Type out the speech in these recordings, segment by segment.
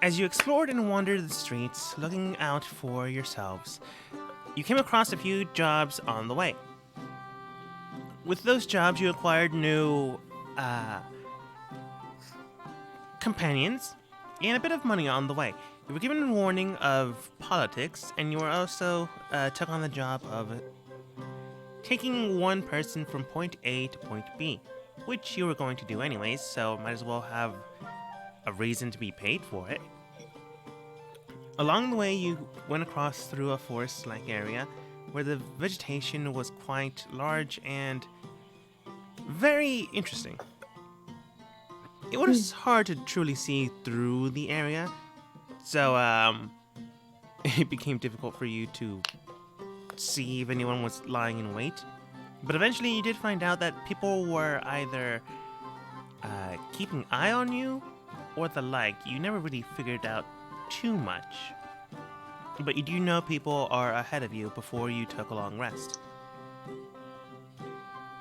As you explored and wandered the streets, looking out for yourselves, you came across a few jobs on the way. With those jobs, you acquired new uh, companions and a bit of money on the way. You were given a warning of politics, and you were also took on the job of taking one person from point A to point B, which you were going to do anyways, so might as well have a reason to be paid for it. Along the way, you went across through a forest-like area where the vegetation was quite large and very interesting. It was hard to truly see through the area, so it became difficult for you to see if anyone was lying in wait. But eventually, you did find out that people were either keeping eye on you or the like. You never really figured out too much. But you do know people are ahead of you before you took a long rest.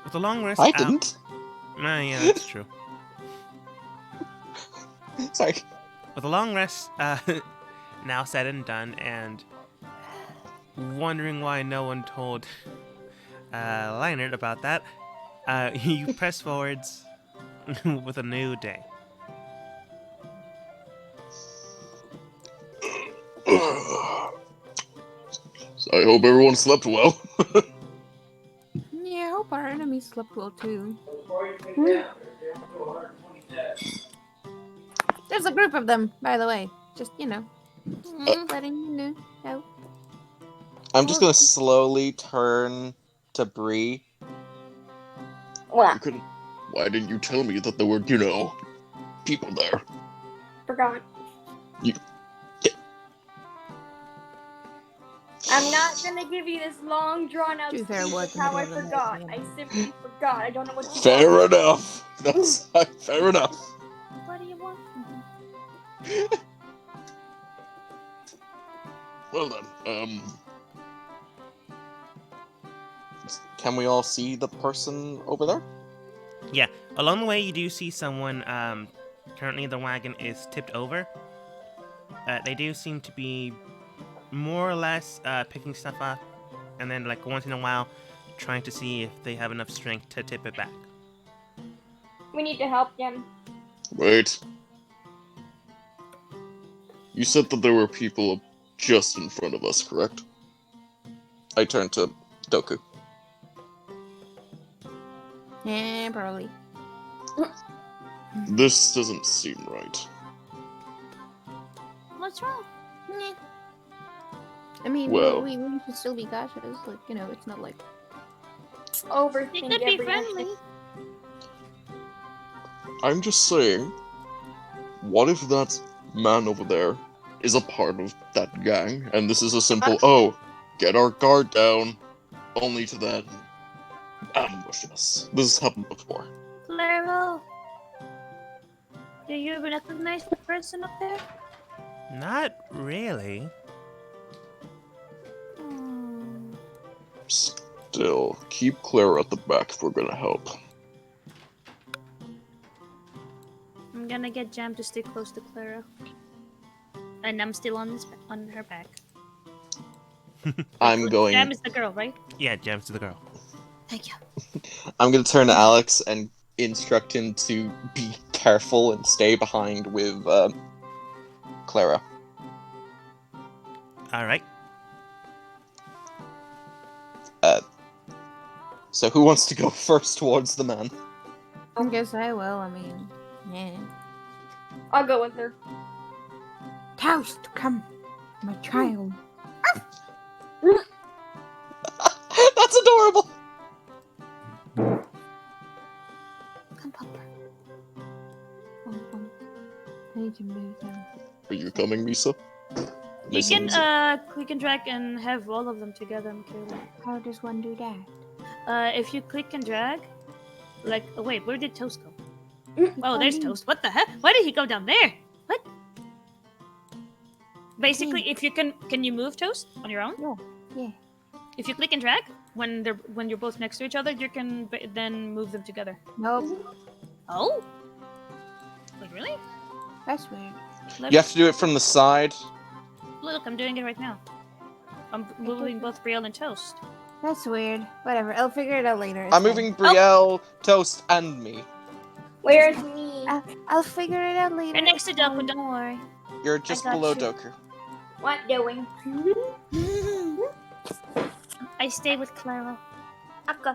With a long rest I out. didn't. Yeah, that's true. Sorry. With a long rest now said and done, and wondering why no one told Leinert about that, you press forwards with a new day. So I hope everyone slept well. Yeah, I hope our enemies slept well too. There's a group of them, by the way. Just, letting you know. I'm just gonna slowly turn to Bree. What? Why didn't you tell me that there were, people there? Forgot. You- I'm not gonna give you this long, drawn out To be fair, speech what, of how I the middle of the forgot. night? I simply forgot. I don't know what you Fair want. enough. That's fair enough. What do you want? Well then, can we all see the person over there? Yeah, along the way, you do see someone. Currently, the wagon is tipped over. They do seem to be more or less picking stuff up, and then, like, once in a while, trying to see if they have enough strength to tip it back. We need to help them. Wait. You said that there were people just in front of us, correct? I turned to Doku. Yeah, probably. This doesn't seem right. What's wrong? Nah. I mean, Well- we should still be cautious. Like, it's not like... Overthink They could be every friendly. action. I'm just saying, what if that man over there is a part of that gang, and this is a simple, get our guard down, only to then ambush us. This has happened before. Claro. Do you recognize the person up there? Not really. Still, keep Clara at the back if we're gonna help. I'm gonna get Jam to stay close to Clara. And I'm still on her back. I'm going. Jam is the girl, right? Yeah, Gems to the girl. Thank you. I'm gonna turn to Alex and instruct him to be careful and stay behind with Clara. All right. So who wants to go first towards the man? I guess I will. I mean, yeah. I'll go with her. Toast, come, my child. That's adorable. Come, Papa. I need to move now. Are you coming, Misa? You Listen, can click and drag and have all of them together, Michaela. How does one do that? If you click and drag, wait, where did Toast go? Oh, there's Toast. What the heck? Why did he go down there? What? Basically, if you can you move Toast on your own? Yeah. If you click and drag, when you're both next to each other, you can then move them together. Nope. Oh? Wait, really? That's weird. Look, You have to do it from the side. look, I'm doing it right now. I'm moving both Brielle and Toast. That's weird. Whatever. I'll figure it out later. It's I'm fine. moving Brielle, Toast, and me. Where's me? I'll figure it out later. Right next to it's Doku, fine. don't worry. You're just got below you. Doku. What doing? I stay with Clara. Okay.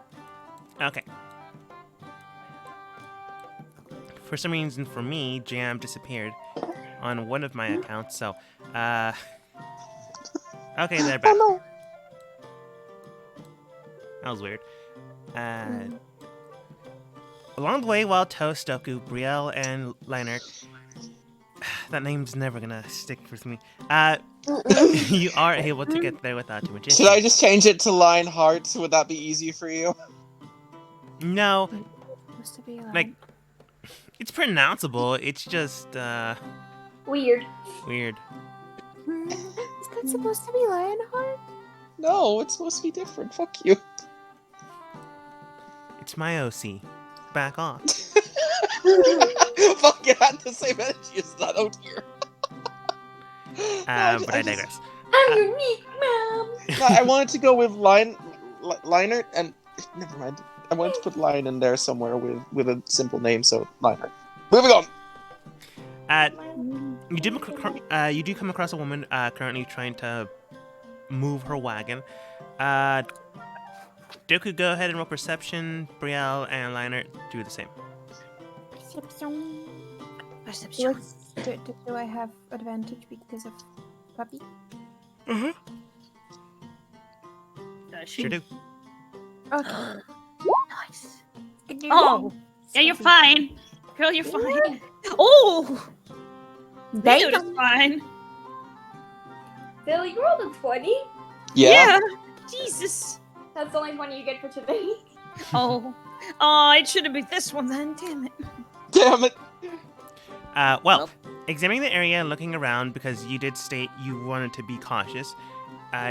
Okay. For some reason, for me, Jam disappeared on one of my accounts, so, okay, they're back. Oh no! That was weird. Along the way, while Toast, Doku, Brielle, and Leinert, that name's never gonna stick with me, you are able to get there without too much issue. Should I just change it to Lionheart? Would that be easy for you? No, Supposed to be like, it's pronounceable, it's just, Weird. weird. Is that supposed to be Lionheart? No, it's supposed to be different. Fuck you. It's my OC. Back off. Fuck, you had the same energy as that. Oh dear. But I digress. I'm unique, Mom. No, I wanted to go with Lionheart, and never mind. I wanted to put Lion in there somewhere with a simple name, so Lionheart. Moving on. You do come across a woman currently trying to move her wagon. Doku, go ahead and roll perception. Brielle and Leinert do the same. Perception. Perception. Do I have advantage because of puppy? Mm-hmm. She? Sure do. Okay. Nice. Oh, yeah, you're fine. Girl, you're fine. Oh! Dude is fine. Billy, you rolled a 20? Yeah. Jesus. That's the only 20 you get for today. Oh. Oh, it should have been this one then. Damn it. Damn it. Well, examining the area and looking around, because you did state you wanted to be cautious,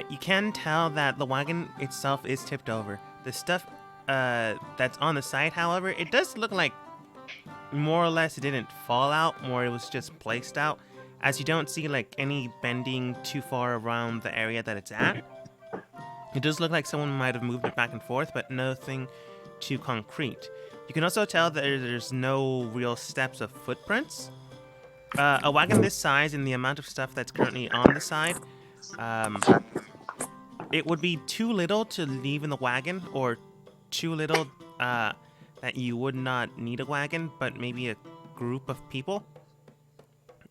you can tell that the wagon itself is tipped over. The stuff that's on the side, however, it does look like more or less it didn't fall out, more it was just placed out, as you don't see like any bending too far around the area that it's at. It does look like someone might have moved it back and forth, but nothing too concrete. You can also tell that there's no real steps of footprints. A wagon this size and the amount of stuff that's currently on the side, it would be too little to leave in the wagon, or too little that you would not need a wagon, but maybe a group of people.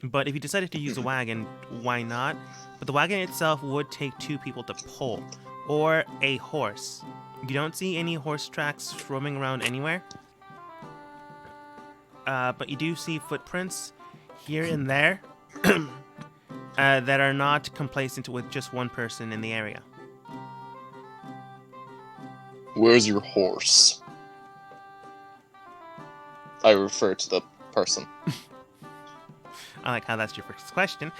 But if you decided to use a wagon, why not? But the wagon itself would take 2 people to pull, or a horse. You don't see any horse tracks roaming around anywhere. But you do see footprints here and there that are not complacent with just one person in the area. Where's your horse? I refer to the person. I like how that's your first question.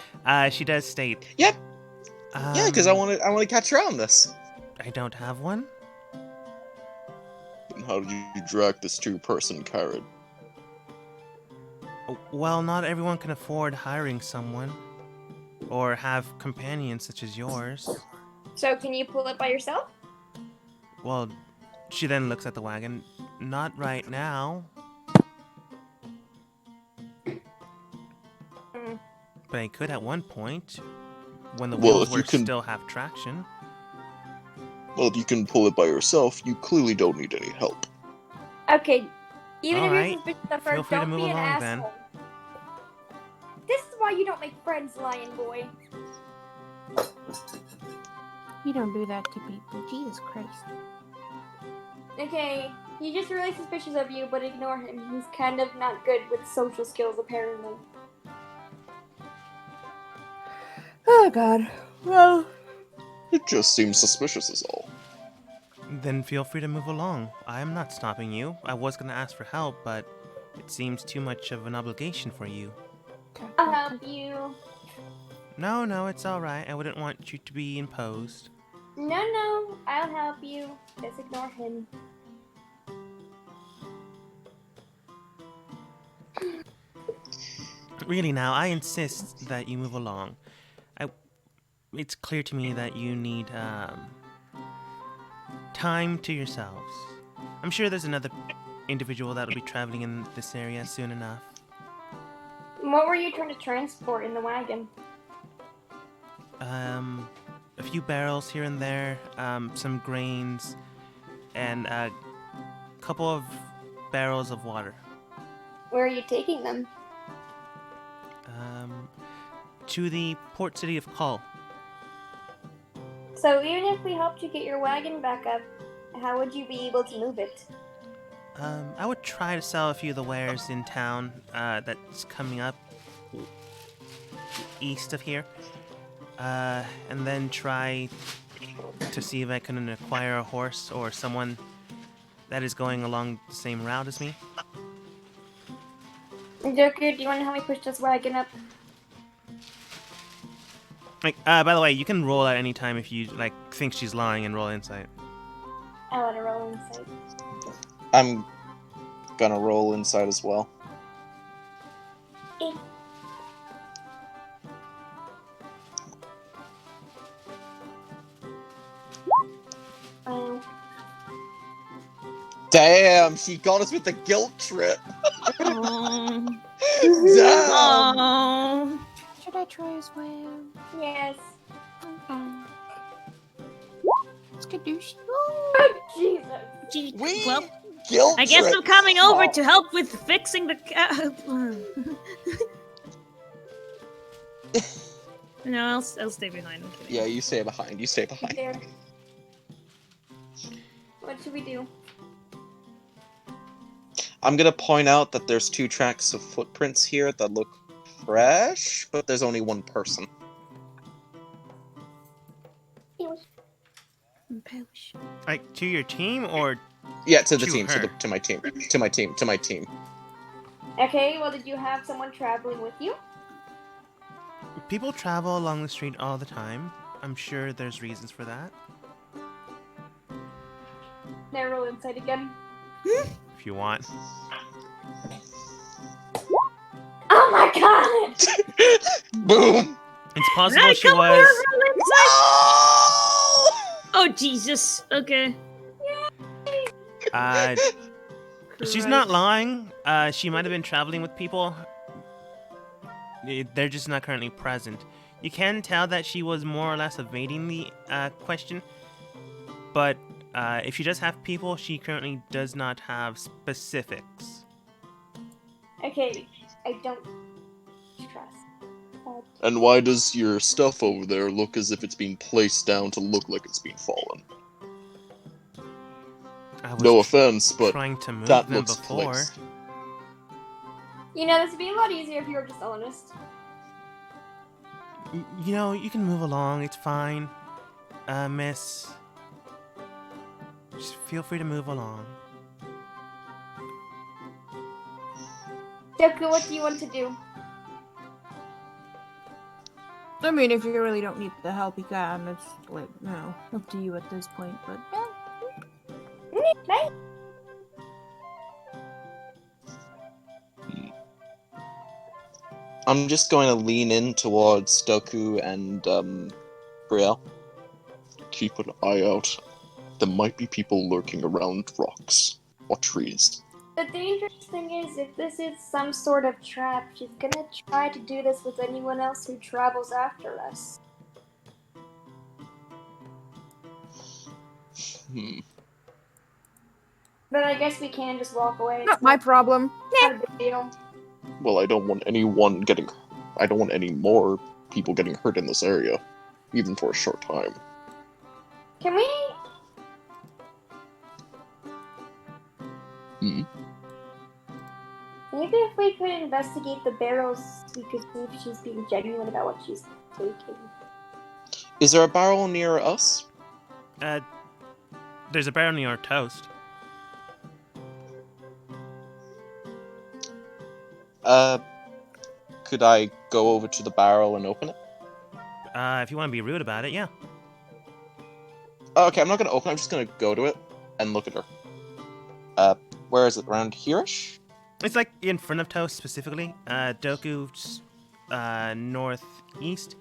She does state. Yep. Yeah, because I want to catch her on this. I don't have one. And how did you drag this 2-person carriage? Well, not everyone can afford hiring someone, or have companions such as yours. So can you pull it by yourself? Well, she then looks at the wagon. Not right now. But I could at one point, when the wheels still have traction. Well, if you can pull it by yourself, you clearly don't need any help. Okay. Even All if right. you're suspicious of Feel her, free to don't move be an along, then. asshole. This is why you don't make friends, Lion Boy. You don't do that to people. Jesus Christ. Okay, he's just really suspicious of you, but ignore him. He's kind of not good with social skills, apparently. Oh God. Well. It just seems suspicious is all. Then feel free to move along. I am not stopping you. I was going to ask for help, but it seems too much of an obligation for you. I'll help you. No, it's alright. I wouldn't want you to be imposed. No, I'll help you. Just ignore him. really now, I insist that you move along. It's clear to me that you need time to yourselves. I'm sure there's another individual that'll be traveling in this area soon enough. What were you trying to transport in the wagon? A few barrels here and there, some grains, and a couple of barrels of water. Where are you taking them? To the port city of Kull. So even if we helped you get your wagon back up, how would you be able to move it? I would try to sell a few of the wares in town that's coming up east of here, and then try to see if I can acquire a horse or someone that is going along the same route as me. Joker, do you want to help me push this wagon up? By the way, you can roll at any time if you think she's lying and roll insight. I want to roll inside. I'm gonna roll inside as well. Damn, she got us with the guilt trip. Oh. Damn. Oh. Should I try as well? Yes. Okay. Skadoosh. Jesus. Gee, We well, guilt I guess trip. I'm coming over Oh. to help with fixing the No, I'll stay behind. I'm kidding. Yeah, you stay behind. You stay behind. There. What should we do? I'm gonna point out that there's 2 tracks of footprints here that look fresh, but there's only 1 person. To your team or Yeah, to the To team, her. to my team, to my team, to my team. Okay, well, did you have someone traveling with you? people travel along the street all the time. I'm sure there's reasons for that. Now roll inside again. If you want. Oh my god! Boom! It's Did possible I she come was. over inside? Oh! Oh Jesus. Okay. She's not lying. She might have been traveling with people. They're just not currently present. You can tell that she was more or less evading the question. But if she does have people, she currently does not have specifics. Okay, I don't trust. And why does your stuff over there look as if it's being placed down to look like it's been fallen? I was No offense, but trying to move that them looks before. placed. You know, this would be a lot easier if you were just honest. You know, you can move along. It's fine, miss. Just feel free to move along. Joku, what do you want to do? I mean, if you really don't need the help, you can. It's up to you at this point. But yeah. Nice. I'm just going to lean in towards Doku and Brielle. Keep an eye out. There might be people lurking around rocks or trees. The dangerous thing is, if this is some sort of trap, she's gonna try to do this with anyone else who travels after us. But I guess we can just walk away. Not my problem. Not a big deal. Well, I don't want anyone getting. I don't want any more people getting hurt in this area, even for a short time. Can we? Hmm? Maybe if we could investigate the barrels, we could see if she's being genuine about what she's taking. Is there a barrel near us? There's a barrel near our toast. Could I go over to the barrel and open it? If you want to be rude about it, yeah. Oh, okay, I'm not gonna open it, I'm just gonna go to it and look at her. Where is it? Around here-ish? It's like in front of Toast specifically. Doku's northeast.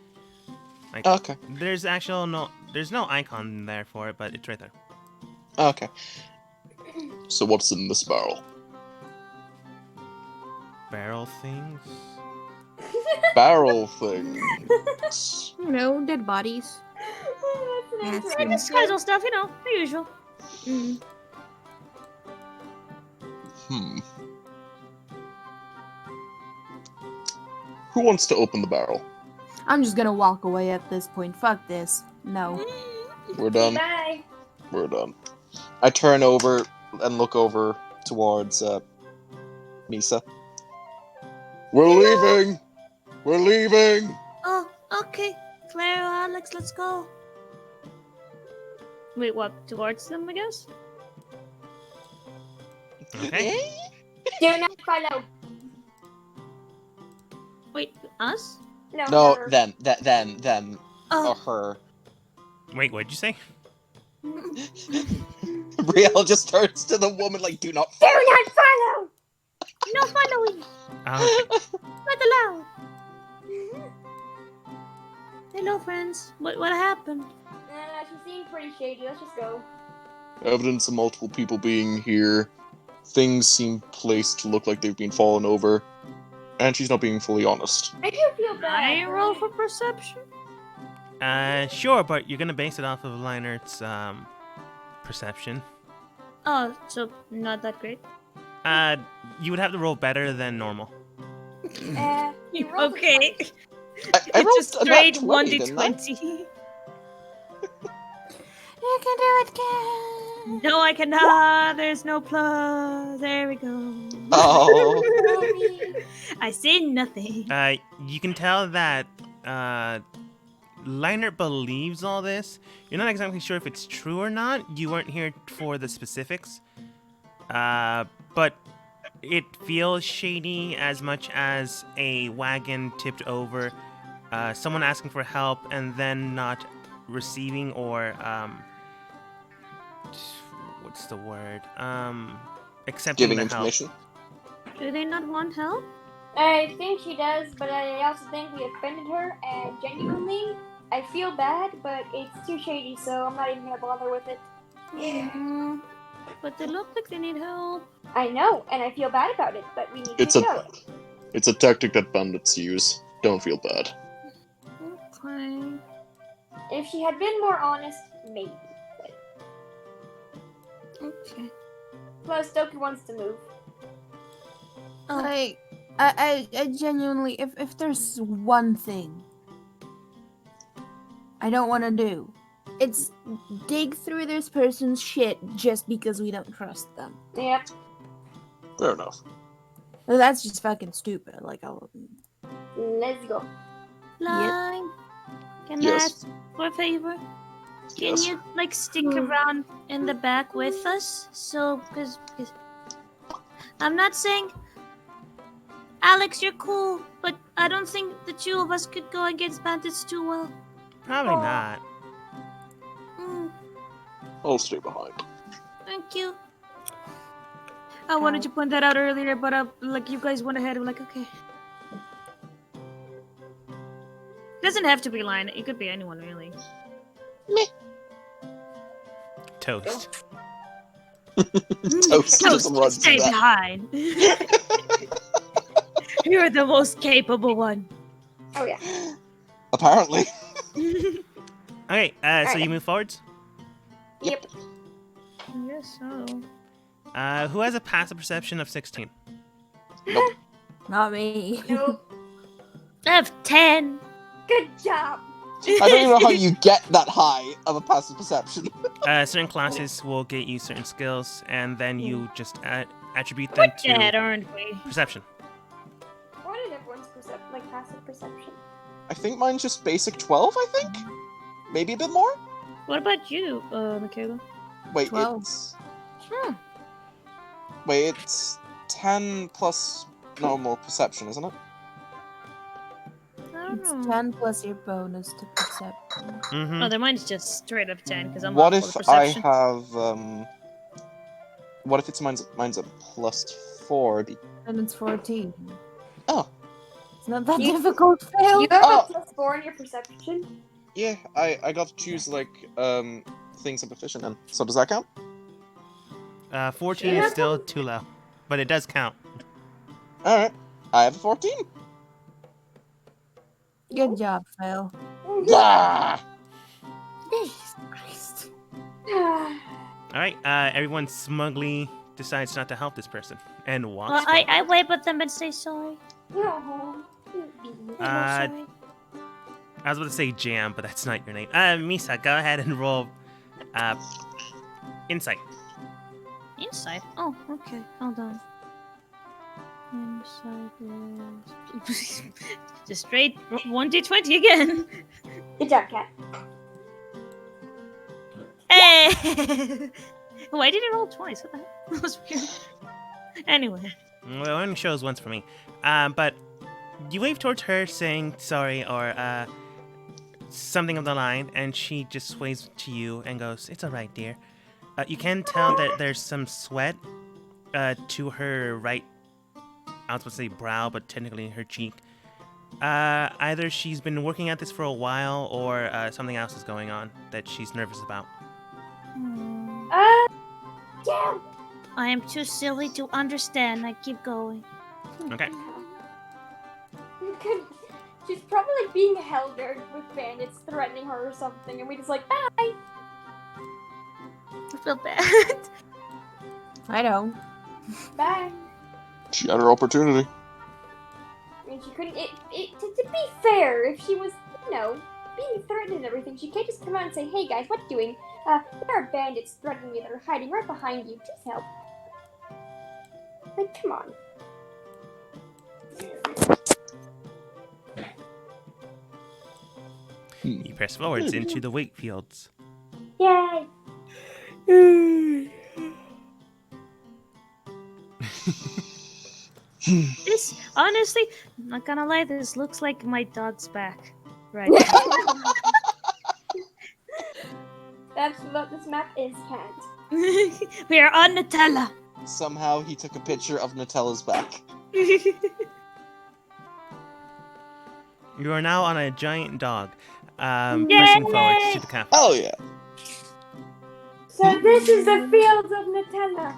Like, Okay. there's no icon there for it, but it's right there. Okay. So what's in this barrel? Barrel things. Barrel things. You know, dead bodies. That's an That's interesting good. Just casual stuff, you know, the usual. Mm. Who wants to open the barrel? I'm just gonna walk away at this point. Fuck this. No. We're done. Bye. We're done. I turn over and look over towards Misa. We're leaving. We're leaving. Oh, okay. Claire, Alex, let's go. Wait, walk towards them, I guess? Okay. Do not follow. Wait, us? No, her. then, or Oh, her. Wait, what'd you say? Brielle just turns to the woman like, do not. Do not follow. no following! Okay. Not allowed! Hello, friends. What happened? She seemed pretty shady. Let's just go. Evidence of multiple people being here. Things seem placed to look like they've been fallen over. And she's not being fully honest. I do feel bad. I roll for perception? Sure, but you're gonna base it off of Leinert's perception. Oh, so not that great. You would have to roll better than normal. You rolled a Okay. I rolled It's a a nat straight 20, didn't I? 1d20. You can do it, kid. No, I cannot. There's no plus. There we go. Oh. 20. I say nothing. You can tell that Leinert believes all this. You're not exactly sure if it's true or not. You weren't here for the specifics. But it feels shady as much as a wagon tipped over, someone asking for help and then not receiving or what's the word? Accepting Giving the help. information. Do they not want help? I think she does, but I also think we offended her, and genuinely, I feel bad, but it's too shady, so I'm not even gonna bother with it. Mm, but they look like they need help. I know, and I feel bad about it, but we need It's to a go. it's a tactic that bandits use. Don't feel bad. Okay. If she had been more honest, maybe. Okay. Plus, Doku wants to move. Oh, Like, I genuinely, if there's one thing I don't want to do, it's dig through this person's shit just because we don't trust them. Yep. Fair enough. Well, that's just fucking stupid. Like, Let's go. Line. Can I Yes. ask for a favor? Can Yes. you like stick around in the back with us? So, because I'm not saying, Alex, you're cool, but I don't think the two of us could go against bandits too well. Probably Aw. not. Mm, I'll stay behind. thank you. I wanted to point that out earlier, but like you guys went ahead. I'm like, okay. Doesn't have to be Lion. It could be anyone, really. Toast. Toast just runs stay to that. behind. You're the most capable one. Oh, yeah. Apparently. Okay, so Alright. you move forwards. Yep. Yes, so. Who has a passive perception of 16? not me. Nope. I have 10. Good job. I don't even know how you get that high of a passive perception. Certain classes will get you certain skills, and then you just attribute them We're dead, to aren't we? perception. What is everyone's passive perception? I think mine's just basic 12, I think? Maybe a bit more? What about you, Michaela? Wait, 12. it's... Sure. Wait, it's 10 plus normal perception, isn't it? I don't It's know. 10 plus your bonus to perception. Mm-hmm. Oh, then mine's just straight up 10 because I'm What awful if at I perception. have, what if it's mine's a plus 4. And it's 14. Oh, It's not that You- difficult, Phil. You have Oh. a +4 in your perception. yeah, I got to choose, like, things I'm proficient in. So does that count? 14 Yeah. is still too low, but it does count. Alright. I have a 14. Good job, Phil. Yeah! Jesus Christ. All right, everyone smugly decides not to help this person and walks. Well, I wave at them and say sorry. No. Uh, Sorry. I was about to say Jam, but that's not your name. Misa, go ahead and roll insight. Inside? Oh, okay. Hold on. Inside is... Just straight 1d20 again. Good job, Cat. Hey! Why did it roll twice? What the heck? That was weird. Anyway. Well, it only shows once for me. But you wave towards her saying sorry or something of the line, and she just sways to you and goes, "It's all right, dear." You can tell that there's some sweat to her right, I was supposed to say brow, but technically her cheek. Either she's been working at this for a while or something else is going on that she's nervous about. Yeah. I am too silly to understand. I keep going. Okay. She's probably like being held there with bandits threatening her or something, and we just like, bye. I feel bad. I don't. Bye. She had her opportunity. I mean, she couldn't. To be fair, if she was, being threatened and everything, she can't just come out and say, "Hey guys, what you doing? There are bandits threatening me that are hiding right behind you. Please help." Like, come on. You press forwards into the wheat fields. Yay! This, honestly, I'm not gonna lie, this looks like my dog's back. Right. That's what this map is, Cat. We are on Nutella. Somehow he took a picture of Nutella's back. You are now on a giant dog, Yay! pressing forwards to the capital. Oh yeah. So this is the fields of Nutella.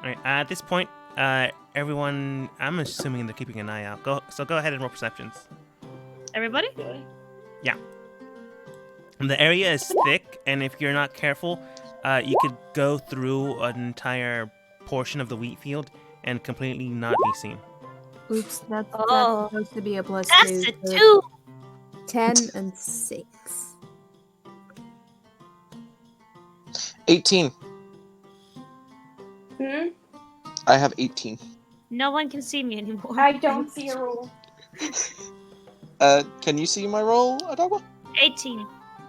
Alright, at this point, everyone, I'm assuming they're keeping an eye out. Go ahead and roll perceptions. Everybody? The area is thick, and if you're not careful, you could go through an entire portion of the wheat field and completely not be seen. Oops, that's Oh. supposed to be a +2. That's a so 2. 10 and 6. 18. Hmm? I have 18. No one can see me anymore. I don't see a rule. Can you see my roll, Adagwa? 18. 18.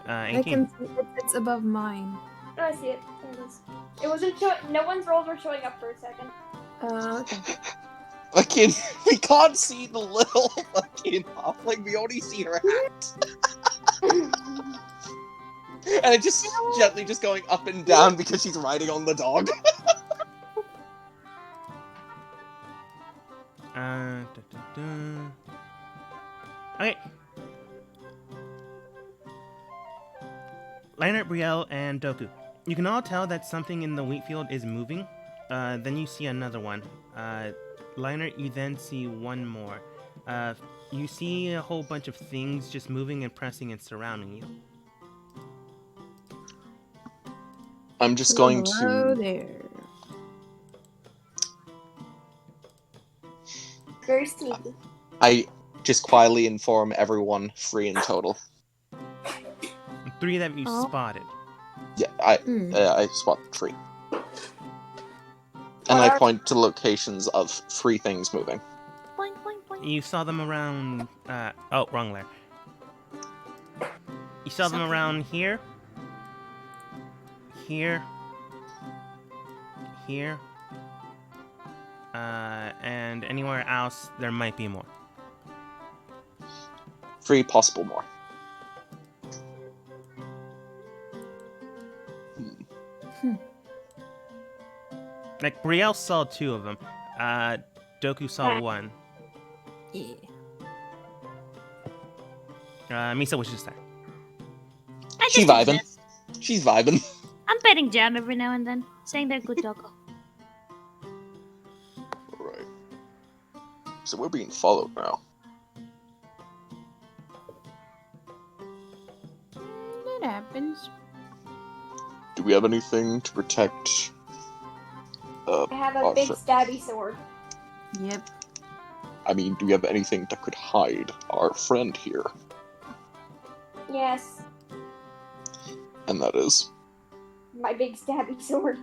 I can see it's above mine. Oh, I see it. There it is. It wasn't no one's rolls were showing up for a second. Okay. We can't see the little fucking halfling, we only see her hat. And it just gently just going up and down because she's riding on the dog. Okay. Leinert, Brielle, and Doku. You can all tell that something in the wheat field is moving. Then you see another one. Leinert, you then see one more. You see a whole bunch of things just moving and pressing and surrounding you. I'm just going Hello to... there. Very sneaky. I just quietly inform everyone 3 in total. 3 that you Oh. spotted. Yeah, Hmm. I spot 3. And I point to locations of 3 things moving. Boing, boing, boing. You saw them around. Oh, wrong layer. You saw them Something. around here, here, here, and anywhere else there might be more. 3 possible more. Like, Brielle saw 2 of them. Doku saw 1. Yeah. Misa was just there. I She just vibing. exist. She's vibing. I'm petting Jam every now and then, saying they're good doggo. Right. So we're being followed now. It happens. Do we have anything to protect? I have a our big fr- stabby sword. Yep. I mean, do we have anything that could hide our friend here? Yes, And that is my big stabby sword.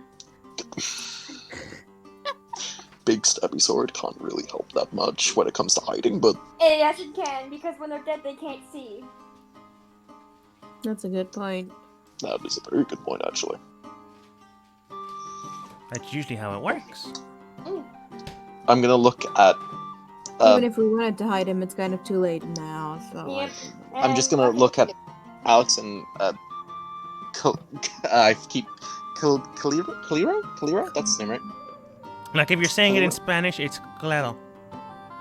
big stabby sword can't really help that much when it comes to hiding, but Yes, it can, because when they're dead, they can't see. That's a good point. that is a very good point, actually. That's usually how it works. I'm gonna look at. Even if we wanted to hide him, it's kind of too late now. So. Yep. I'm just gonna look at Alex and I keep Calero? That's his name, right? Like, if you're saying it in Spanish, it's claro.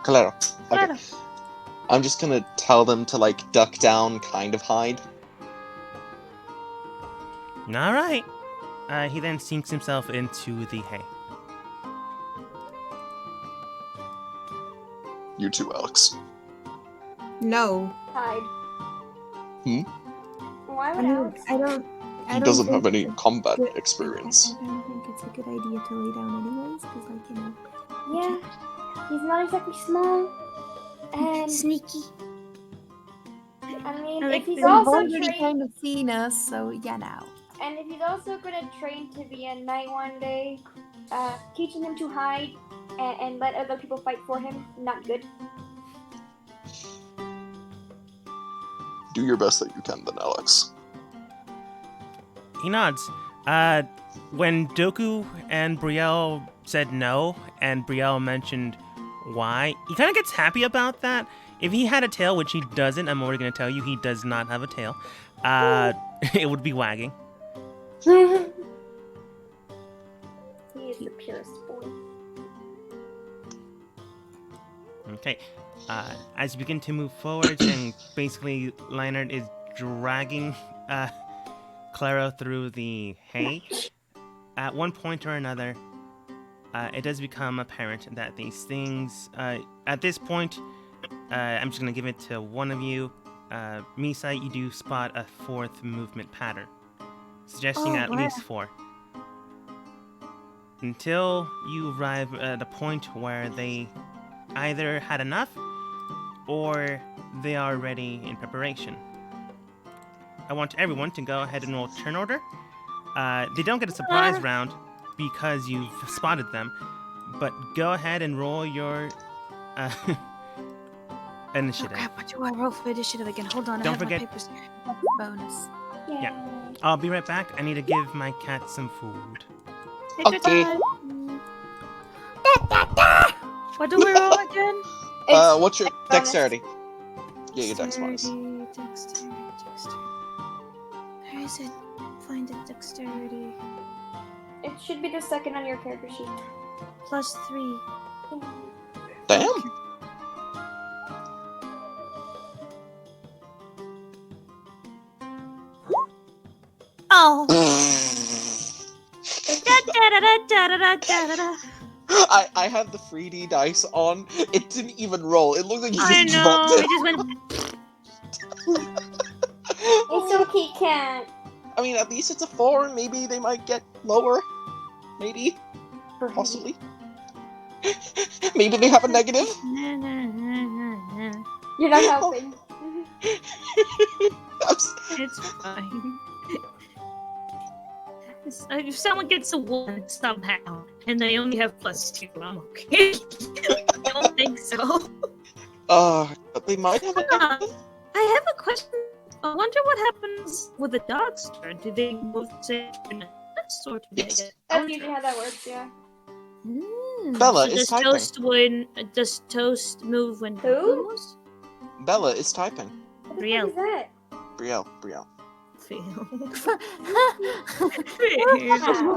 Calero. Okay. Claro. I'm just gonna tell them to like duck down, kind of hide. All right. He then sinks himself into the hay. You too, Alex. No. Hide. Hmm? Why I would mean, Alex? I don't. He doesn't think have any it's a combat good- experience. I don't think it's a good idea to lay down anyways, because, like, you know. Yeah, he's not exactly small. And, Sneaky. I mean, I like if he's the They've also already trained, kind of seen us, so yeah, now. and if he's also gonna train to be a knight one day, teaching him to hide and let other people fight for him, not good. Do your best that you can, then, Alex. He nods. When Doku and Brielle said no, and Brielle mentioned why, he kind of gets happy about that. If he had a tail, which he doesn't, I'm already going to tell you, he does not have a tail. It would be wagging. He is the purest boy. Okay. As you begin to move forwards, and basically Leonard is dragging Claro through the hay, at one point or another, it does become apparent that these things, at this point, I'm just going to give it to one of you. Misa, you do spot a 4th movement pattern, suggesting Oh, at wow. least 4. Until you arrive at a point where they either had enough or they are ready in preparation. I want everyone to go ahead and roll turn order. They don't get a surprise round because you've spotted them, but go ahead and roll your Oh initiative. crap, what do I roll for initiative again? Hold on, Don't I have forget- my papers here. Bonus. Yeah. I'll be right back. I need to give my cat some food. Take your Okay. time. What do we roll again? What's your bonus. dexterity? Yeah, your dex bonus. Dexterity. Where is it? Find it, dexterity. It should be the second on your character sheet. +3. Damn. Oh! Da-da-da-da-da-da-da-da. I have the 3D dice on. It didn't even roll. It looked like you I just know, dropped I it. just went... It's okay, cat. I mean, at least it's a 4. Maybe they might get lower. Maybe. Possibly. Maybe they have a negative. You're not helping. It's fine. If someone gets a 1 somehow, and they only have +2, I'm okay. I don't think so. They might have a negative. I have a question. I wonder what happens with the dog's turn. Do they both say yes, or do they Yes. get That's usually how that works, yeah. Bella so is does typing. Does Toast move when Who? Doku moves? Bella is typing. What the Brielle. fuck is that? Brielle. Fail.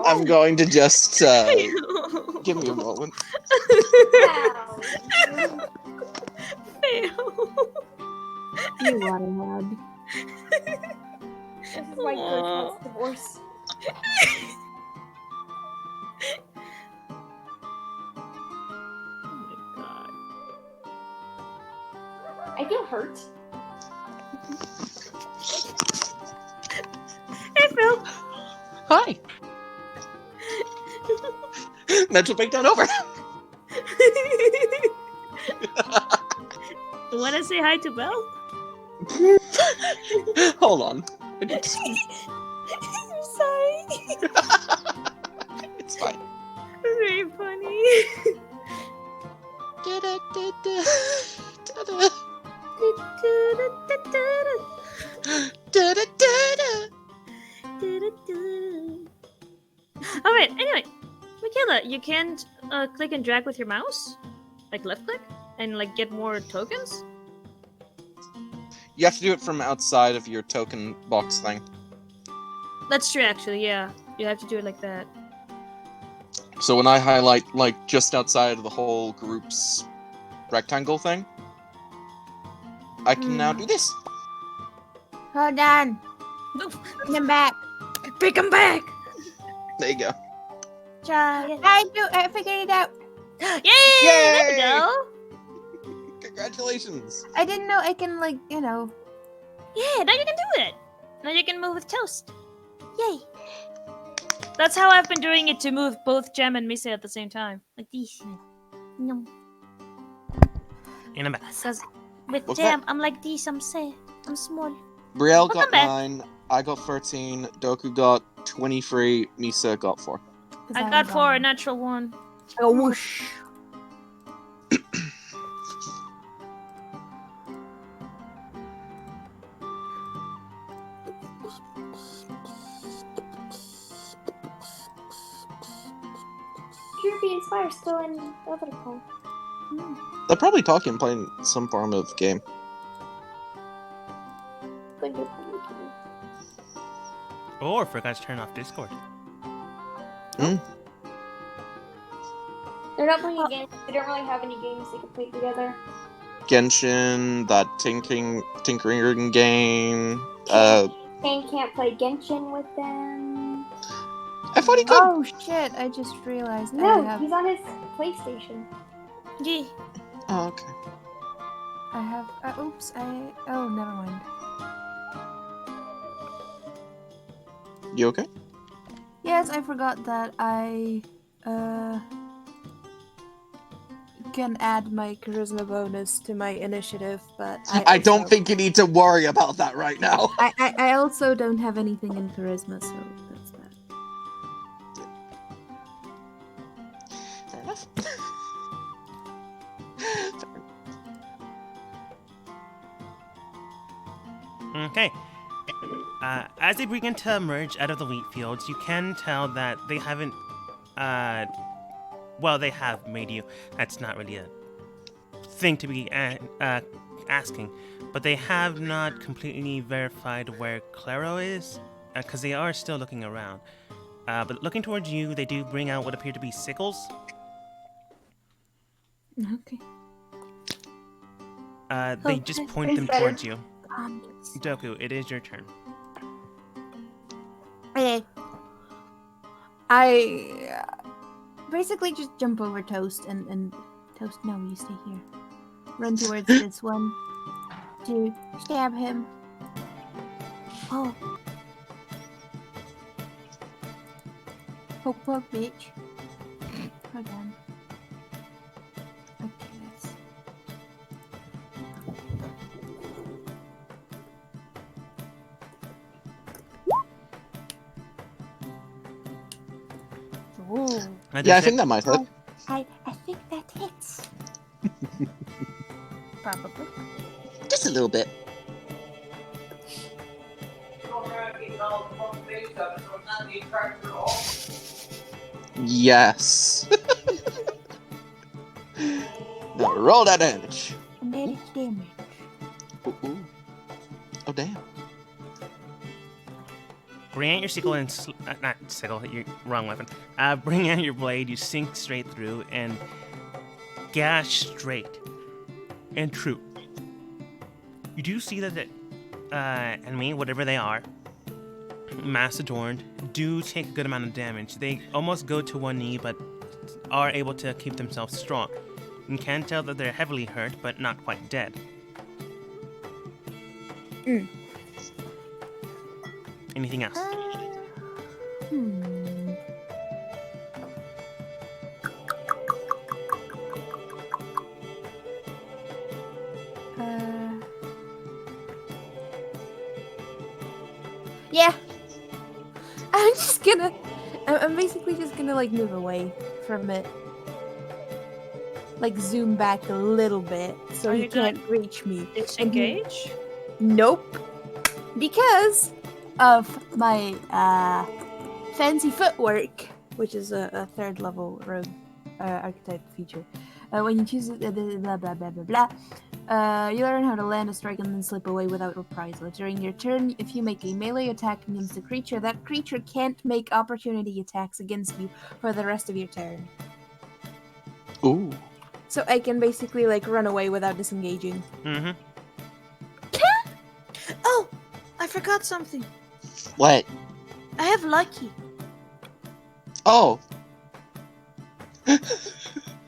I'm going to just give me a moment. Wow. Fail. You waterhead. This is why George wants divorce. Oh my god. I feel hurt. Hey, Phil. Hi. Mental breakdown over. You want to say hi to Belle? Hold on. I need to- I'm sorry. It's fine. Very funny. Alright, anyway. Michaela, you can't click and drag with your mouse? Like left click? And like get more tokens? You have to do it from outside of your token box thing. That's true actually, yeah. You have to do it like that. So when I highlight, like, just outside of the whole group's rectangle thing, I can now do this. Hold on. Bring him back. Pick him back! There you go. Try it. I figured it out. Yay! There we go! Congratulations. I didn't know I can, like, you know. Yeah, now you can do it! Now you can move with Toast. Yay! That's how I've been doing it to move both Gem and Misa at the same time. Like this. No. In a back. Because with What's Gem, I'm like this, I'm small. Brielle Welcome got back. 9, I got 13, Doku got 23, Misa got 4. I got 4, a natural 1. Oh, whoosh. Droopy and Spire still in the other call. They're probably talking, playing some form of game. Going to communicate. Or forgot to turn off Discord. They're not playing a game. They don't really have any games they can play together. Genshin, that tinkering game. Kane can't play Genshin with them. I thought he could. Oh, shit. I just realized I No, have. he's on his PlayStation. Yeah. Oh, okay. I have. Oops. Oh, never mind. You okay? Yes, I forgot that I can add my charisma bonus to my initiative, but I don't think you need to worry about that right now. I also don't have anything in charisma, so that's that. Fair enough. Okay. As they begin to emerge out of the wheat fields, you can tell that they haven't, well, they have made you. That's not really a thing to be asking, but they have not completely verified where Claro is, because they are still looking around. But looking towards you, they do bring out what appear to be sickles. Okay. They just point them Better. towards you. Doku, it is your turn. Okay. I basically just jump over Toast and Toast. No, you stay here. Run towards this one to stab him. Oh. Poke, poke, bitch. Hold on. Okay, let's. Ooh. Yeah, I think that might hit. I think that hits. Probably. Just a little bit. Yes. Now roll that damage. And that is damage. Ooh, ooh. Oh, damn. bring out your sickle and not sickle, your wrong weapon. Bring out your blade. You sink straight through and gash straight and true. You do see that the enemy, whatever they are, mass adorned, do take a good amount of damage. They almost go to one knee, but are able to keep themselves strong. You can tell that they're heavily hurt, but not quite dead. Anything else? Yeah. I'm just gonna. I'm basically just gonna like move away from it. Like zoom back a little bit so Are he you gonna can't reach me. Disengage? Nope. Because of my fancy footwork, which is a third level rogue archetype feature. When you choose it, blah blah blah blah blah. You learn how to land a strike and then slip away without reprisal. During your turn, if you make a melee attack against a creature, that creature can't make opportunity attacks against you for the rest of your turn. Ooh. So I can basically like run away without disengaging. Mm-hmm. Oh, I forgot something. What? I have lucky. Oh.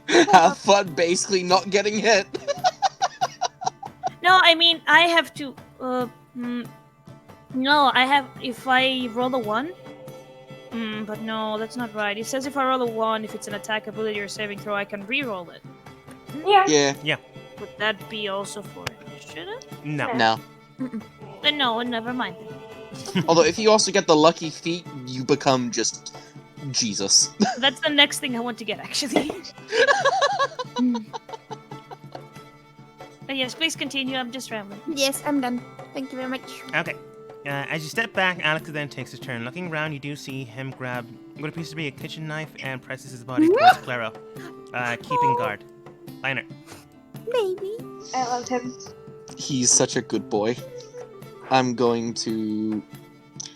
Have fun basically not getting hit. No, I mean I have to. No, I have. If I roll a 1. But no, that's not right. It says if I roll a 1, if it's an attack, ability, or saving throw, I can re-roll it. Yeah. Yeah. Would that be also for initiative? No. No. Then no, never mind. Although if you also get the lucky feat, you become just Jesus. That's the next thing I want to get, actually. But yes, please continue. I'm just rambling. Yes, I'm done. Thank you very much. Okay. As you step back, Alex then takes his turn. Looking around, you do see him grab what appears to be a kitchen knife and presses his body towards Claro, keeping guard. Liner. Maybe. I love him. He's such a good boy. I'm going to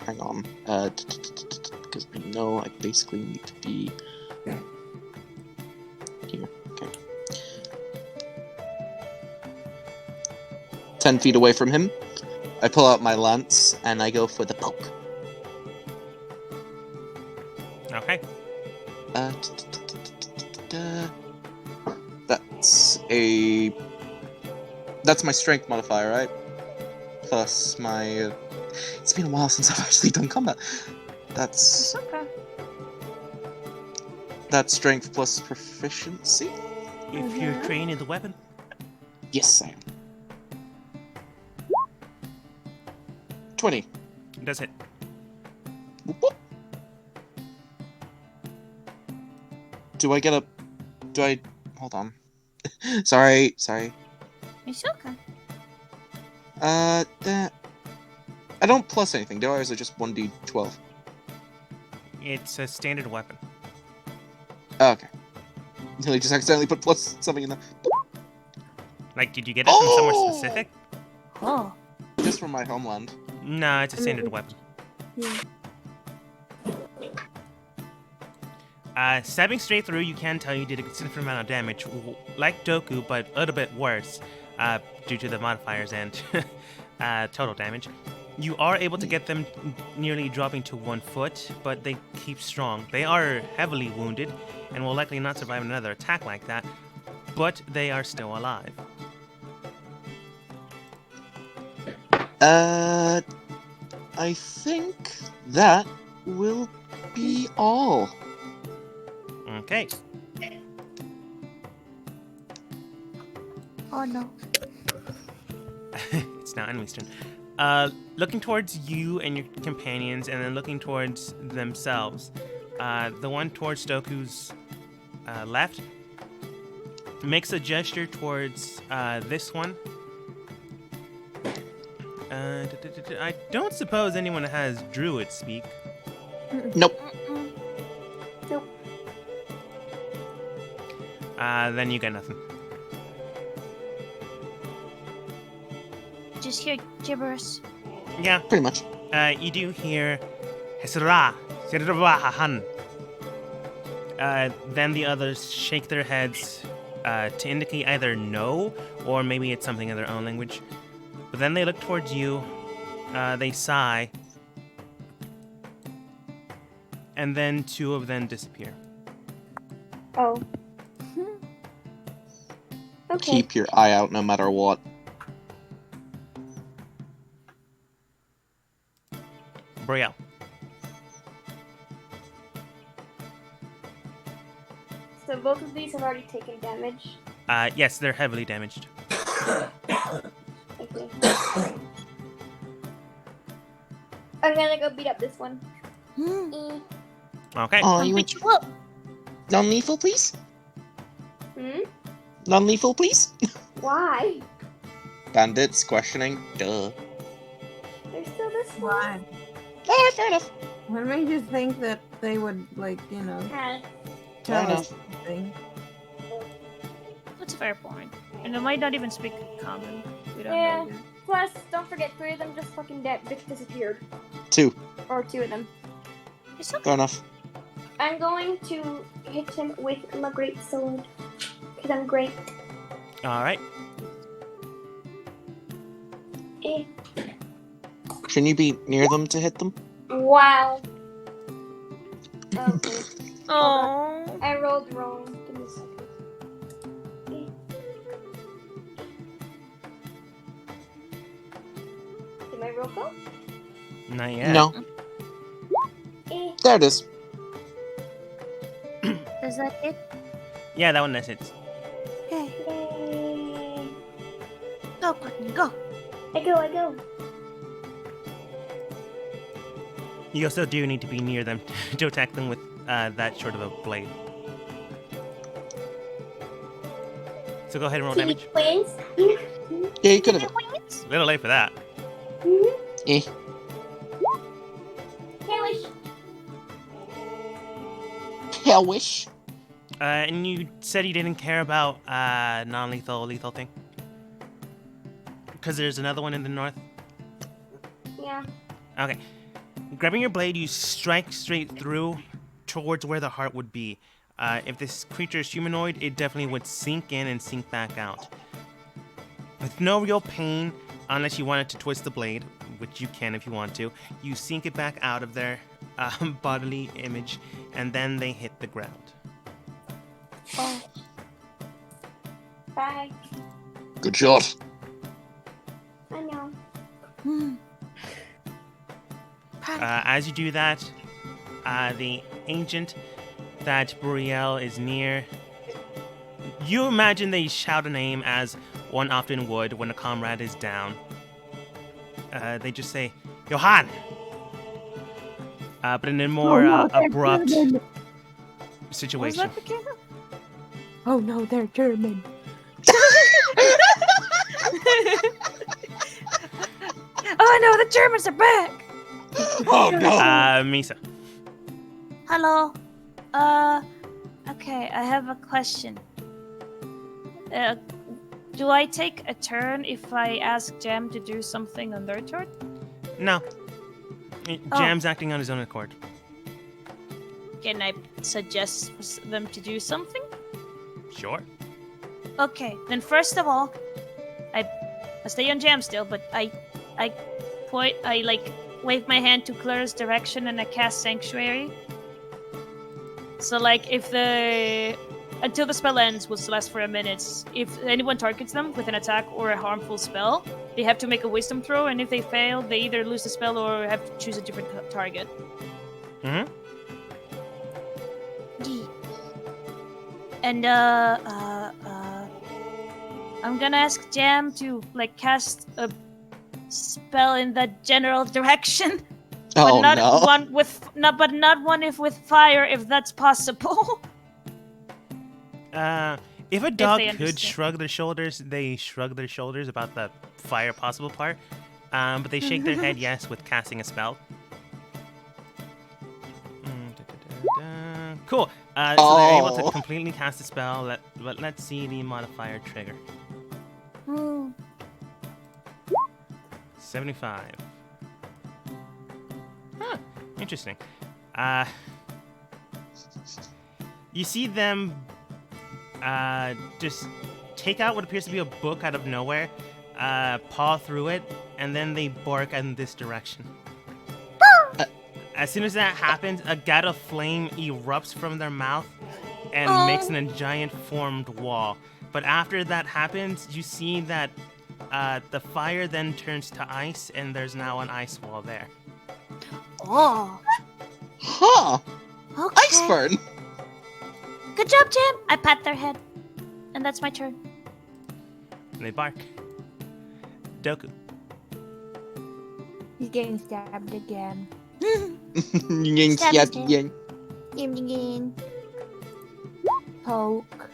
hang on, because I know I basically need to be here. Okay. 10 feet away from him. I pull out my lance and I go for the poke. Okay. That's my strength modifier, right? Plus my. It's been a while since I've actually done combat. It's okay. That's strength plus proficiency. If you're trained in the weapon. Yes, I am. 20. Does hit. Whoop, whoop. Do I get a? Do I? Hold on. sorry. It's okay. That. I don't plus anything, do I? Or is it just 1d12? It's a standard weapon. Oh, okay. I just accidentally put plus something in there. Like, did you get it from somewhere specific? Oh. Just from my homeland. No, it's a standard weapon. Stabbing straight through, you can tell you did a considerable amount of damage, like Doku, but a little bit worse, due to the modifiers and total damage. You are able to get them nearly dropping to 1 foot, but they keep strong. They are heavily wounded and will likely not survive another attack like that, but they are still alive. I think that will be all. Okay. Oh no. It's now enemy's turn. Looking towards you and your companions, and then looking towards themselves. The one towards Doku's left makes a gesture towards this one. I don't suppose anyone has Druid speak. Nope. Then you get nothing. Just hear gibberish. Yeah, Pretty much. you do hear Hesra, Sirvahan. Then the others shake their heads to indicate either no or maybe it's something in their own language. But then they look towards you, they sigh, and then two of them disappear. Oh. Okay. Keep your eye out no matter what. Brielle. So both of these have already taken damage. Yes, they're heavily damaged. Okay. I'm gonna go beat up this one. Hmm. Okay. Oh, I'll you beat you up. non-lethal, please? Hmm? Non-lethal, please? Why? Bandits questioning. Duh. There's still this one. Why? Oh, fair enough. What made you think that they would, like, Ah, tell Fair us something? That's a fair point. And they might not even speak common. We don't Yeah. know yet. Plus, don't forget, 3 of them just fucking disappeared. 2. Or 2 of them. It's okay. Fair enough. I'm going to hit him with my great sword. Because I'm great. All right. Eh. Shouldn't you be near them to hit them? Wow. Okay. Oh. I rolled wrong. Give me a second. Did my roll go? Not yet. No. Eh. There it is. Does that hit? Yeah, that one hits. Okay. Yay. Go, Courtney, go. I go. You also do need to be near them to attack them with that short of a blade. So go ahead and roll Teeny damage. twins. Yeah, you could have. A little late for that. Eh. Hellish. Hellish. And you said you didn't care about non-lethal, lethal thing? Because there's another one in the north? Yeah. Okay. Grabbing your blade, you strike straight through towards where the heart would be. If this creature is humanoid, it definitely would sink in and sink back out. With no real pain, unless you wanted to twist the blade, which you can if you want to, you sink it back out of their bodily image, and then they hit the ground. Oh. Bye. Good shot. I know. As you do that, the ancient that Brielle is near, you imagine they shout a name as one often would when a comrade is down. They just say, Johan! But in a more abrupt situation. Oh no, they're German. Oh no, the Germans are back! Oh no! Misa. Hello. Okay, I have a question. Do I take a turn if I ask Jam to do something on their turn? No. Jam's acting on his own accord. Can I suggest them to do something? Sure. Okay, then first of all, I stay on Jam still, but I wave my hand to Clara's direction and I cast Sanctuary. So like if until the spell ends, which lasts for a minute, if anyone targets them with an attack or a harmful spell, they have to make a wisdom throw, and if they fail, they either lose the spell or have to choose a different target. Mm-hmm. And I'm gonna ask Jam to cast a spell in that general direction. Oh but not no. one with not one with fire, if that's possible. If a dog they could understand. shrug their shoulders, they shrug their shoulders about the fire possible part. But they shake their head yes with casting a spell. Cool. So they're able to Oh. completely cast a spell. But let's see the modifier trigger. 75. Huh. Interesting. You see them just take out what appears to be a book out of nowhere, paw through it, and then they bark in this direction. As soon as that happens, a gout of flame erupts from their mouth and makes a giant formed wall. But after that happens, you see that the fire then turns to ice, and there's now an ice wall there. Oh. Huh. Okay. Ice burn. Good job, Jam. I pat their head. And that's my turn. And they bark. Doku. He's getting stabbed again. Yin, Stab yin, his head. yin. Again. Poke.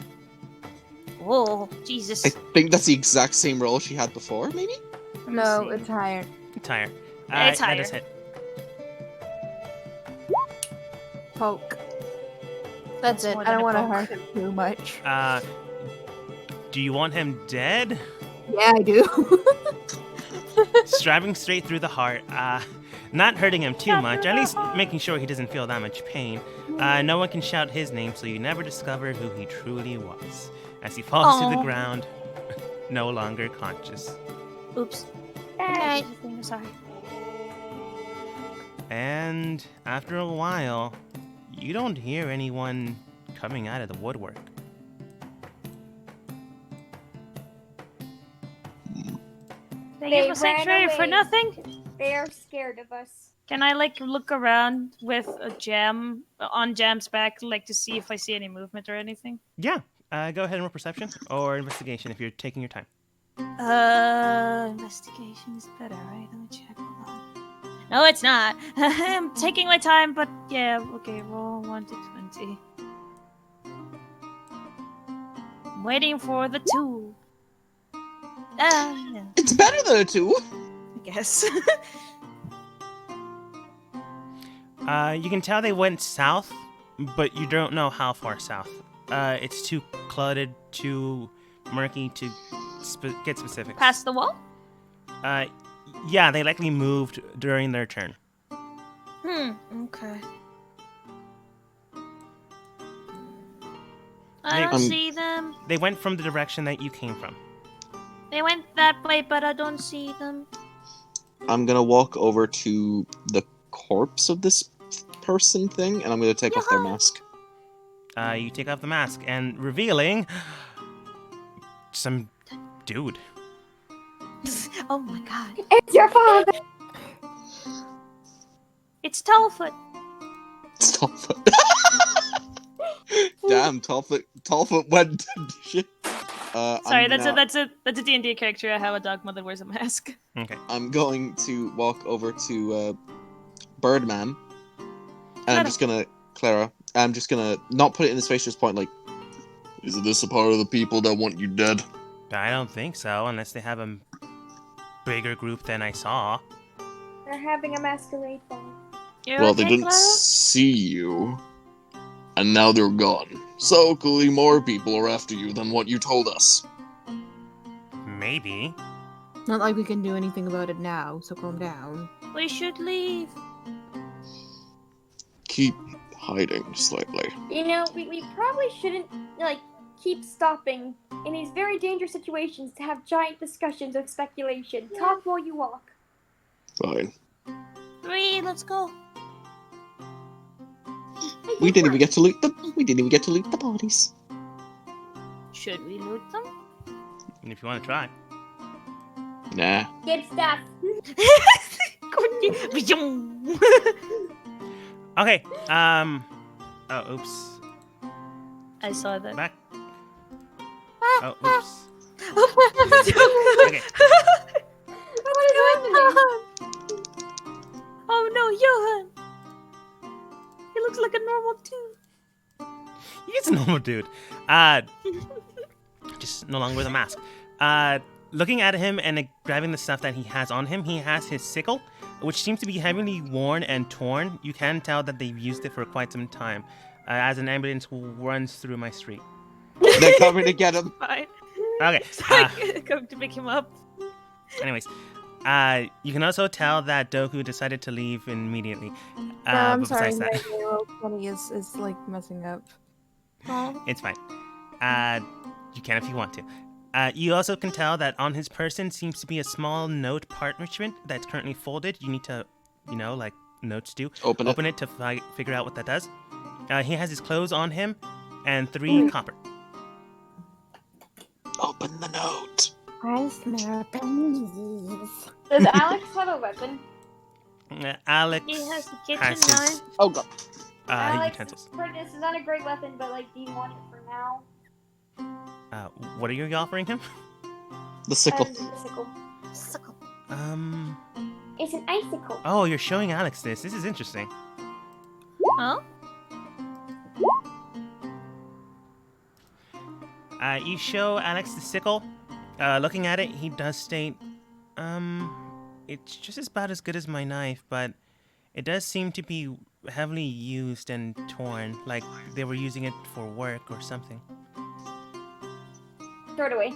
Oh, Jesus. I think that's the exact same roll she had before, maybe? Let me No, see. it's higher. It's higher. It's That higher. is hit. Poke. That's it. more I don't than a want to poke. hurt him too much. Do you want him dead? Yeah, I do. Stabbing straight through the heart. Not hurting him too much, at least making sure he doesn't feel that much pain. No one can shout his name, so you never discover who he truly was. As he falls to the Aw. ground, no longer conscious. Oops. Bad. I'm sorry. And after a while, you don't hear anyone coming out of the woodwork. They They give us sanctuary ran for away. nothing? They are scared of us. Can I, like, look around with a Jam, on Jam's back, like, to see if I see any movement or anything? Yeah, go ahead and roll perception or investigation if you're taking your time. Investigation is better, right? Let me check. Hold on. No, it's not. I'm taking my time, but yeah, okay, roll 1 to 20. I'm waiting for the 2. No, It's better than a 2. I guess. You can tell they went south, but you don't know how far south. It's too cluttered, too murky to get specifics. Past the wall? Yeah, they likely moved during their turn. Okay. I don't Um, see them. They went from the direction that you came from. They went that way, but I don't see them. I'm gonna walk over to the corpse of this person thing, and I'm gonna take off their mask. You take off the mask and revealing some dude. Oh my god. It's your father. It's Tallfoot. It's Tallfoot. Damn, Tallfoot went. Shit. Sorry, I'm that's gonna- a D&D character. I have a dogma that wears a mask. Okay. I'm going to walk over to Birdman, and Clara. I'm just gonna Clara. I'm just gonna not put it in his face. Just point like, Is this a part of the people that want you dead? I don't think so, unless they have a bigger group than I saw. They're having a masquerade ball. You're Well, okay, they didn't Clara? see you, and now they're gone. So clearly more people are after you than what you told us. Maybe. Not like we can do anything about it now, so calm down. We should leave. Keep hiding slightly. You know, we probably shouldn't, like, keep stopping in these very dangerous situations to have giant discussions of speculation. Talk while you walk. Fine. 3, let's go. we didn't even get to loot them. We didn't even get to loot the bodies. Should we loot them? And if you want to try. Nah. Get stuff. Okay. Oh, oops. I saw that. Back. Oh, oops. Okay. What is happening? Oh no, Johan! He looks like a normal dude. He's a normal dude. Just no longer with a mask. Looking at him and grabbing the stuff that he has on him, he has his sickle, which seems to be heavily worn and torn. You can tell that they've used it for quite some time, as an ambulance runs through my street. They're coming to get him. Fine. Okay. Sorry, going to pick him up. Anyways, you can also tell that Doku decided to leave immediately. I'm but sorry, besides my roll 20 is like messing up. Oh. it's fine. You can if you want to. You also can tell that on his person seems to be a small note parchment that's currently folded. You need to, like notes do, Open it. to figure out what that does. He has his clothes on him, and 3 copper. Open the note. I smell pennies. Does Alex have a weapon? Alex He has the kitchen has his knife. Oh god. Alex, utensils. this is not a great weapon, but like, do you want it for now? What are you offering him? The sickle. The sickle. Sickle. It's an icicle. Oh, you're showing Alex this. This is interesting. Oh? You show Alex the sickle. Looking at it, he does state, it's just about as good as my knife, but it does seem to be heavily used and torn, like they were using it for work or something. Throw it away.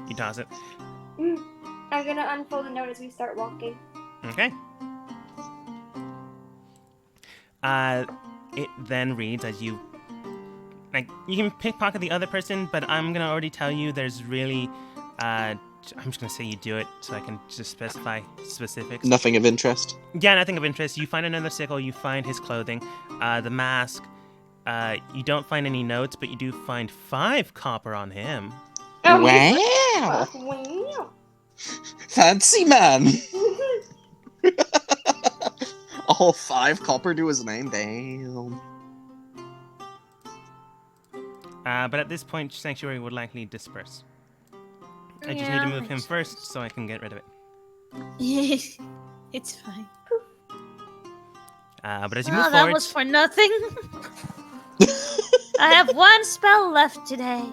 He toss it. I'm gonna unfold the note as we start walking. Okay. It then reads as you you can pickpocket the other person, but I'm gonna already tell you there's really I'm just gonna say you do it so I can just specify specifics. Nothing of interest. Yeah, nothing of interest. You find another sickle, you find his clothing, the mask. You don't find any notes, but you do find 5 copper on him. Oh, Wow! wow. Fancy man! All 5 copper to his name. Damn. But at this point, Sanctuary would likely disperse. I just need Yeah, to move him makes first so I can get rid of it. It's fine. But as you move Oh, that forward, was for nothing. I have 1 spell left today.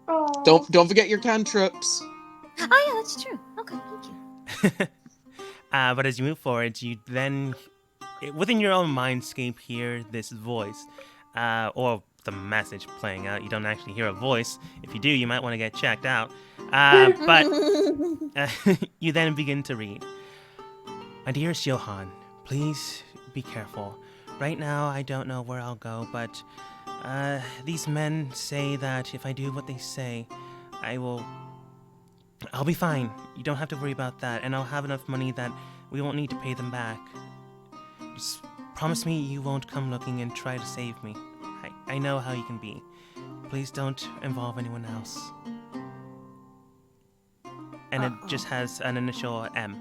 Oh. Don't forget your cantrips. Oh yeah, that's true. Okay, thank you. but as you move forward, you then, within your own mindscape, hear this voice, or the message playing out. You don't actually hear a voice. If you do, you might want to get checked out. But you then begin to read. My dearest Johan, please be careful. Right now, I don't know where I'll go, but these men say that if I do what they say, I'll be fine. You don't have to worry about that, and I'll have enough money that we won't need to pay them back. Just promise me you won't come looking and try to save me. I know how you can be. Please don't involve anyone else. And it just has an initial M.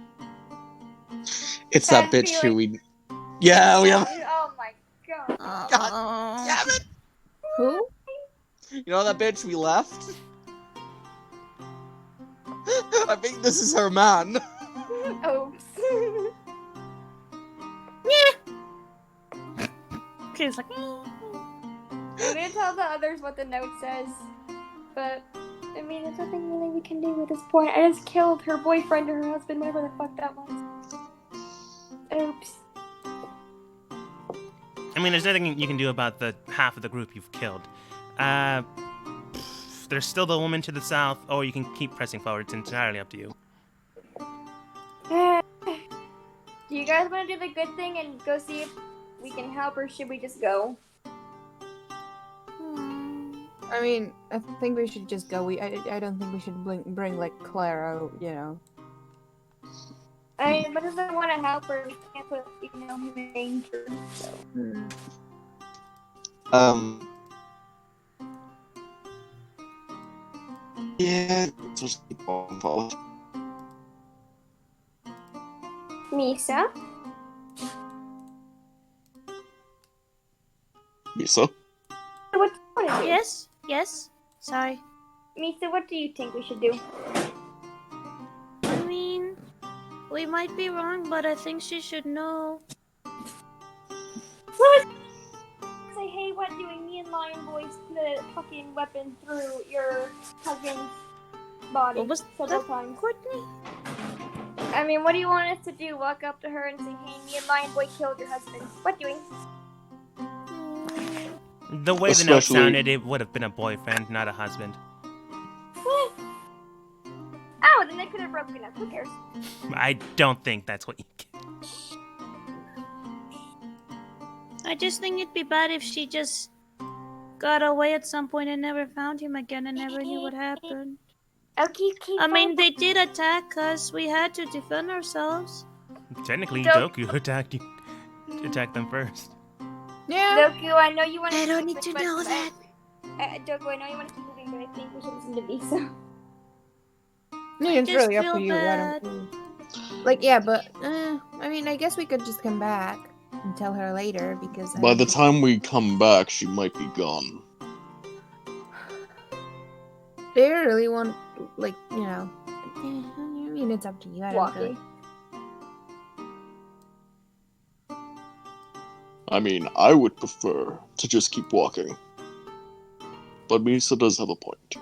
It's that That'd bitch be who we. Yeah, we have. Oh my god. God damn it! Who? You know that bitch we left? I think this is her man. Oops. Okay, it's like. I'm gonna tell the others what the note says, but I mean, there's nothing really we can do at this point. I just killed her boyfriend or her husband, whatever the fuck that was. Oops. I mean, there's nothing you can do about the half of the group you've killed. There's still the woman to the south, or you can keep pressing forward. It's entirely up to you. Do you guys want to do the good thing and go see if we can help, or should we just go? I mean, I think we should just go. I don't think we should bring like Clara, you know. I mean, but doesn't want to help her. We can't put, him in danger. So. Yeah, it's just involved. Misa? Misa? What do you want to do? Yes, yes. Sorry. Misa, what do you think we should do? I mean, we might be wrong, but I think she should know. Say, hey, what doing? Me and Lion Boy put a fucking weapon through your cousin's body What was several that, times. Courtney? I mean, what do you want us to do? Walk up to her and say, hey, me and Lion Boy killed your husband. What doing? The way the note Especially- sounded, it would have been a boyfriend, not a husband. Oh, then they could have broken up. Who cares? I don't think that's what you get. I just think it'd be bad if she just got away at some point and never found him again and never knew what happened. Okay, I mean, they did attack us. We had to defend ourselves. Technically, Doku- Doku attacked them first. Yeah. Doku, I know you want to. I don't need to know that. Doku, I know you want to keep moving, but I think we should listen to Visa. No, it's just really up feel to you. I bad. don't. Like, yeah, but I mean, I guess we could just come back and tell her later because. By the time we come back, she might be gone. they really want, like, you know. I mean, it's up to you. I don't really. Walking. I mean, I would prefer to just keep walking. But Misa does have a point.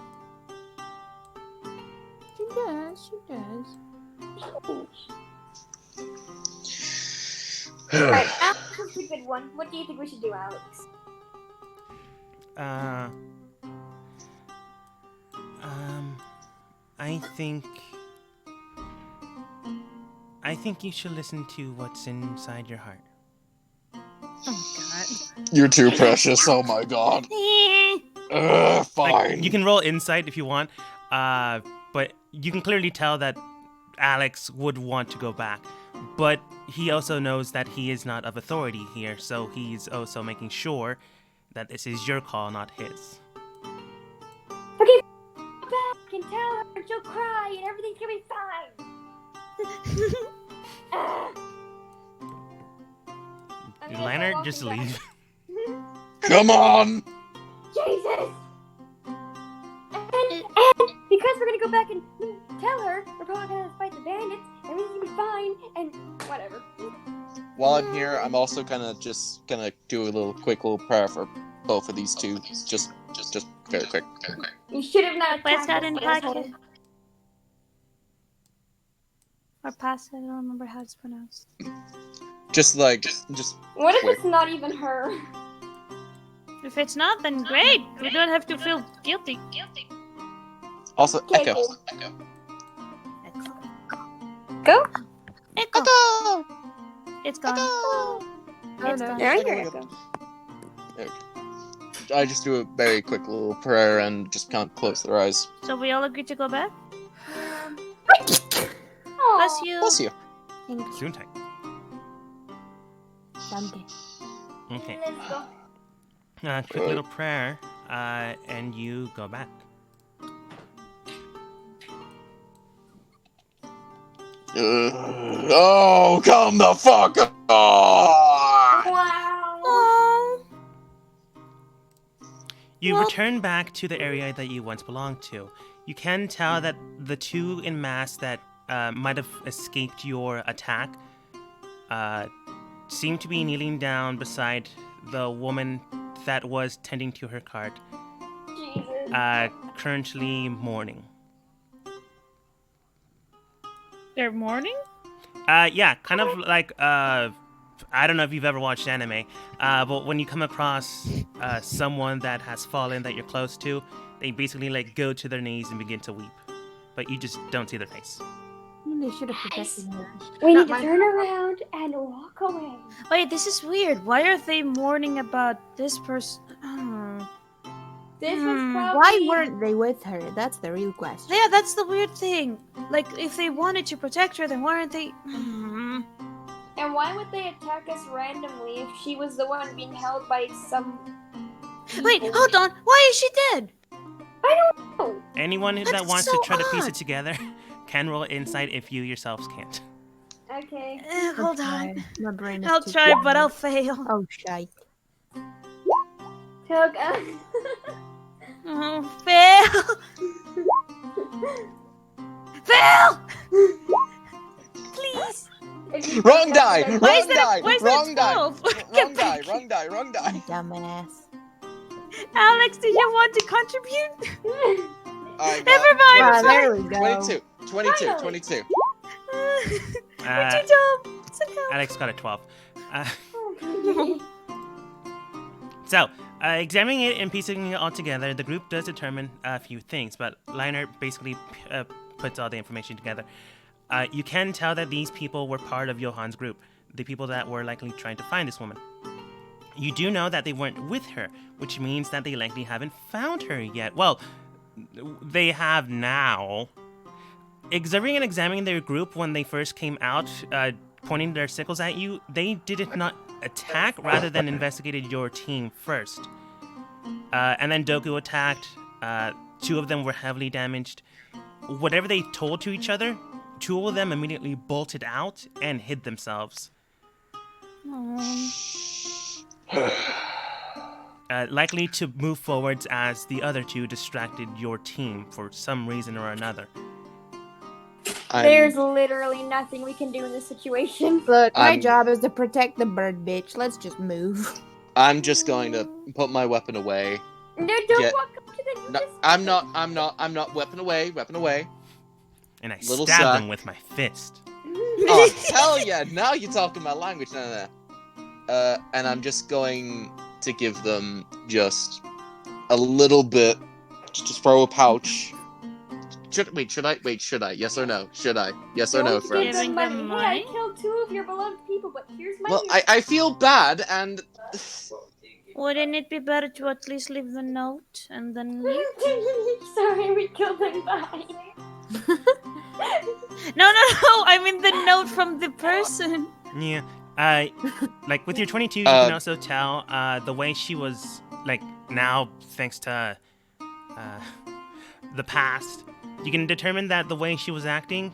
She does. She does. Alright, Alex is a good one. What do you think we should do, Alex? I think you should listen to what's inside your heart. Oh You're too precious, oh my god. god. Fine. Like, you can roll insight if you want, but you can clearly tell that Alex would want to go back. But he also knows that he is not of authority here, so he's also making sure that this is your call, not his. Okay, go back and tell her she'll cry and everything's gonna be fine. Did Leonard just leave? Come on! Jesus! And because we're gonna go back and tell her, we're probably gonna fight the bandits, everything's gonna be fine, and whatever. While I'm here, I'm also just gonna do a quick little prayer for both of these two. Just very quick. You should have not Where's attacked that in us, pocket? asshole. Or pass it, I don't remember how it's pronounced. Just What if quick. it's not even her? If it's not, then great. We don't have to feel guilty. Also, Okay, Echo. cool. Echo. Go? Echo. It's gone. Oh, It's no. gone. There you go. I just do a very quick little prayer and just can't close their eyes. So we all agree to go back? Aw. Bless you. Bless you. Thank you. Soon time. Dante. Okay. Let's go. Quick little prayer, and you go back. Oh, come the fuck on! Wow. Oh. You Well- return back to the area that you once belonged to. You can tell that the two in mass that might have escaped your attack seem to be kneeling down beside the woman that was tending to her cart, Jesus. currently mourning. They're mourning? Yeah, kind of like I don't know if you've ever watched anime, but when you come across someone that has fallen that you're close to, they basically like go to their knees and begin to weep, but you just don't see their face. They should have protected her. We Not need to my- turn around and walk away. Wait, this is weird. Why are they mourning about this person? This was Hmm. probably... Why weren't they with her? That's the real question. Yeah, that's the weird thing. Like, if they wanted to protect her, then why aren't they? And why would they attack us randomly if she was the one being held by some... Wait, people? hold on. Why is she dead? Oh, Anyone that That's wants so to try to piece odd. it together can roll insight if you yourselves can't. okay. Hold I'm on. tired. My brain is I'll too try, but quiet. I'll fail. Oh, shite. Tug. Oh, fail! Fail! Please! Wrong die! Why is Wrong that? die! Why is Wrong that die! 12? Wrong die! Wrong die! Wrong die! Dumbass. Alex, did you want to contribute? I got Never mind. Ah, I'm there we go. 22. Finally. 22. We're too dumb. Send help. Alex got a 12. Oh, So, examining it and piecing it all together, the group does determine a few things, but Liner basically puts all the information together. You can tell that these people were part of Johan's group, the people that were likely trying to find this woman. You do know that they weren't with her, which means that they likely haven't found her yet. Well, they have now. Observing and examining their group when they first came out, pointing their sickles at you, they did not attack, rather than investigated your team first. And then Doku attacked. 2 of them were heavily damaged. Whatever they told to each other, 2 of them immediately bolted out and hid themselves. Likely to move forwards as the other 2 distracted your team for some reason or another. There's literally nothing we can do in this situation. Look, my I'm- job is to protect the bird, bitch. Let's just move. I'm just going to put my weapon away. No, don't Yeah. walk up to them. No, I'm not. Weapon away. And I Little stabbed sack. them with my fist. Oh, hell yeah, now you're talking my language. No. And I'm just going to give them just a little bit. Just throw a pouch. Should I? Yes or no? Should I? Yes or no, Don't friends? give them Giving them money. Hey, I money? killed 2 of your beloved people, but here's my. Well, I feel bad, and Wouldn't it be better to at least leave the note and then leave? Sorry, we killed them. Bye. No. I mean the note from the person. Yeah. Like with your 22, you can also tell the way she was, like, now, thanks to the past, you can determine that the way she was acting,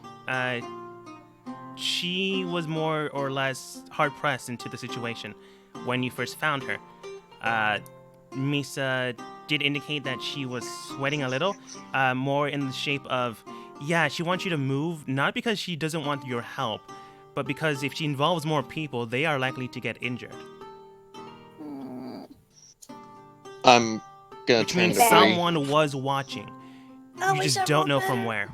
she was more or less hard-pressed into the situation when you first found her. Misa did indicate that she was sweating a little, more in the shape of, yeah, she wants you to move, not because she doesn't want your help, but because if she involves more people, they are likely to get injured. I'm gonna Which turn means to Bree. someone was watching. Oh, You wish just I don't rolled know better. from where.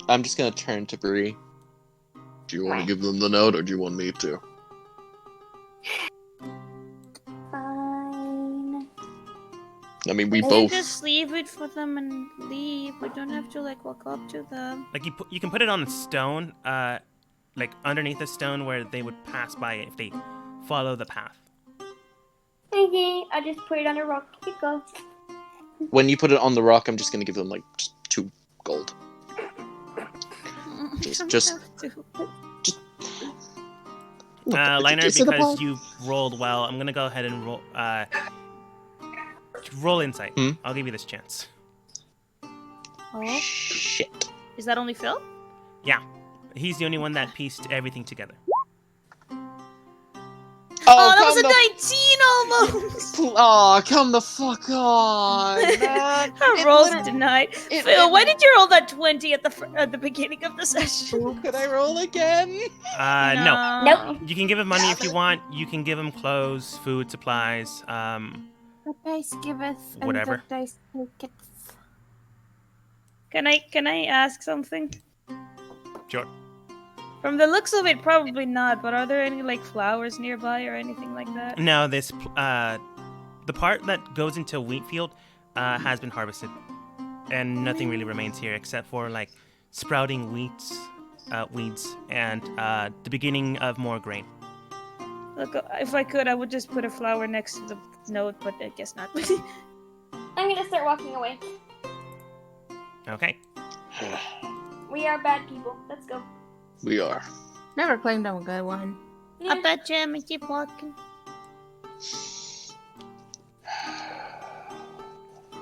I'm just gonna turn to Bree. Do you want to give them the note, or do you want me to? Fine. I mean, we We both. just leave it for them and leave. We don't have to like walk up to them. Like you can put it on a stone, like underneath a stone where they would pass by it if they follow the path. Okay, I just put it on a rock. Here it goes. When you put it on the rock, I'm just gonna give them like just 2 gold. Just- Liner, Is it a because ball? you rolled well, I'm gonna go ahead and roll insight. Hmm? I'll give you this chance. Oh, Shit. is that only Phil? Yeah, he's the only one that pieced everything together. Oh, that was a 19 almost. Oh, come the fuck on, man. Her It rolls literally- denied. it- Phil, it- why did you roll that 20 at the beginning of the session? Could I roll again? No. Nope. You can give him money if you want. You can give him clothes, food, supplies. The dice giveth, and Whatever. the dice taketh. Can I ask something? Sure. From the looks of it, probably not. But are there any like flowers nearby or anything like that? No, the part that goes into Wheatfield has been harvested, and nothing really remains here except for like sprouting weeds, and the beginning of more grain. Look, if I could, I would just put a flower next to the note, but I guess not. I'm gonna start walking away. Okay. We are bad people. Let's go. We are. Never claimed I'm a good one. I bet you, and keep walking.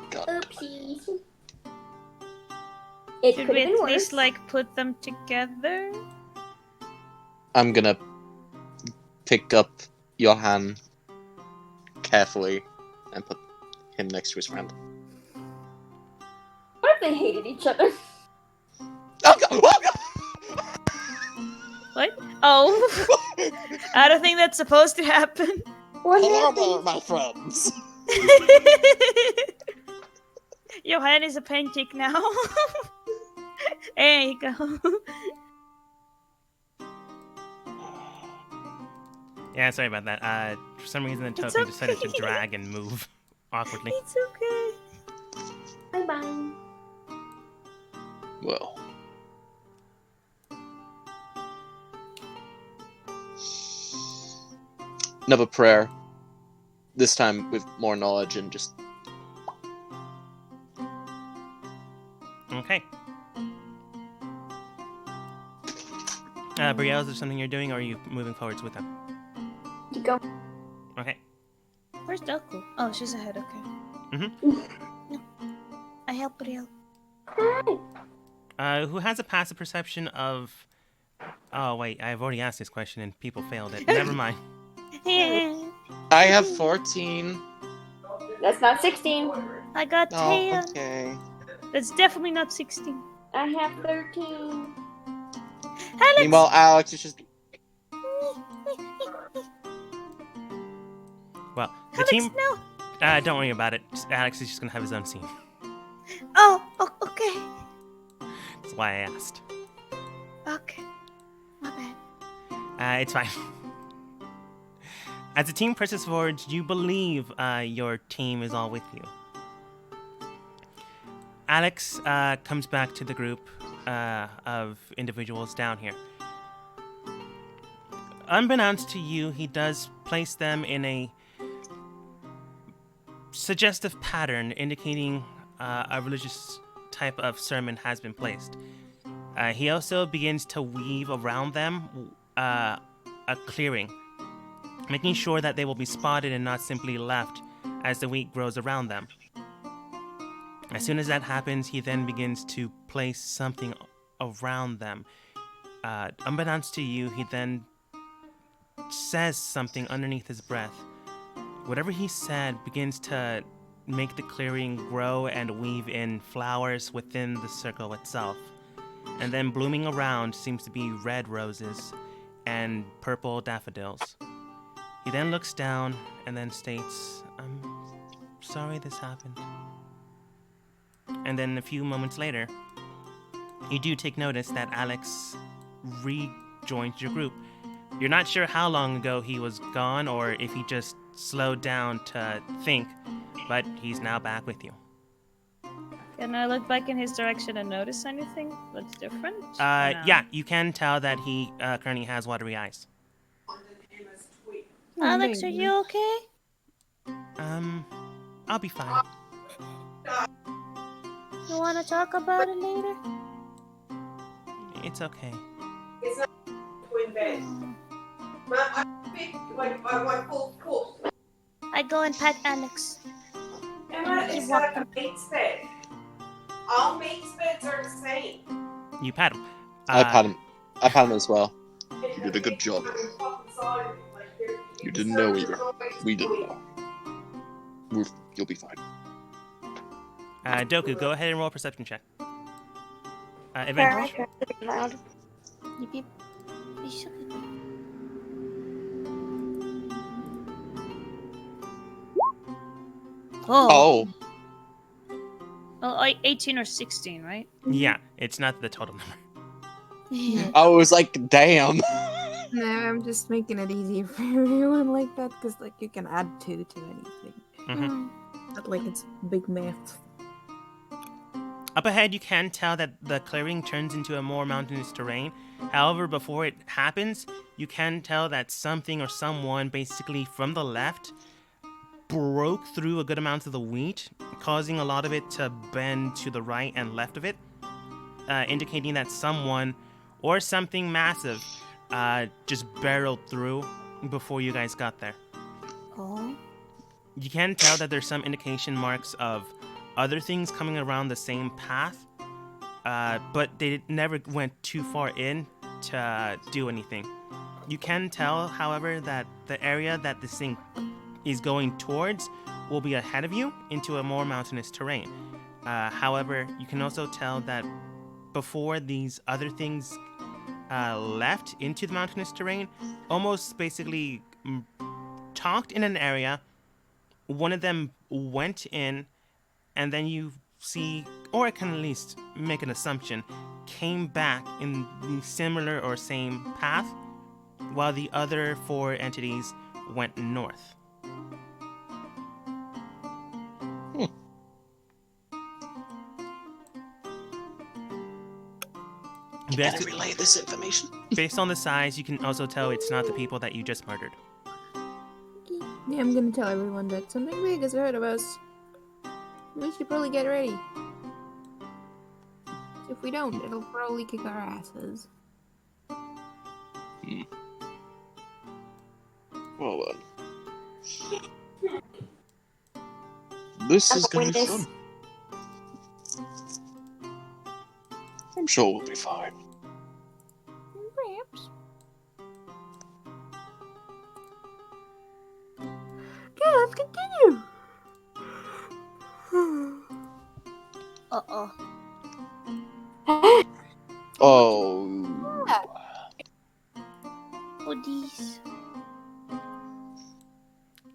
God. Oopsies. It Should could we have at been least worse. like put them together? I'm gonna pick up Johan carefully and put him next to his friend. What if they hated each other? Oh, God. Oh, God. What? Oh, I don't think that's supposed to happen. What Hello happened? there, my friends. Johan is a pancake now. There you go. Yeah, sorry about that. For some reason, the It's token decided to okay. drag and move awkwardly. It's okay. Bye bye. Well. Another prayer. this time with more knowledge and just Okay. Brielle, is there something you're doing, or are you moving forwards with them? You go. Okay. Where's Doku? Oh, she's ahead. Okay. I help Brielle. Who has a passive perception of... Oh, wait, I've already asked this question and people failed it. Never mind. I have 14. That's not 16. I got 10. Oh, okay. That's definitely not 16. I have 13. Alex! Meanwhile, Alex is just Well, the Alex, team... no! Don't worry about it. Alex is just gonna have his own scene. Oh, okay. That's why I asked. Okay. My bad. It's fine. As the team presses forward, you believe your team is all with you. Alex comes back to the group of individuals down here. Unbeknownst to you, he does place them in a suggestive pattern indicating a religious type of sermon has been placed. He also begins to weave around them a clearing, making sure that they will be spotted and not simply left as the week grows around them. As soon as that happens, he then begins to place something around them. Unbeknownst to you, he then says something underneath his breath. Whatever he said begins to make the clearing grow and weave in flowers within the circle itself. And then blooming around seems to be red roses and purple daffodils. He then looks down and then states, "I'm sorry this happened." And then a few moments later, you do take notice that Alex rejoins your group. You're not sure how long ago he was gone or if he just slowed down to think, but he's now back with you. Can I look back in his direction and notice anything that's different? No. Yeah, you can tell that he currently has watery eyes. Alex, are you okay? I'll be fine. You want to talk about it later? It's okay. I go and pat Alex. Emma, Keep it's like a walking. mate's bed. All mate's beds are the same. You pat him. I pat him. I pat him as well. You did a good job. You didn't know either. We didn't know. You'll be fine. Doku, go ahead and roll a perception check. Sorry, Advantage. I tried to be loud. Yip, yip. You should- Oh. Oh, 18 or 16, right? Yeah, it's not the total number. I was like, damn. No, I'm just making it easier for everyone like that, because like you can add 2 to anything. Mhm. Not like it's big math. Up ahead, you can tell that the clearing turns into a more mountainous terrain. However, before it happens, you can tell that something or someone, basically from the left, broke through a good amount of the wheat, causing a lot of it to bend to the right and left of it, indicating that someone or something massive just barreled through before you guys got there. Oh. You can tell that there's some indication marks of other things coming around the same path, but they never went too far in to do anything. You can tell, however, that the area that this thing is going towards will be ahead of you into a more mountainous terrain. However, you can also tell that before these other things left into the mountainous terrain, almost basically talked in an area, one of them went in, and then you see, or I can at least make an assumption, came back in the similar or same path, while the other 4 entities went north. Can I relay this information? Based on the size, you can also tell it's not the people that you just murdered. Yeah, I'm gonna tell everyone that something big is ahead of us. We should probably get ready. If we don't, it'll probably kick our asses. Well then. This is gonna be Witness. fun. I'm sure we'll be fine. Perhaps. Okay, let's continue. Uh-oh. Oh. Oh, these.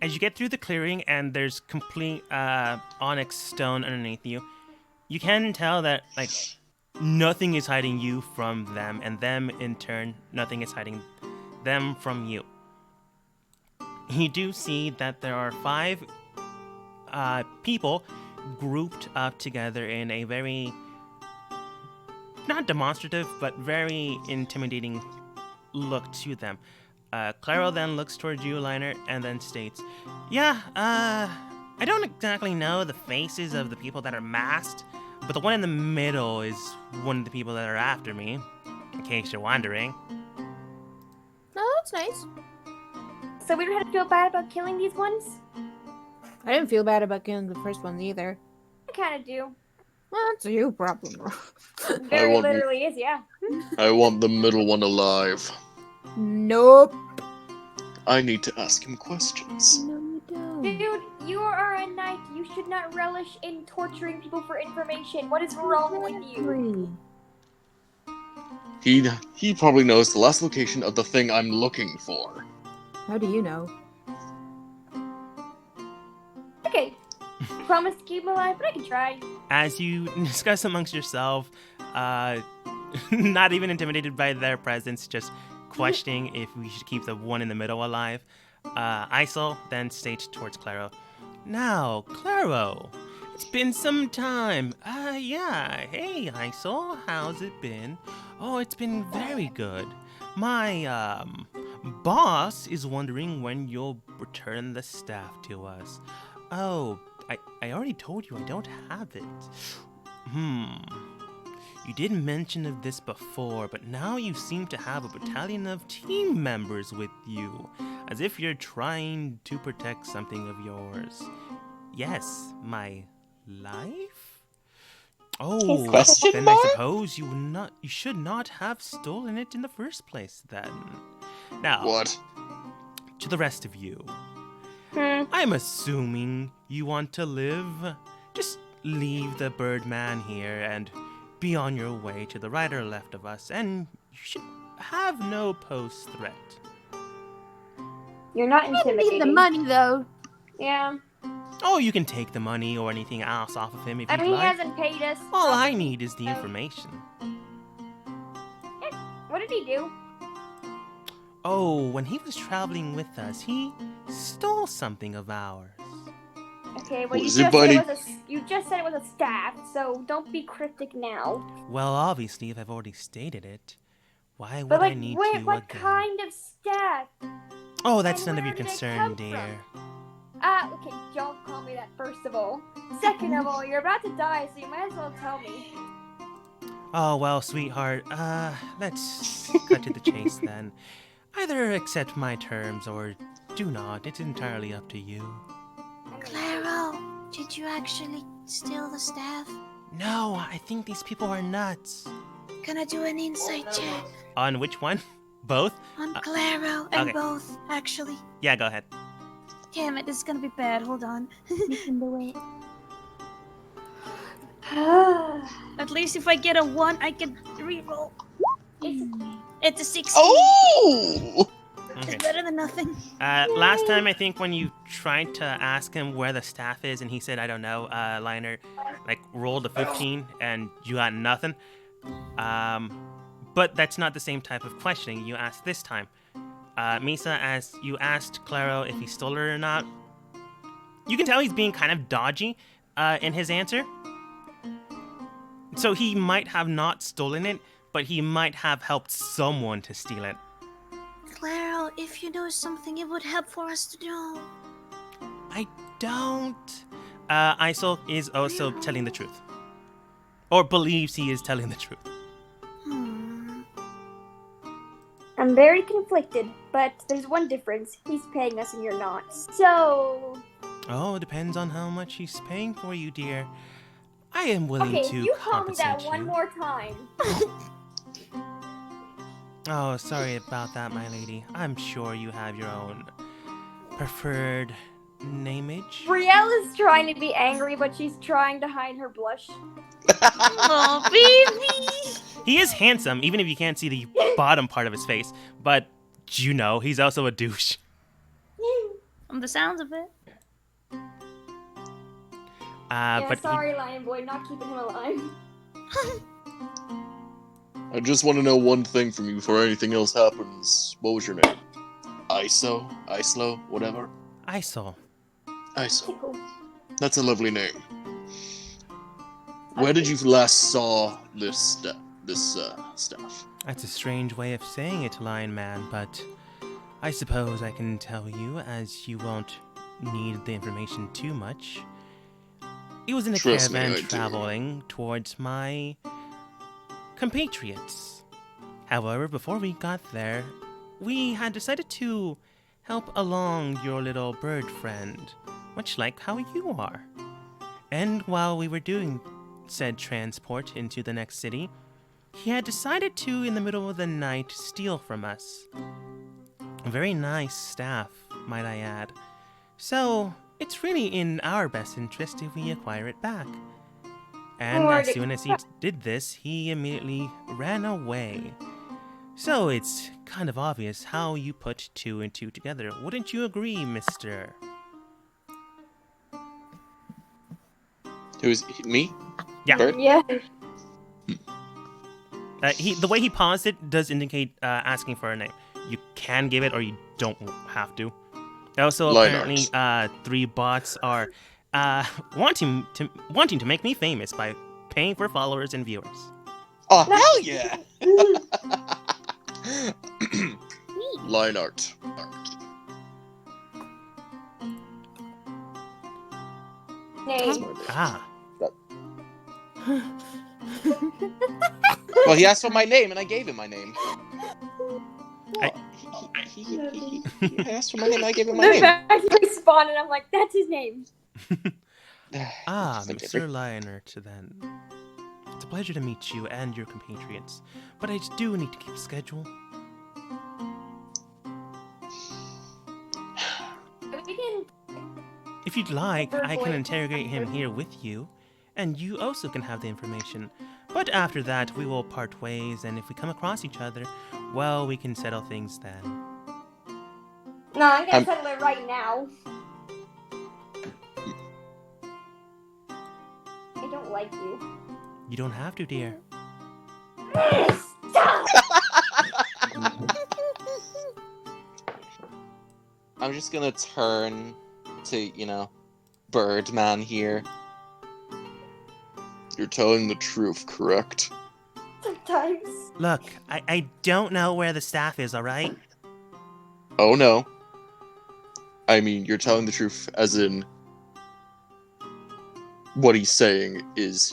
As you get through the clearing and there's complete onyx stone underneath you, you can tell that like nothing is hiding you from them, and them in turn, nothing is hiding them from you. You do see that there are 5 people grouped up together in a very, not demonstrative, but very intimidating look to them. Claro then looks towards you, Liner, and then states, yeah, I don't exactly know the faces of the people that are masked, but the one in the middle is one of the people that are after me, in case you're wondering. Oh, that's nice. So we don't have to feel bad about killing these ones? I didn't feel bad about killing the first one either. I kind of do. Well, that's a you problem. Very want- literally is, yeah. I want the middle one alive. Nope. I need to ask him questions. No, you don't. Dude, you are a knight. You should not relish in torturing people for information. What is wrong with you? Exactly. He probably knows the last location of the thing I'm looking for. How do you know? Okay. Promise to keep him alive, but I can try. As you discuss amongst yourself, not even intimidated by their presence, just questioning if we should keep the one in the middle alive, Isol then states towards Claro, now, Claro, it's been some time. Yeah, hey, Isol, how's it been? Oh, it's been very good. My, boss is wondering when you'll return the staff to us. Oh, I already told you I don't have it. You did mention of this before, but now you seem to have a battalion of team members with you, as if you're trying to protect something of yours. Yes, my life? Oh, Question then mark? I suppose you should not have stolen it in the first place then. Now, What? to the rest of you. Hmm. I'm assuming you want to live. Just leave the Birdman here and be on your way to the right or left of us, and you should have no post threat. You're not I need intimidating. the money though. Yeah. Oh, you can take the money or anything else off of him if I you'd mean, he like. hasn't paid us. All I need is the information. What did he do? Oh, when he was traveling with us, he stole something of ours. Okay, well, you Was just, it Bunny? you just said it was a staff, so don't be cryptic now. Well, obviously, if I've already stated it, why would But, I like, need wait, to what again? kind of staff? Oh, that's and none of your where did it concern, come dear. Okay, don't call me that, first of all. Second of all, you're about to die, so you might as well tell me. Oh, well, sweetheart, let's cut to the chase then. Either accept my terms or do not. It's entirely up to you. Claro, did you actually steal the staff? No, I think these people are nuts. Can I do an insight check? On which one? Both? On Claro and okay. both, actually. Yeah, go ahead. Damn it, this is gonna be bad. Hold on. You can do it. At least if I get a 1, I can reroll. It's a 16. Oh! Okay. It's better than nothing. Last time, I think when you tried to ask him where the staff is and he said, I don't know, Liner, like, rolled a 15 and you got nothing. But that's not the same type of questioning you asked this time. Misa, as you asked Claro if he stole it or not, you can tell he's being kind of dodgy in his answer. So he might have not stolen it, but he might have helped someone to steal it. Claro, if you know something, it would help for us to know. I don't. Isol is also telling the truth. Or believes he is telling the truth. Hmm. I'm very conflicted, but there's one difference. He's paying us and you're not. So... Oh, it depends on how much he's paying for you, dear. I am willing Okay, to you call me that compensate one you. more time. Oh, sorry about that, my lady. I'm sure you have your own preferred nameage. Brielle is trying to be angry, but she's trying to hide her blush. Oh, baby! He is handsome, even if you can't see the bottom part of his face. But, you know, he's also a douche. From the sounds of it. Yeah, But sorry, Lion Boy, not keeping him alive. I just want to know one thing from you before anything else happens. What was your name? Islo, whatever. Isol. Iso. Cool. That's a lovely name. Where did you last saw this staff? That's a strange way of saying it, Lion Man, but I suppose I can tell you, as you won't need the information too much. It was in a Trust me, caravan I do. traveling towards my compatriots. However, before we got there, we had decided to help along your little bird friend, much like how you are. And while we were doing said transport into the next city, he had decided to, in the middle of the night, steal from us. A very nice staff, might I add. So, it's really in our best interest if we acquire it back. And Or as the- soon as he did this, he immediately ran away. So it's kind of obvious how you put two and two together. Wouldn't you agree, mister? Who's me? Yeah. Bird? Yeah. The way he paused it does indicate asking for a name. You can give it or you don't have to. Also, Lionheart. apparently, 3 bots are wanting to make me famous by paying for followers and viewers. Oh, hell yeah! Line art. Name. Ah, Well, he asked for my name, and I gave him my name. I- He asked for my name, and I gave him my The name. fact he responded, I'm like, that's his name. Just like Mr. Lionert, then. It's a pleasure to meet you and your compatriots, but I do need to keep a schedule. We can. If you'd like, I can Boy. interrogate him here with you, and you also can have the information. But after that, we will part ways, and if we come across each other, well, we can settle things then. No, I'm gonna I'm- settle it right now. I don't like you. You don't have to, dear. Stop! I'm just gonna turn to, Birdman here. You're telling the truth, correct? Sometimes. Look, I don't know where the staff is, alright? Oh no. I mean, you're telling the truth as in... What he's saying is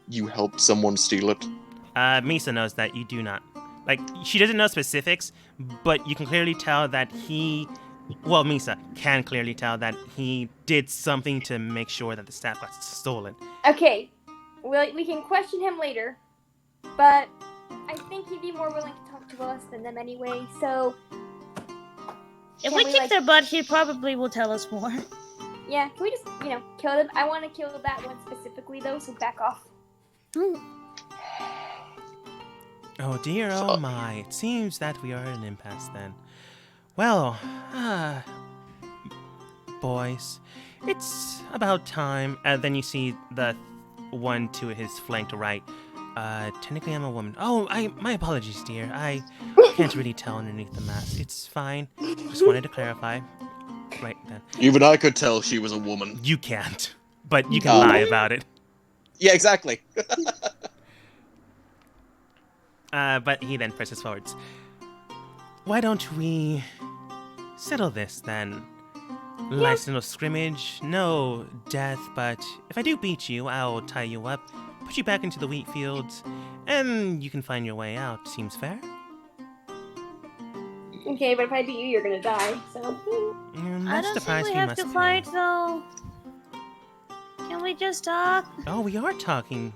you helped someone steal it. Misa knows that you do not. Like, she doesn't know specifics, but you can clearly tell that Misa can clearly tell that he did something to make sure that the staff got stolen. Okay, well, we can question him later, but I think he'd be more willing to talk to us than them anyway, so... If Can we we, kick like- their butt, he probably will tell us more. Yeah, can we just, kill them? I want to kill that one specifically, though, so back off. Oh dear, oh Fuck. my. It seems that we are at an impasse then. Well, boys, it's about time. And then you see the one to his flank to right. Technically I'm a woman. Oh, my apologies, dear. I can't really tell underneath the mask. It's fine. Just wanted to clarify. Right then. Even I could tell she was a woman. You can't. But you can Oh. lie about it. Yeah, exactly. But he then presses forwards. Why don't we settle this then? Nice little scrimmage, no death, but if I do beat you, I'll tie you up, put you back into the wheat fields, and you can find your way out. Seems fair? Okay, but if I beat you, you're gonna die. So. I That's the don't think price we we have must to pay. fight, though. Can we just talk? Oh, we are talking.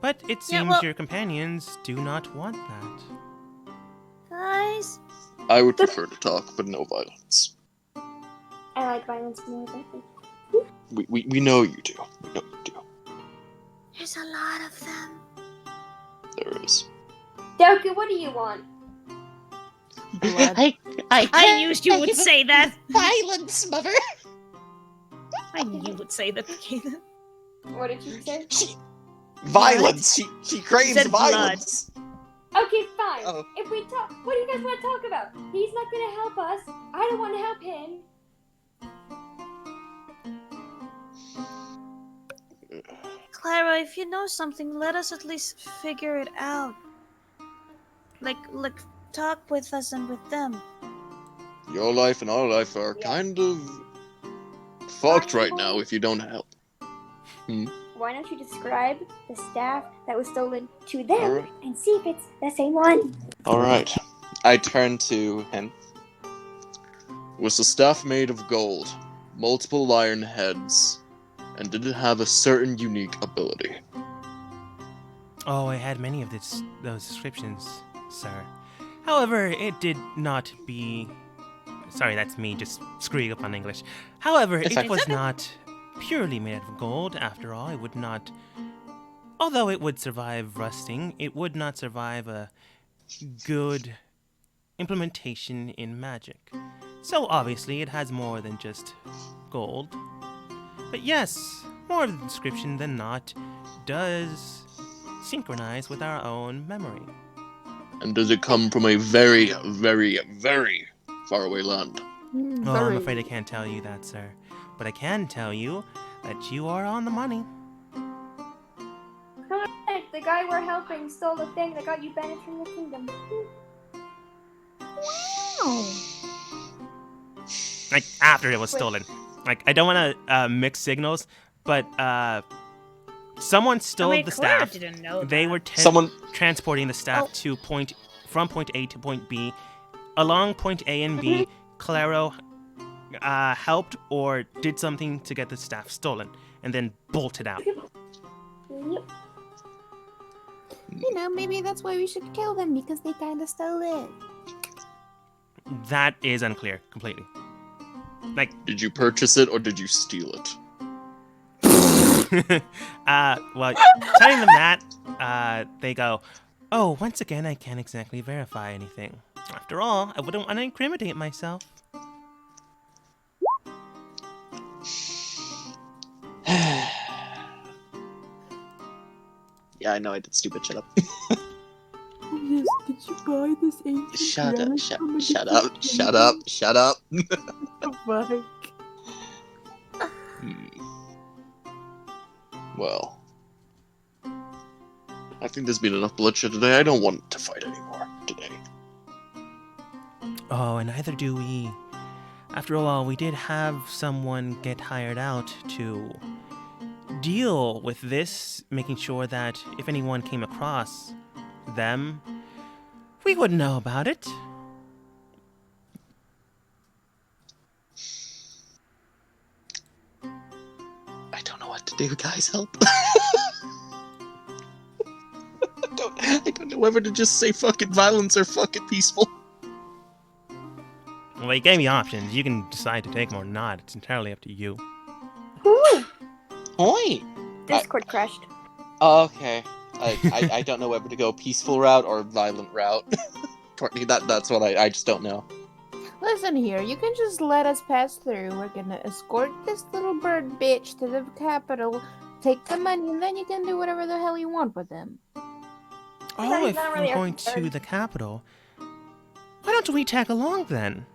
But it Yeah, seems well- your companions do not want that. Guys? I would prefer to talk, but no violence. I like violence more, but We know you do. We know you do. There's a lot of them. There is. Doku, what do you want? Blood. I knew you would say that. Violence, mother. I knew you would say that, Kaden. What did you say? Violence. She craves Said blood. violence. Okay, fine. Oh. If we talk, what do you guys want to talk about? He's not gonna help us. I don't want to help him. Clara, if you know something, let us at least figure it out. Like, talk with us and with them. Your life and our life are Yeah. kind of fucked right now if you don't help. Why don't you describe the staff that was stolen to them Alright. and see if it's the same one? Alright. I turn to him. Was the staff made of gold, multiple iron heads, and did it have a certain unique ability? Oh, I had many of those descriptions, sir. However, it did not be... Sorry, that's me just screwing up on English. However, It's it fine. was not purely made of gold. After all, it would not... Although it would survive rusting, it would not survive a good implementation in magic. So obviously, it has more than just gold. But yes, more of the description than not does synchronize with our own memory. And does it come from a very, very, very faraway land? Oh, I'm afraid I can't tell you that, sir. But I can tell you that you are on the money. Hey, the guy we're helping stole the thing that got you banished from the kingdom. Like, after it was stolen. Like, I don't want to mix signals, but someone stole the Clara staff. didn't know They that. were Someone. transporting the staff from point A to point B. Along point A and B, Claro helped or did something to get the staff stolen, and then bolted out. Yep. You know, maybe that's why we should kill them, because they kind of stole it. That is unclear completely. Like, Did you purchase it or did you steal it? well, telling them that, they go, oh, once again, I can't exactly verify anything. After all, I wouldn't want to incriminate myself. Yeah, I know I did stupid. Shut up. Oh, yes, did you buy this ancient Shut up. relic Shut, from a shut different up. Shut up. kingdom? Shut up. What the fuck? Well, I think there's been enough bloodshed today. I don't want to fight anymore today. Oh, and neither do we. After all, we did have someone get hired out to deal with this, making sure that if anyone came across them, we would know about it. I don't know what to do, guys. Help. I don't know whether to just say fucking violence or fucking peaceful. Well, they gave me options. You can decide to take them or not. It's entirely up to you. Ooh, Oi. Discord crashed. Okay. I don't know whether to go peaceful route or violent route. Courtney, that's what I just don't know. Listen here, you can just let us pass through. We're gonna escort this little bird bitch to the capital, take the money, and then you can do whatever the hell you want with them. Oh, he's if not we're really our going to concern. the capital, why don't we tag along then?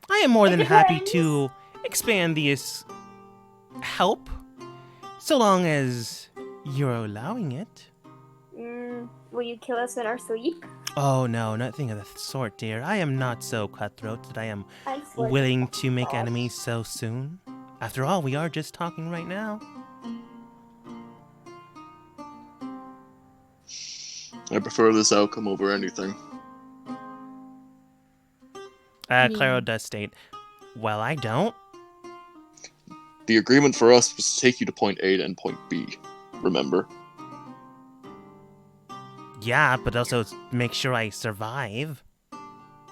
I am more It than happy depends. to expand this help, so long as you're allowing it. Will you kill us in our sleep? Oh no, nothing of the sort, dear. I am not so cutthroat that I am I swear. willing to make enemies so soon. After all, we are just talking right now. I prefer this outcome over anything. Claro does state, well, I don't. The agreement for us was to take you to point A and point B. Remember? Yeah, but also make sure I survive.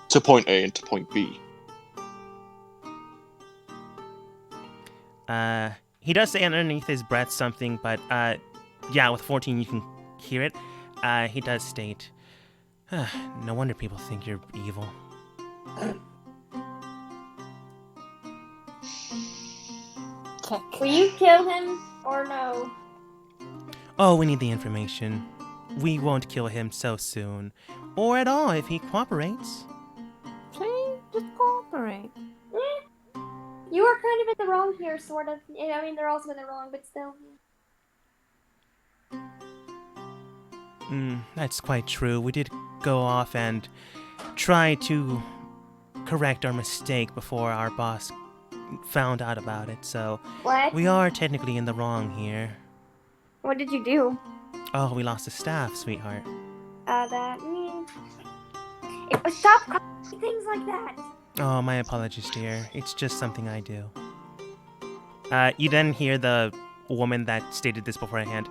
To point A and to point B. He does say underneath his breath something, but, yeah, with 14 you can hear it. He does state, no wonder people think you're evil. Check. Will you kill him or no? Oh, we need the information. We won't kill him so soon. Or at all if he cooperates. See? Just cooperate. You are kind of in the wrong here, sort of. I mean, they're also in the wrong, but still. That's quite true. We did go off and try to correct our mistake before our boss found out about it, so What? we are technically in the wrong here. What did you do? Oh, we lost the staff, sweetheart. That. Stop calling things like that! Oh, my apologies, dear. It's just something I do. You then hear the woman that stated this beforehand.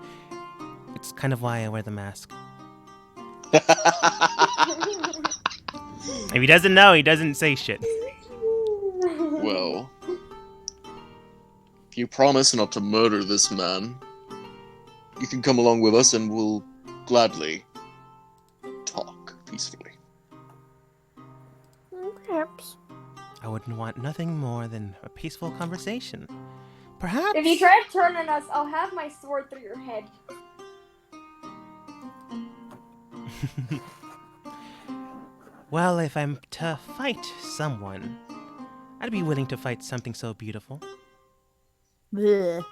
It's kind of why I wear the mask. If he doesn't know, he doesn't say shit. Well, if you promise not to murder this man, you can come along with us and we'll gladly talk peacefully. Perhaps. I wouldn't want nothing more than a peaceful conversation. Perhaps. If you try to turn on us, I'll have my sword through your head. Well, if I'm to fight someone, I'd be willing to fight something so beautiful. Bleh.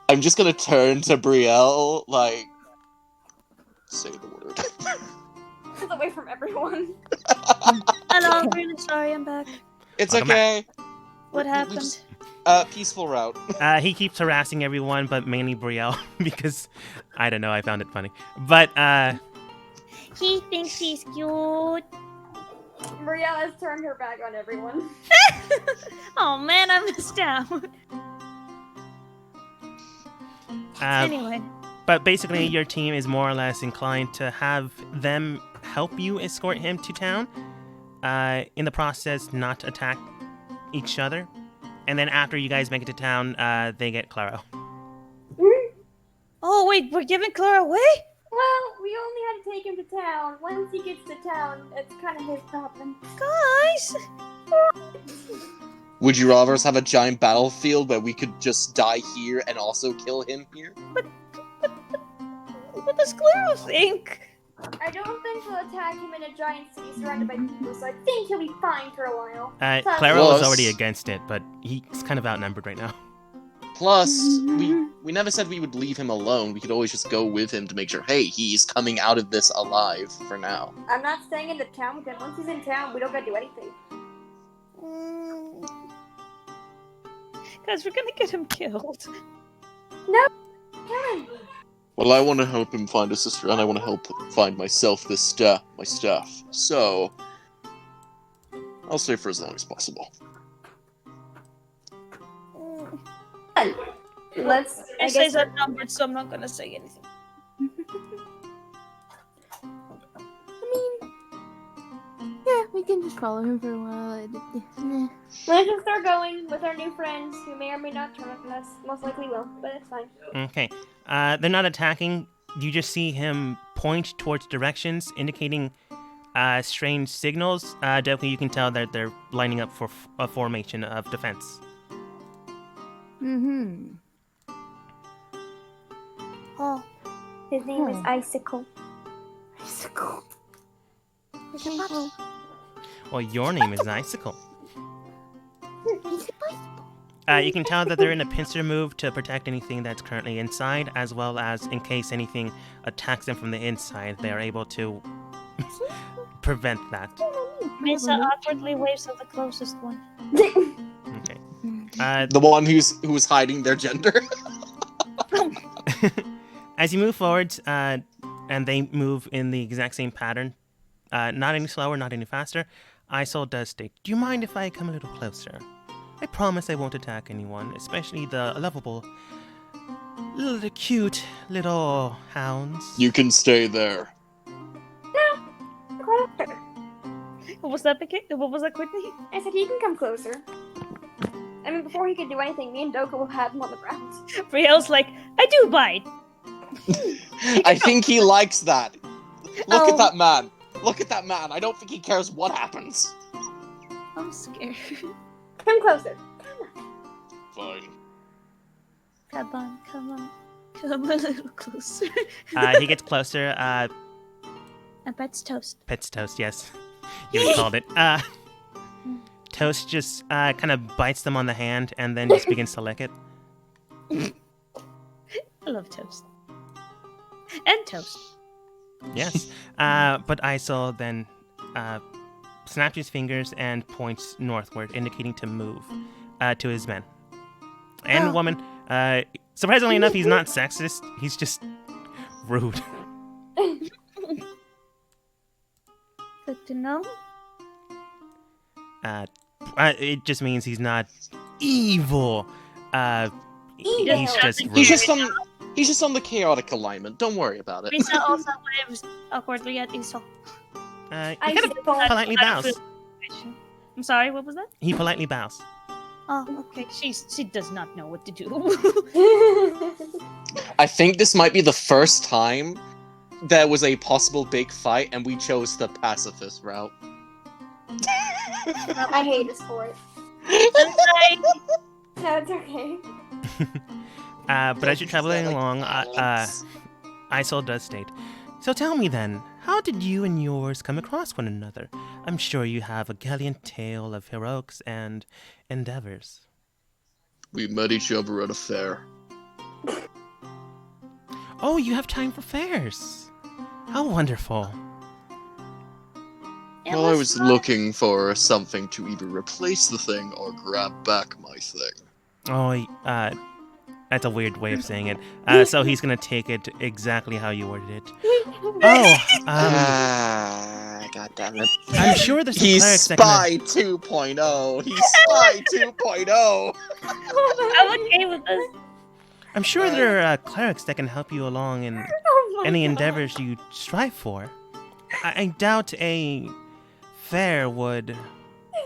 I'm just gonna turn to Brielle, like, say the word. It's away from everyone. Hello, I'm really sorry, I'm back. It's Welcome okay. What We happened? just- peaceful route. He keeps harassing everyone, but mainly Brielle, because, I don't know, I found it funny. But, He thinks he's cute. Maria has turned her back on everyone. Oh man, I missed out. Anyway, But basically, your team is more or less inclined to have them help you escort him to town. In the process, not attack each other. And then after you guys make it to town, they get Claro. oh wait, we're giving Clara away? Well, we only had to take him to town. Once he gets to town, it's kind of his problem. Guys! Would you rather us have a giant battlefield where we could just die here and also kill him here? What does Clara think? I don't think we'll attack him in a giant city surrounded by people, so I think he'll be fine for a while. Claro Plus- was already against it, but he's kind of outnumbered right now. Plus, we never said we would leave him alone. We could always just go with him to make sure, hey, he's coming out of this alive for now. I'm not staying in the town with him. Once he's in town, we don't gotta do anything. Guys, we're gonna get him killed. Kill him! Well, I want to help him find his sister, and I want to help find myself my staff. So, I'll stay for as long as possible. Let's. I It says guess. outnumbered, so I'm not gonna say anything. Yeah, we can just follow him for a while. Nah. Let's just start going with our new friends, who may or may not turn on us. Most likely will, but it's fine. Okay. They're not attacking. You just see him point towards directions, indicating strange signals. Definitely, you can tell that they're lining up for a formation of defense. Mm-hmm. Oh, His name is Icicle. Icicle. Well, your name is Icicle. You can tell that they're in a pincer move to protect anything that's currently inside, as well as in case anything attacks them from the inside, they are able to prevent that. Mesa awkwardly waves at the closest one. Okay. The one who's hiding their gender. As you move forward, and they move in the exact same pattern, not any slower, not any faster, Isol does state, "Do you mind if I come a little closer? I promise I won't attack anyone, especially the lovable, little cute little hounds." You can stay there. Closer. What was that, What was that, quickly? I said he can come closer. I mean, before he could do anything, me and Doka will have him on the ground. Brielle's like, I do bite. I think he likes that. Look Oh. at that man. Look at that man. I don't think he cares what happens. I'm scared. Come closer. Fine. Come on, come on. Come a little closer. He gets closer. I bet's toast. Pet's Toast, yes. You recalled it. Toast just kind of bites them on the hand and then just begins to lick it. I love toast. And toast. Yes. But Isol then snaps his fingers and points northward, indicating to move to his men. And Oh. woman. Surprisingly enough, he's not sexist. He's just rude. Good to know. It just means he's not evil. Evil. He's just rude. He's just on the chaotic alignment. Don't worry about it. Risa also waves awkwardly at Isol. He I kind of suppose- politely bows. I'm sorry, what was that? He politely bows. Oh, okay. She does not know what to do. I think this might be the first time there was a possible big fight and we chose the pacifist route. I hate us for it. Like, No, it's okay. But as you're traveling Like along, violence. Isol does state, "So tell me then, how did you and yours come across one another? I'm sure you have a gallant tale of heroics and endeavors." We met each other at a fair. "Oh, you have time for fairs. How wonderful." it Well, I was was fun. looking for something to either replace the thing or grab back my thing. Oh, that's a weird way of saying it. So he's gonna take it exactly how you worded it. Oh, God damn it. I'm sure there's some He's clerics that can... Spy 2.0. He's Spy 2.0. I'm okay with this. I'm sure there are clerics that can help you along in Oh my any God. endeavors you strive for. I doubt a fair would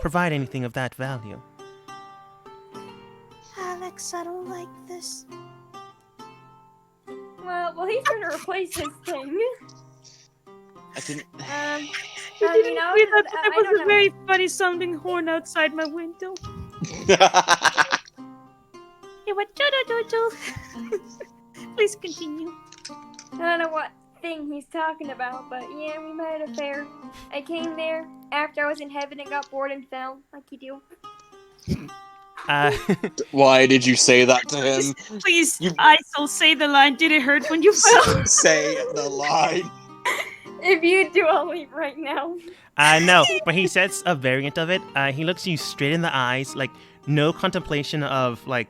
provide anything of that value. Alex, I don't like this. Well, he's trying to replace his thing. I didn't. I You mean, didn't I hear was- that, I- but I there was don't a know. very funny sounding horn outside my window. It went choo-choo-choo-choo. Please continue. I don't know what thing he's talking about, but yeah, we met at a fair. I came there after I was in heaven and got bored and fell, like you do. Why did you say that to him? Please, You- Isol, say the line. Did it hurt when you fell? Say the line. If you do, I'll leave right now. No, but he says a variant of it. He looks you straight in the eyes, like no contemplation of like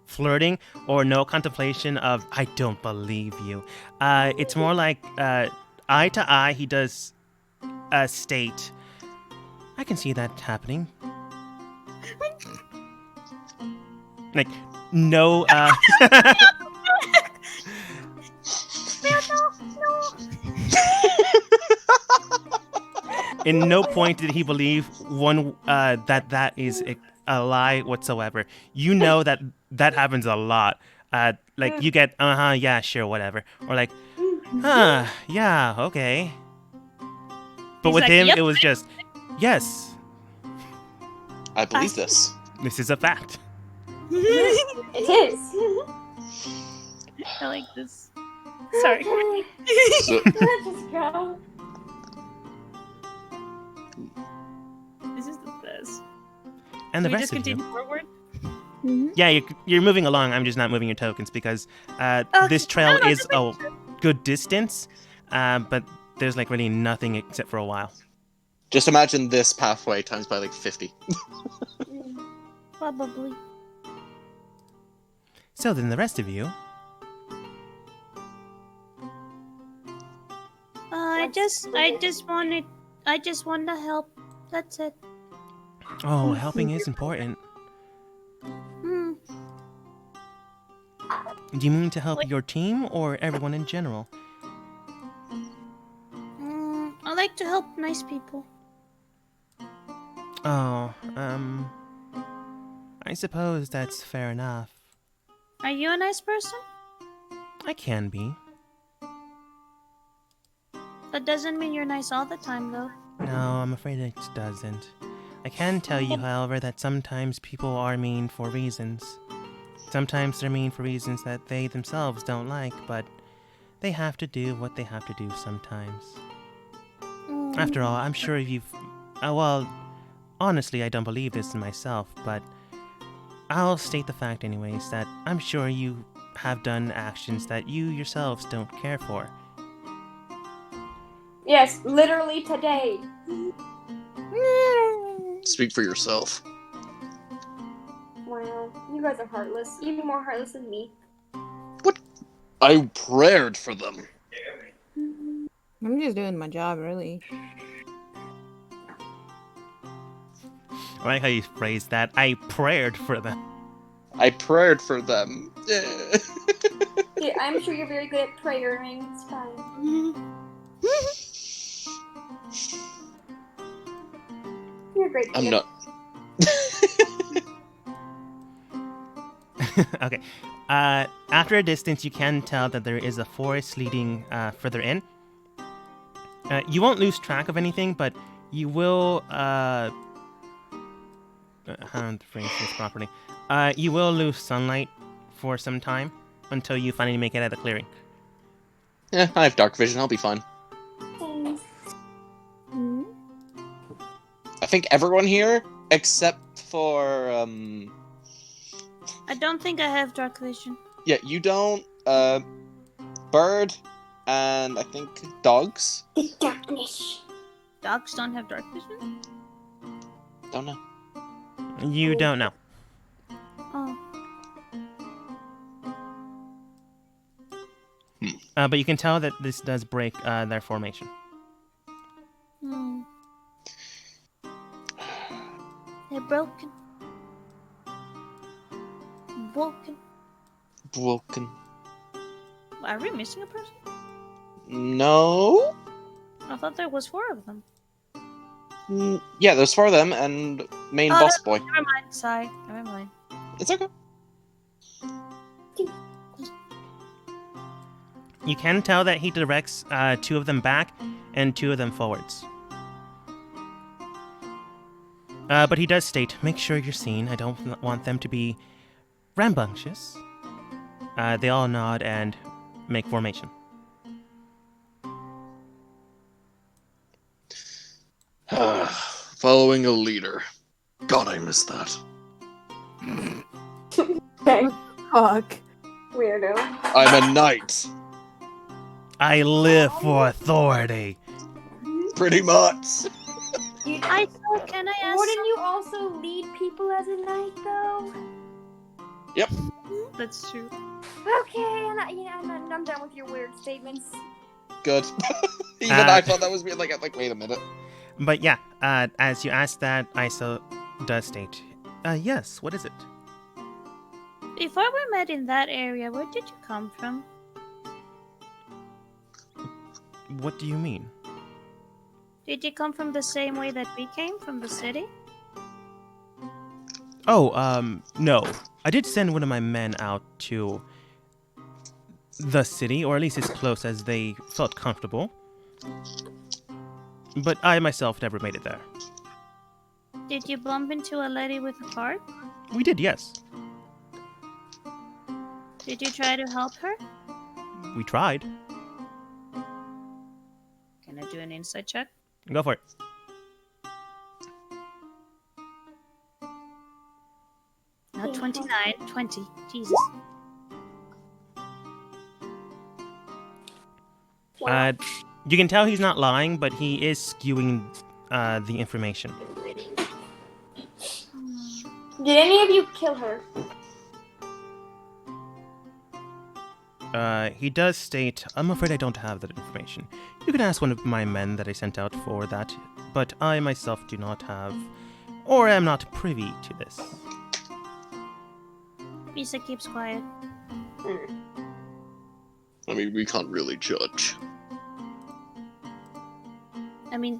flirting or no contemplation of "I don't believe you." It's more like eye to eye. He does state, "I can see that happening." Like no. In no point did he believe that is a lie whatsoever. You know that happens a lot. Like you get yeah, sure, whatever, or like yeah, okay. But He's with like, him, "Yep." it was just yes, I believe this. this is a fact. It is. I like this. Sorry. So, Let's just go. This is the best. And the Can we rest just of you, continue forward? yeah, you're moving along. I'm just not moving your tokens because this trail no, is just a good distance, but there's like really nothing except for a while. Just imagine this pathway times by like 50. Probably. So then the rest of you, I just wanted to help. That's it. oh, helping is important. Hmm. Do you mean to help your team or everyone in general? I like to help nice people. Oh, I suppose that's fair enough. Are you a nice person? I can be. That doesn't mean you're nice all the time, though. No, I'm afraid it doesn't. I can tell you, however, that sometimes people are mean for reasons. Sometimes they're mean for reasons that they themselves don't like, but they have to do what they have to do sometimes. After all, I'm sure you've... well, honestly, I don't believe this in myself, but I'll state the fact anyways, that I'm sure you have done actions that you yourselves don't care for. Yes, literally today. Speak for yourself. Wow, you guys are heartless. Even more heartless than me. I prayed for them. I'm just doing my job, really. I like how you phrased that. I prayed for them. I prayed for them. Yeah. Yeah, I'm sure you're very good at prayering. It's fine. You're great. I'm Jacob. not. Okay. After a distance, you can tell that there is a forest leading further in. You won't lose track of anything, but you will... how to phrase this properly? You will lose sunlight for some time until you finally make it out of the clearing. Yeah, I have dark vision. I'll be fine. Thanks. I think everyone here, except for I don't think I have dark vision. yeah, you don't. Bird, and I think dogs. The darkness. Dogs don't have dark vision? Don't know. You don't know. Oh. But you can tell that this does break their formation. Hmm. They're broken. Broken. Are we missing a person? No. I thought there was 4 of them. Yeah, there's 4 of them and main Oh, boss boy. Never mind. Sorry. Never mind. It's okay. You can tell that he directs 2 of them back and 2 of them forwards. But he does state, make sure you're seen. I don't want them to be rambunctious. They all nod and make formation. Following a leader. God, I miss that. Okay. Fuck. Weirdo. I'm a knight. I live for authority. Pretty much. You, Can I ask? wouldn't you also lead people as a knight, though? That's true. Okay, I'm done with your weird statements. Good. Even I thought that was weird. Like, wait a minute. But yeah, as you ask that, ISO does state, yes, what is it? Before we met in that area, where did you come from? What do you mean? Did you come from the same way that we came from the city? Oh, no. I did send one of my men out to the city, or at least as close as they felt comfortable. But I myself never made it there. Did you bump into a lady with a cart? We did, yes. Did you try to help her? We tried. Can I do an insight check? Go for it. Not 29, 20. Jesus. You can tell he's not lying, but he is skewing the information. Did any of you kill her? He does state, I'm afraid I don't have that information. You can ask one of my men that I sent out for that, but I myself do not have, or am not privy to this. Misa keeps quiet. I mean, we can't really judge. I mean,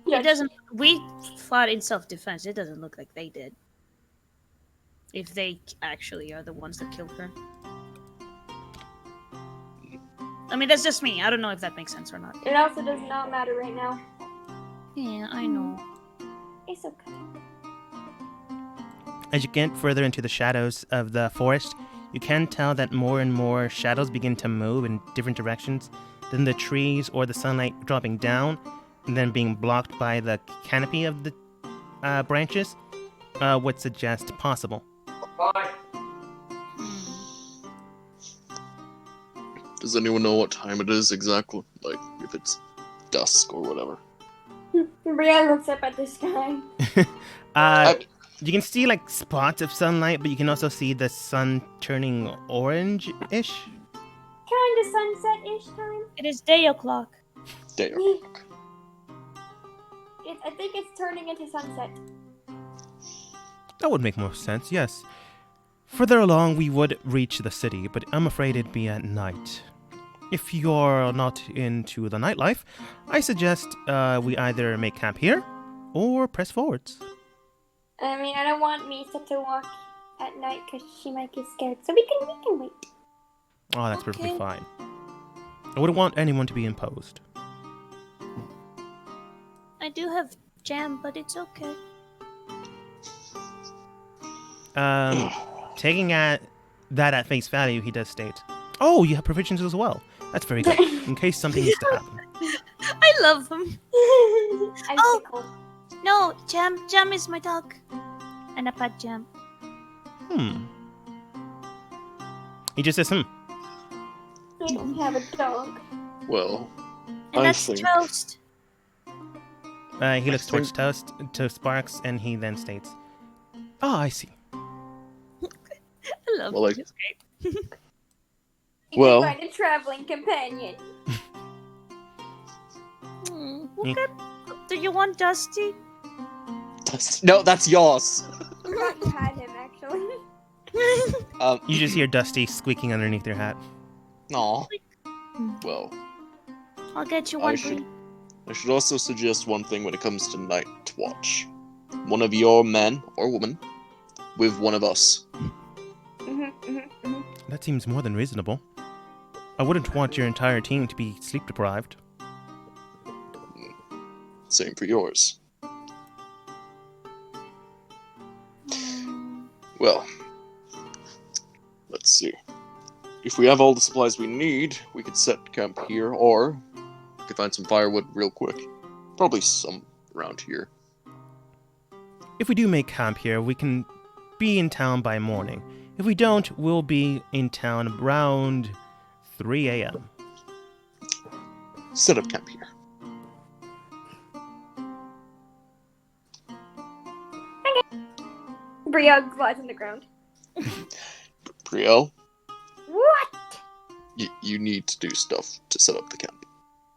Yeah. it doesn't. We fought in self-defense. It doesn't look like they did. If they actually are the ones that killed her. I mean, that's just me. I don't know if that makes sense or not. It also does not matter right now. Yeah, I know. It's okay. As you get further into the shadows of the forest, you can tell that more and more shadows begin to move in different directions, then the trees or the sunlight dropping down, and then being blocked by the canopy of the branches would suggest possible. Does anyone know what time it is exactly? Like, if it's dusk or whatever. Brienne looks up at the sky. You can see like spots of sunlight, but you can also see the sun turning orange-ish. Kind of sunset-ish time. It is day o'clock. Day. I think it's turning into sunset. That would make more sense, yes. Further along, we would reach the city, but I'm afraid it'd be at night. If you're not into the nightlife, I suggest we either make camp here or press forwards. I mean, I don't want Misa to walk at night because she might get scared. So we can wait. Oh, that's perfectly Okay. fine. I wouldn't want anyone to be imposed. I do have jam, but it's okay. Taking that at face value, he does state, "Oh, you have provisions as well. That's very good, in case something needs to happen." I love them. Icicle. No, Jam is my dog. And I pet Jam. He just says, I don't have a dog. Well, And I that's think Toast. He looks towards Toast, to Sparks, and he then states, "Oh, I see. I love Well, it. like- It's great. You Well- can find a traveling companion. Okay. Do you want Dusty? No, that's yours. I forgot you had him, actually. You just hear Dusty squeaking underneath your hat. Aw. well, I'll get you I one. should also suggest one thing when it comes to night watch. One of your men or woman with one of us. That seems more than reasonable. I wouldn't want your entire team to be sleep deprived." Same for yours. Well, let's see. If we have all the supplies we need, we could set camp here, or we could find some firewood real quick. Probably some around here. If we do make camp here, we can be in town by morning. If we don't, we'll be in town around 3 a.m. Set up camp here. Briog lies on the ground. Priel, What? you need to do stuff to set up the camp.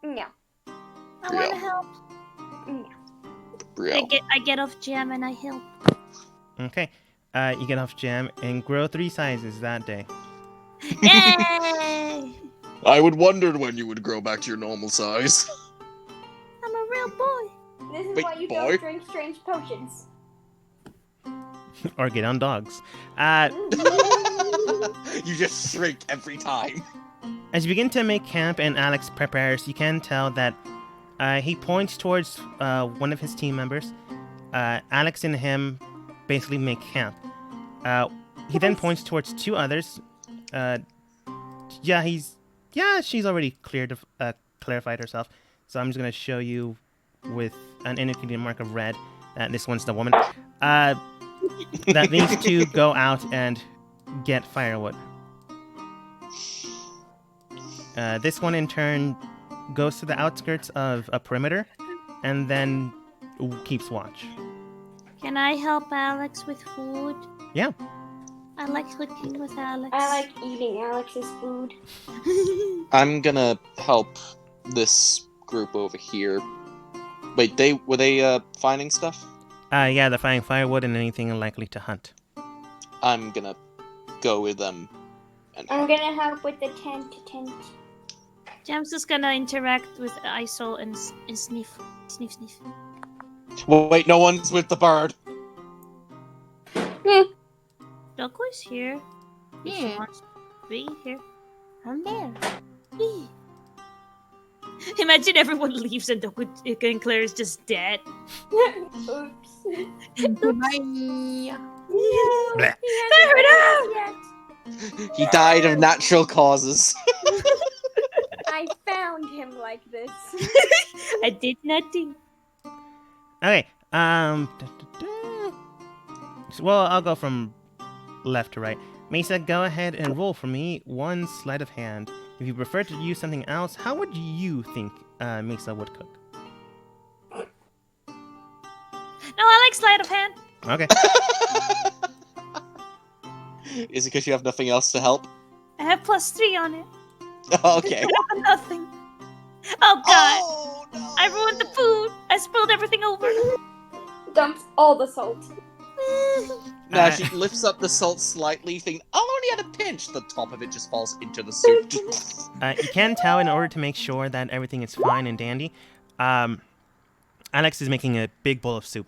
No. I want to Yeah. help. No. Priel. I get off Jam and I help. Okay. You get off Jam and grow 3 sizes that day. Yay! I would wonder when you would grow back to your normal size. I'm a real boy. This is Wait, why you boy. don't drink strange potions. Or get on dogs. You just shrink every time. As you begin to make camp and Alex prepares, you can tell that he points towards one of his team members. Alex and him basically make camp. He then points towards 2 others. She's already clarified herself. So I'm just going to show you with an indicating mark of red that this one's the woman. That needs to go out and get firewood. This one in turn goes to the outskirts of a perimeter and then keeps watch. Can I help Alex with food? Yeah. I like cooking with Alex. I like eating Alex's food. I'm gonna help this group over here. Wait, were they finding stuff? Yeah, they're finding firewood and anything likely to hunt. I'm gonna go with them. And I'm gonna help with the tent. Jam's just gonna interact with Isol and sniff. Sniff. Wait, no one's with the bird. Doggo's here. If she Yeah. wants to be here. I'm there. Imagine everyone leaves and Claire is just dead. Oops. Bye. Bleh. He died of natural causes. I found him like this. I did nothing. Okay. Well, I'll go from left to right. Mesa, go ahead and roll for me one sleight of hand. If you prefer to use something else, how would you think Mesa would cook? No, I like sleight of hand. Okay. Is it because you have nothing else to help? I have +3 on it. Okay. I have nothing. Oh god! Oh, no. I ruined the food. I spilled everything over. Dumps all the salt. Now she lifts up the salt slightly, thinking, I'll only add a pinch. The top of it just falls into the soup. You can tell in order to make sure that everything is fine and dandy, Alex is making a big bowl of soup,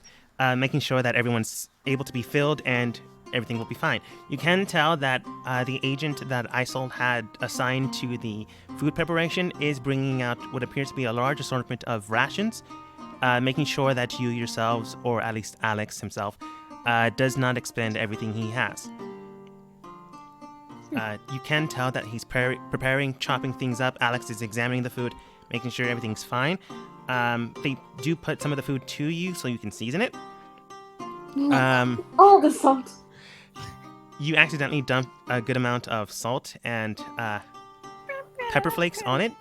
making sure that everyone's able to be filled and everything will be fine. You can tell that the agent that Isol had assigned to the food preparation is bringing out what appears to be a large assortment of rations, making sure that you yourselves, or at least Alex himself, does not expend everything he has. You can tell that he's preparing, chopping things up. Alex is examining the food, making sure everything's fine. They do put some of the food to you so you can season it. All the salt. You accidentally dump a good amount of salt and pepper flakes on it.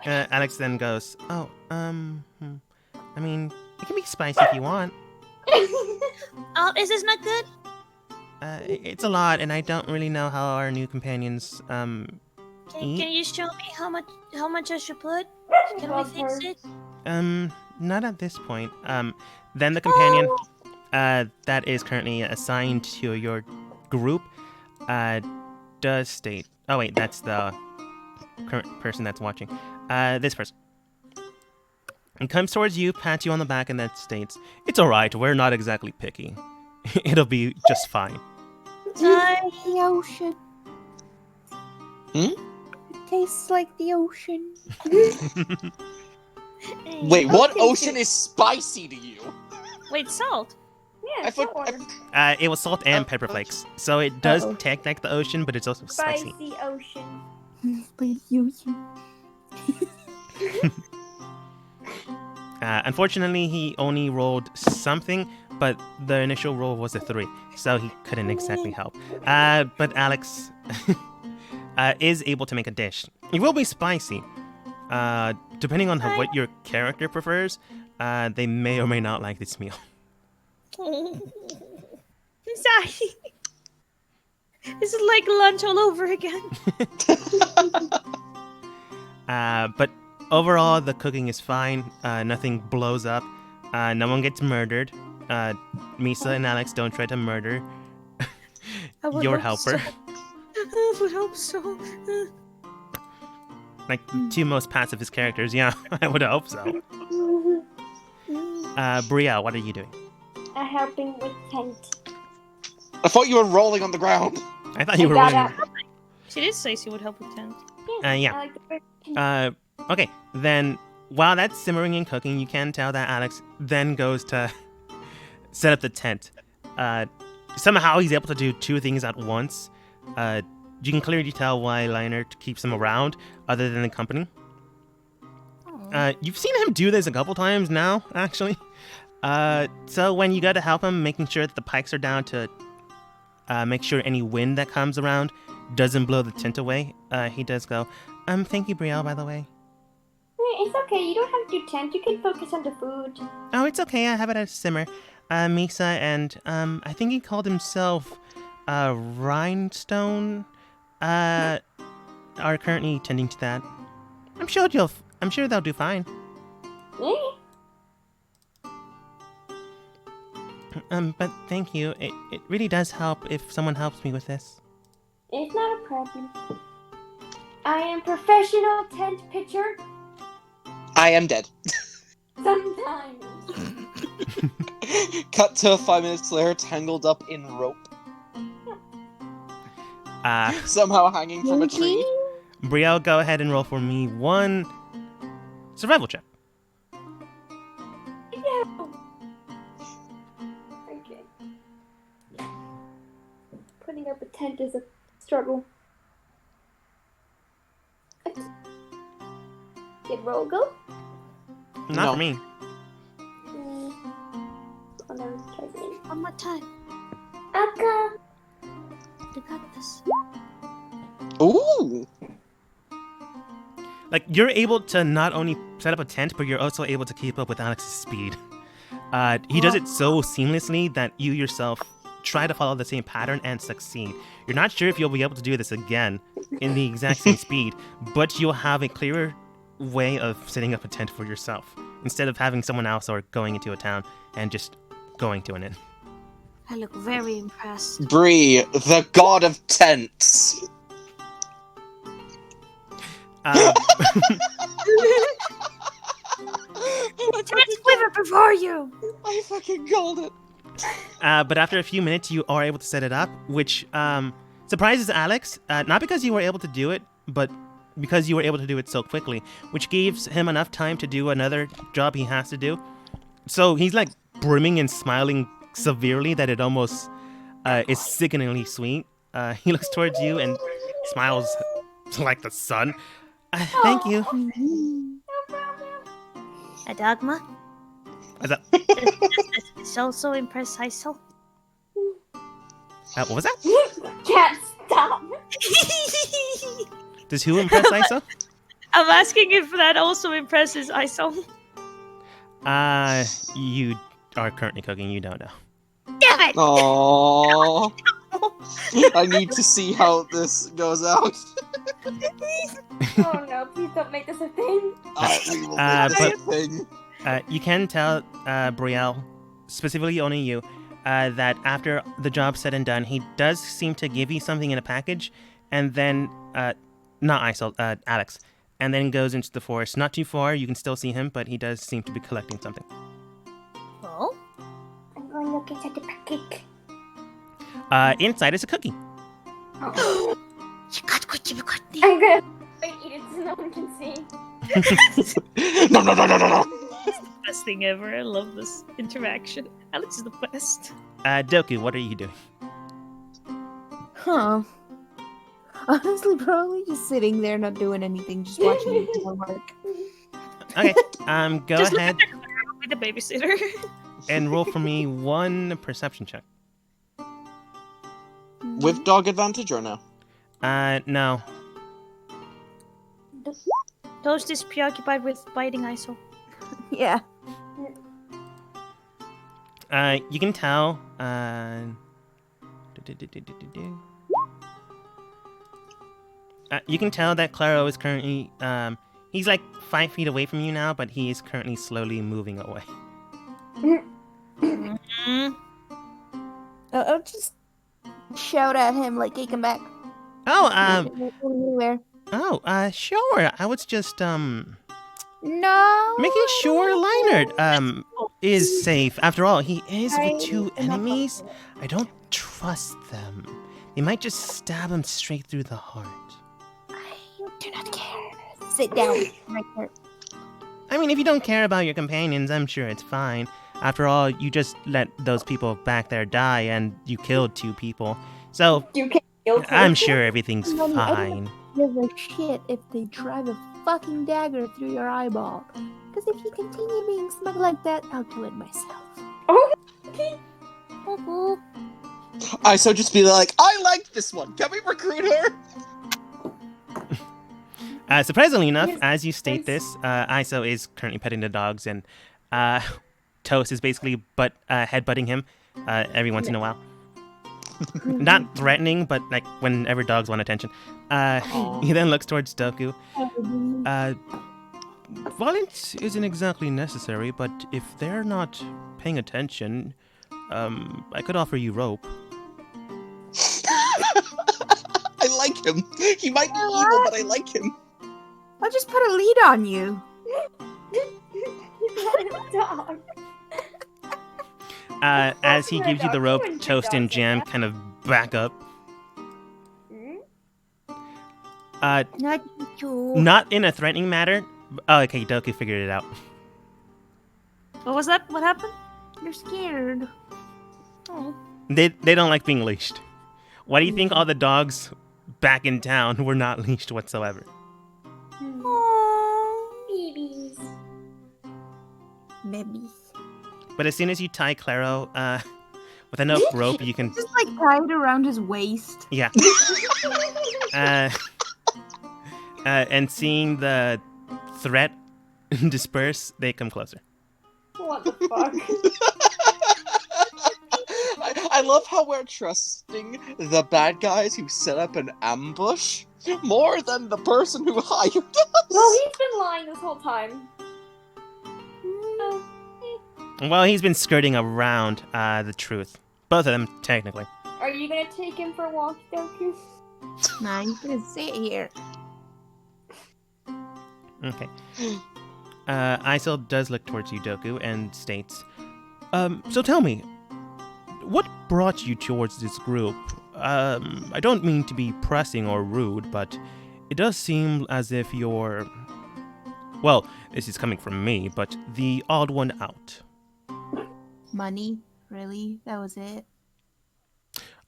Alex then goes, I mean, it can be spicy if you want. Oh, is this not good? It's a lot, and I don't really know how our new companions Can eat. you show me how much I should put? Can we Love fix her. it? Not at this point. Then the companion that is currently assigned to your group does state. Oh wait, that's the current person that's watching. This person. And comes towards you, pats you on the back, and then states, "It's alright, we're not exactly picky. It'll be just fine." The ocean. Hmm? It tastes like the ocean. Wait, what ocean is spicy to you? Wait, salt. Yeah, I thought- saltwater. It was salt and pepper flakes, so it does Uh-oh. taste like the ocean, but it's also spicy. Spicy ocean. By the ocean. Unfortunately, he only rolled something, but the initial roll was a 3, so he couldn't exactly help. But Alex is able to make a dish. It will be spicy. Depending on what your character prefers, they may or may not like this meal. I'm sorry. This is like lunch all over again. But overall, the cooking is fine. Nothing blows up. No one gets murdered. Misa and Alex don't try to murder I would your hope helper. so. I would hope so. Like, two most pacifist characters. Yeah, I would hope so. Bria, what are you doing? Helping with tent. I thought you were rolling on the ground. I thought you were I got rolling. up. She did say she would help with tent. Yeah. I like the bird. Okay, then while that's simmering and cooking, you can tell that Alex then goes to set up the tent. Somehow he's able to do two things at once. You can clearly tell why Leinert keeps him around, other than the company. You've seen him do this a couple times now, actually. So when you go to help him, making sure that the pikes are down to make sure any wind that comes around doesn't blow the tent away, he does go, thank you, Brielle, by the way. It's okay. You don't have to do tent. You can focus on the food. Oh, it's okay. I have it at a simmer. Misa and I think he called himself Rhinestone. Are currently tending to that. I'm sure they'll do fine. Yeah. But thank you. It really does help if someone helps me with this. It's not a problem. I am professional tent pitcher. I am dead. Sometimes. Cut to 5 minutes later, tangled up in rope, somehow hanging from a tree. Brielle, go ahead and roll for me one survival check. No. Okay. Putting up a tent is a struggle. Did roll go? Not No. for me. Oh no, try again. One more time. Aka. You got this. Ooh! Like, you're able to not only set up a tent, but you're also able to keep up with Alex's speed. He does it so seamlessly that you yourself try to follow the same pattern and succeed. You're not sure if you'll be able to do this again in the exact same speed, but you'll have a clearer way of setting up a tent for yourself instead of having someone else or going into a town and just going to an inn. I look very impressed. Bree, the god of tents. Tents quiver before you! I fucking called it. But after a few minutes, you are able to set it up, which surprises Alex. Not because you were able to do it, but because you were able to do it so quickly, which gives him enough time to do another job he has to do. So he's like brimming and smiling severely that it almost is sickeningly sweet. He looks towards you and smiles like the sun. Thank you. Adagma? Is that- It's also impressed Heisel. what was that? Can't stop. Does who impress Isa? I'm asking if that also impresses Heisel. You are currently cooking. You don't know. Damn it! Aww. I need to see how this goes out. Oh no, please don't make this a thing. We will but- make this a thing. You can tell Brielle, specifically only you, that after the job's said and done, he does seem to give you something in a package, and then, not Isol, Alex, and then goes into the forest. Not too far, you can still see him, but he does seem to be collecting something. Oh? I'm going to look inside the pancake. Inside is a cookie. Oh. You I'm gonna eat it so no one can see. No. Best thing ever. I love this interaction. Alex is the best. Doku, what are you doing? Huh. Honestly, probably just sitting there, not doing anything, just watching you do my work. Okay, go Just ahead look at I'll be the babysitter. and roll for me one perception check. With dog advantage or no? No. Toast is preoccupied with biting Isol. Yeah. You can tell, you can tell that Claro is currently, he's like 5 feet away from you now, but he is currently slowly moving away. Mm. I'll just shout at him, like, take him back. Oh, Anywhere. sure. I was just, No. making sure Leinert, is safe. After all, he is with two enemies. I don't trust them. They might just stab him straight through the heart. I do not care. Sit down. Right there. I mean, if you don't care about your companions, I'm sure it's fine. After all, you just let those people back there die, and you killed 2 people. So, You can kill I'm two. sure everything's Mommy, fine. Give a shit if they drive a fucking dagger through your eyeball. Because if you continue being smug like that, I'll do it myself. Oh, Oh, I so just be like, I like this one. Can we recruit her? Surprisingly enough, Yes, as you state yes. this, Iso is currently petting the dogs, and Toast is basically headbutting him every once in a while. Not threatening, but like whenever dogs want attention. He then looks towards Doku. Violence isn't exactly necessary, but if they're not paying attention, I could offer you rope. I like him. He might be evil, but I like him. I'll just put a lead on you. Dog. As he my gives you the dog, rope, you wouldn't Toast do and dogs like Jam that. kind of back up. Hmm? Not you two. Not in a threatening manner. Oh, okay, Doku figured it out. What was that? What happened? You're scared. Oh. They don't like being leashed. Why do you think all the dogs back in town were not leashed whatsoever? Babies. Maybe. But as soon as you tie Claro with enough rope, you can... Just like tied around his waist. Yeah. And seeing the threat disperse, they come closer. What the fuck? I love how we're trusting the bad guys who set up an ambush more than the person who hired us. Well, he's been lying this whole time. Well, he's been skirting around the truth. Both of them, technically. Are you gonna take him for a walk, Doku? Nah, you can sit here. Okay. Isel does look towards you, Doku, and states, so tell me, what brought you towards this group? I don't mean to be pressing or rude, but it does seem as if you're... Well, this is coming from me, but the odd one out. Money, really? That was it.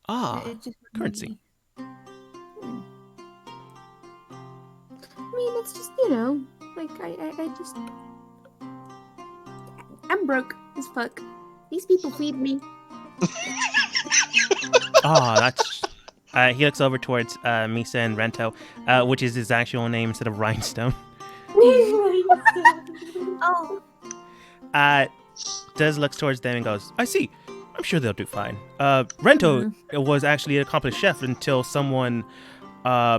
Ah, It just currency. Hmm. I mean, it's just, like, I just... I'm broke as fuck. These people feed me. that's... he looks over towards Misa and Rento, which is his actual name instead of Rhinestone. Oh. Does looks towards them and goes, I see. I'm sure they'll do fine. Rento was actually an accomplished chef until someone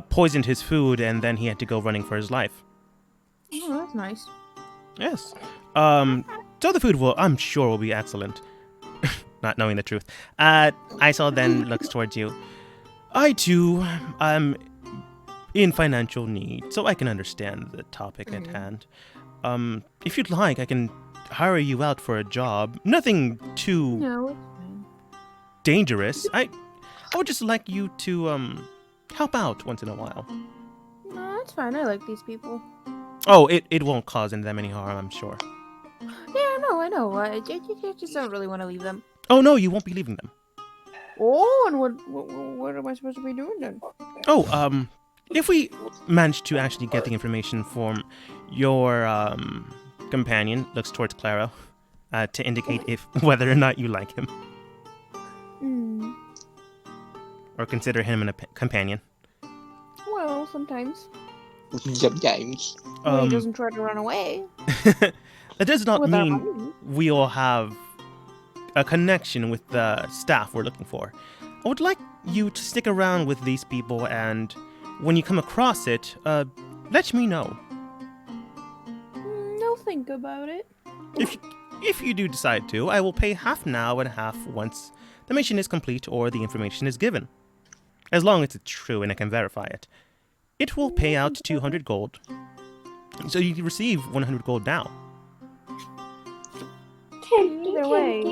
poisoned his food and then he had to go running for his life. Oh, that's nice. Yes. So the food I'm sure will be excellent. Not knowing the truth. Isol then looks towards you. I too am in financial need, so I can understand the topic at hand. If you'd like, I can hire you out for a job. Nothing too No, it's fine. dangerous. I would just like you to help out once in a while. No, that's fine. I like these people. Oh, it won't cause them any harm, I'm sure. Yeah, I know. I just don't really want to leave them. Oh no, you won't be leaving them. Oh, and what am I supposed to be doing then? Oh, if we manage to actually get the information from your companion, looks towards Claro, to indicate whether or not you like him or consider him a companion. Well, sometimes. Games. When he doesn't try to run away. That does not With our mean money. we all have a connection with the staff we're looking for. I would like you to stick around with these people, and when you come across it, let me know. I'll think about it. If you do decide to, I will pay half now and half once the mission is complete or the information is given. As long as it's true and I can verify it. It will pay out 200 gold. So you can receive 100 gold now. Either way,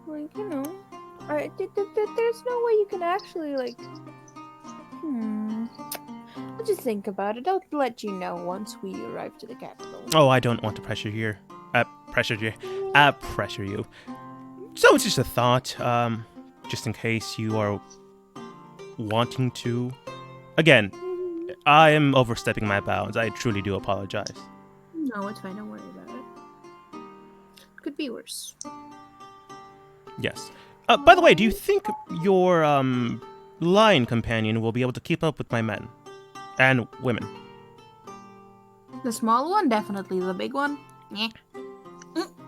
like, there's no way you can actually, like, I'll just think about it. I'll let you know once we arrive to the capital. Oh, I don't want to pressure you. Pressure you. So it's just a thought, just in case you are wanting to. Again, I am overstepping my bounds. I truly do apologize. No, it's fine. Don't worry about it. Could be worse. Yes. By the way, do you think your lion companion will be able to keep up with my men and women? The small one, definitely. The big one, yeah.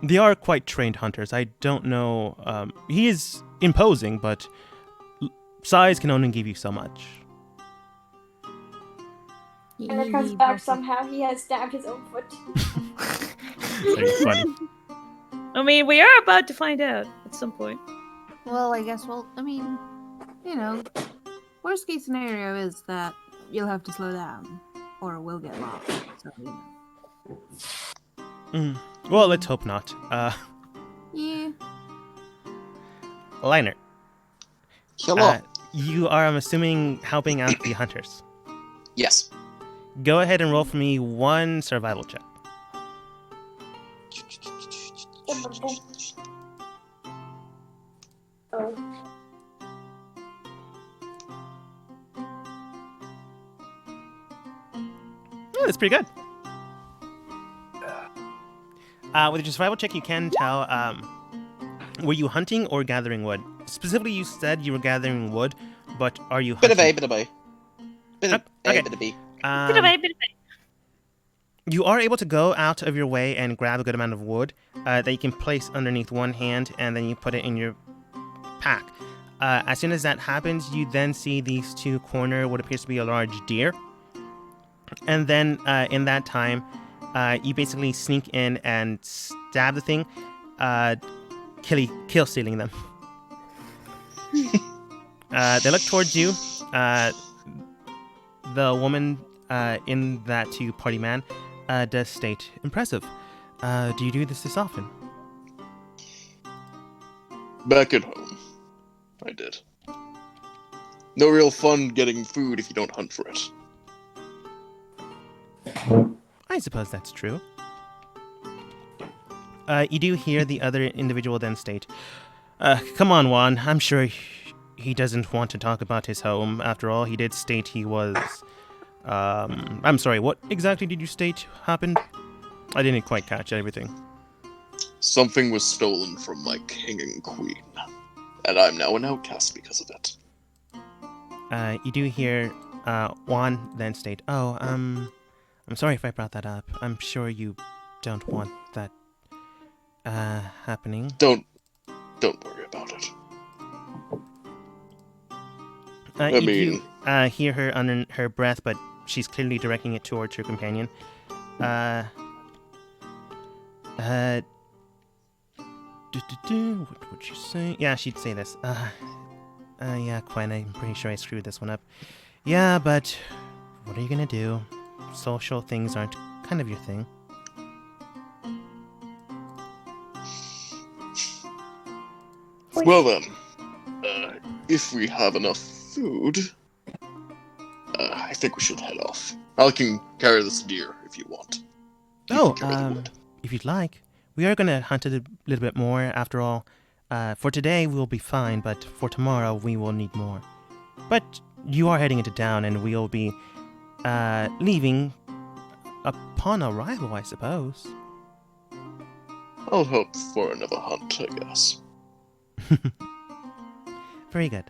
They are quite trained hunters. I don't know. He is imposing, but size can only give you so much. And it comes back somehow. He has stabbed his own foot. Very funny. I mean, we are about to find out at some point. Well, I guess. Well, I mean, you know, worst case scenario is that you'll have to slow down, or we'll get lost. So you know. Well, let's hope not. Yeah. Liner, Hello. you are, I'm assuming, helping out the hunters. Yes. Go ahead and roll for me one survival check. Oh. Yeah, that's pretty good. With your survival check, you can tell, were you hunting or gathering wood? Specifically, you said you were gathering wood, but are you Bit hunting? of A, bit of B. Bit of Okay. A, bit of B. Bit of a, bit of a. You are able to go out of your way and grab a good amount of wood that you can place underneath one hand, and then you put it in your pack. As soon as that happens, you then see these two corner what appears to be a large deer. And then in that time, you basically sneak in and stab the thing, kill stealing them. They look towards you. The woman in that two-party man does state, impressive. Do you do this often? Back at home, I did. No real fun getting food if you don't hunt for it. I suppose that's true. You do hear the other individual then state, come on, Juan, I'm sure he doesn't want to talk about his home. After all, he did state he was... I'm sorry, what exactly did you state happened? I didn't quite catch everything. Something was stolen from my king and queen, and I'm now an outcast because of it. You do hear Juan then state, oh, I'm sorry if I brought that up. I'm sure you don't want that happening. Don't worry about it. You mean- do hear her under her breath, but she's clearly directing it towards her companion. What would you say? Yeah, she'd say this. Yeah, Quen, I'm pretty sure I screwed this one up. Yeah, but what are you gonna do? Social things aren't kind of your thing. Well then, if we have enough food, I think we should head off. I can carry this deer if you want. You Oh, can carry the wood. if you'd like. We are gonna hunt it a little bit more, after all. For today, we'll be fine, but for tomorrow, we will need more. But you are heading into town, and we'll be leaving upon arrival, I suppose. I'll hope for another hunt, I guess. Very good.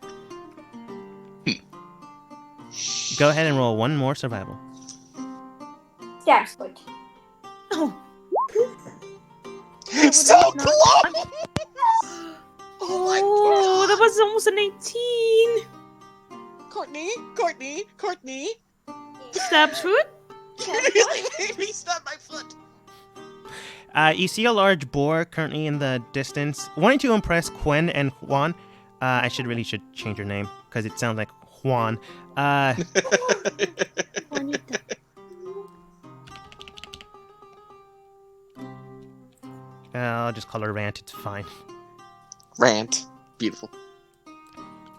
Go ahead and roll one more survival. Stab's foot. Oh, So close! oh, that was almost an 18. Courtney! Stab's foot? You really made me stab my foot! You see a large boar currently in the distance. Wanting to impress Quen and Juan, I should change your name because it sounds like Juan. Juanita. I'll just call her Rant. It's fine. Rant. Beautiful.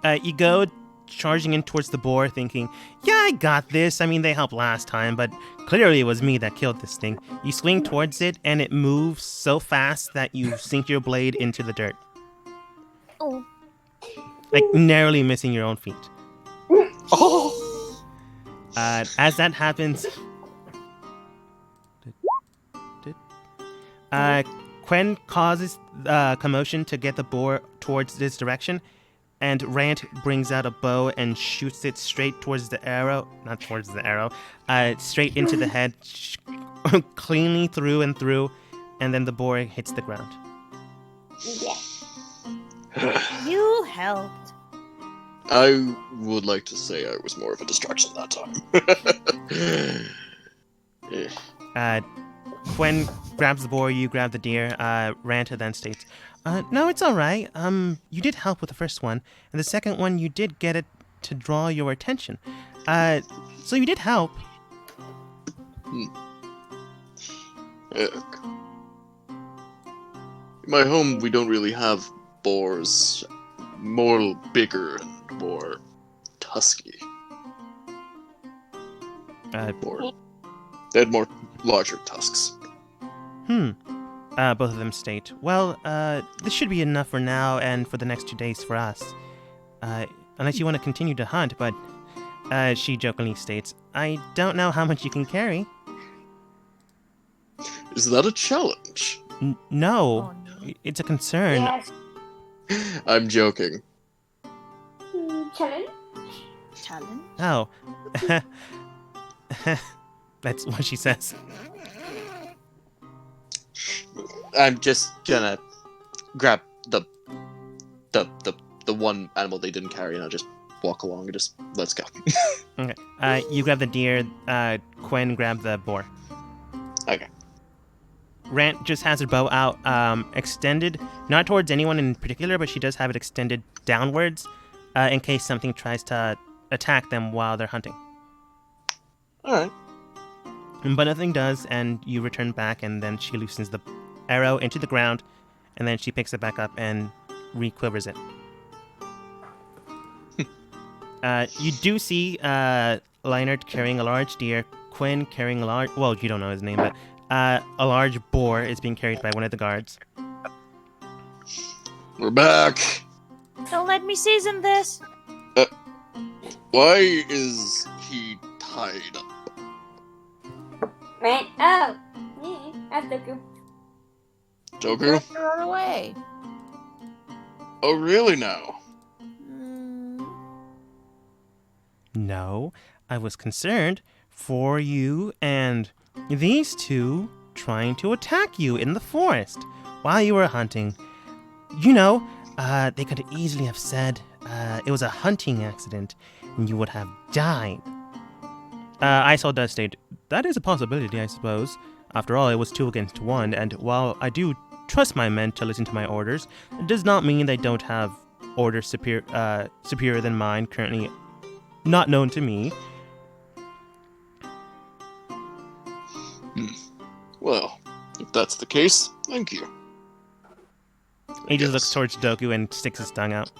You go charging in towards the boar, thinking, "Yeah, I got this. I mean, they helped last time, but clearly it was me that killed this thing." You swing towards it, and it moves so fast that you sink your blade into the dirt, Oh. like narrowly missing your own feet. Oh! As that happens, Quen causes commotion to get the boar towards this direction, and Rant brings out a bow and shoots it straight towards the arrow, not towards the arrow, straight into the head, cleanly through and through, and then the boar hits the ground. Yeah. You helped. I would like to say I was more of a distraction that time. Quinn grabs the boar, you grab the deer. Ranta then states, "No, it's all right. You did help with the first one, and the second one you did get it to draw your attention. So you did help." Heck. In my home, we don't really have boars. More bigger and more tusky. Boar. They had more larger tusks. Both of them state, "Well, this should be enough for now and for the next 2 days for us. Unless you want to continue to hunt, but," she jokingly states, "I don't know how much you can carry." Is that a challenge? No, Oh, no. it's a concern. Yes. I'm joking. Challenge? Challenge? Oh. That's what she says. I'm just gonna grab the one animal they didn't carry, and I'll just walk along and just let's go. Okay. You grab the deer, Quinn grabbed the boar. Okay. Rant just has her bow out, extended, not towards anyone in particular, but she does have it extended downwards, in case something tries to attack them while they're hunting. All right. But nothing does, and you return back, and then she loosens the arrow into the ground, and then she picks it back up and re-quivers it. You do see Leinert carrying a large deer, Quinn carrying a large... Well, you don't know his name, but a large boar is being carried by one of the guards. We're back! Don't let me season this. Why is he tied up? Right? Oh. That's Doku. Joker? Throw it away. Oh, really now? No, I was concerned for you and these two trying to attack you in the forest while you were hunting. You know, they could easily have said it was a hunting accident and you would have died. Isol does state, that is a possibility, I suppose. After all, it was 2 against 1, and while I do trust my men to listen to my orders, it does not mean they don't have orders superior than mine currently not known to me. Well, if that's the case, thank you. He just Yes. looks towards Doku and sticks his tongue out.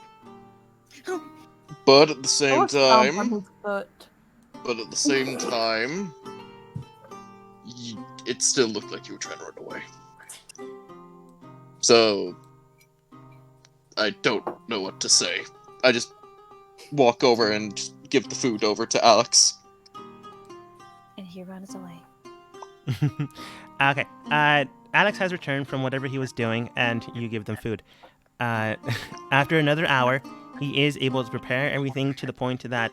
But at the same Stomp on time, his foot. it still looked like you were trying to run away. So, I don't know what to say. I just walk over and give the food over to Alex. And he runs away. Okay. Alex has returned from whatever he was doing, and you give them food. After another hour, he is able to prepare everything to the point that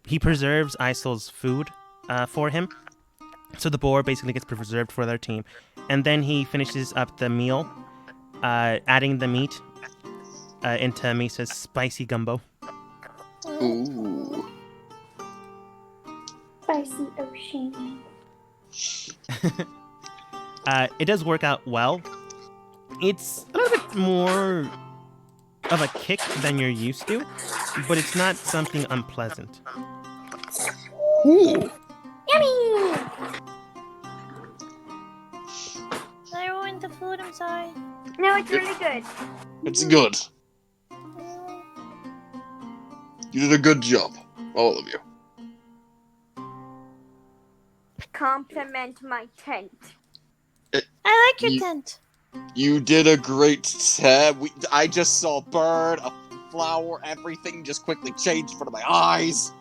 he preserves Isol's food for him. So the boar basically gets preserved for their team. And then he finishes up the meal, adding the meat into Misa's spicy gumbo. Ooh. Spicy ocean. It does work out well. It's a little bit more of a kick than you're used to, but it's not something unpleasant. Ooh. Yummy! I ruined the food, I'm sorry. No, it's really good. It's good. You did a good job, all of you. Compliment my tent. I like your You- tent. You did a great I just saw a bird, a flower, everything just quickly changed in front of my eyes.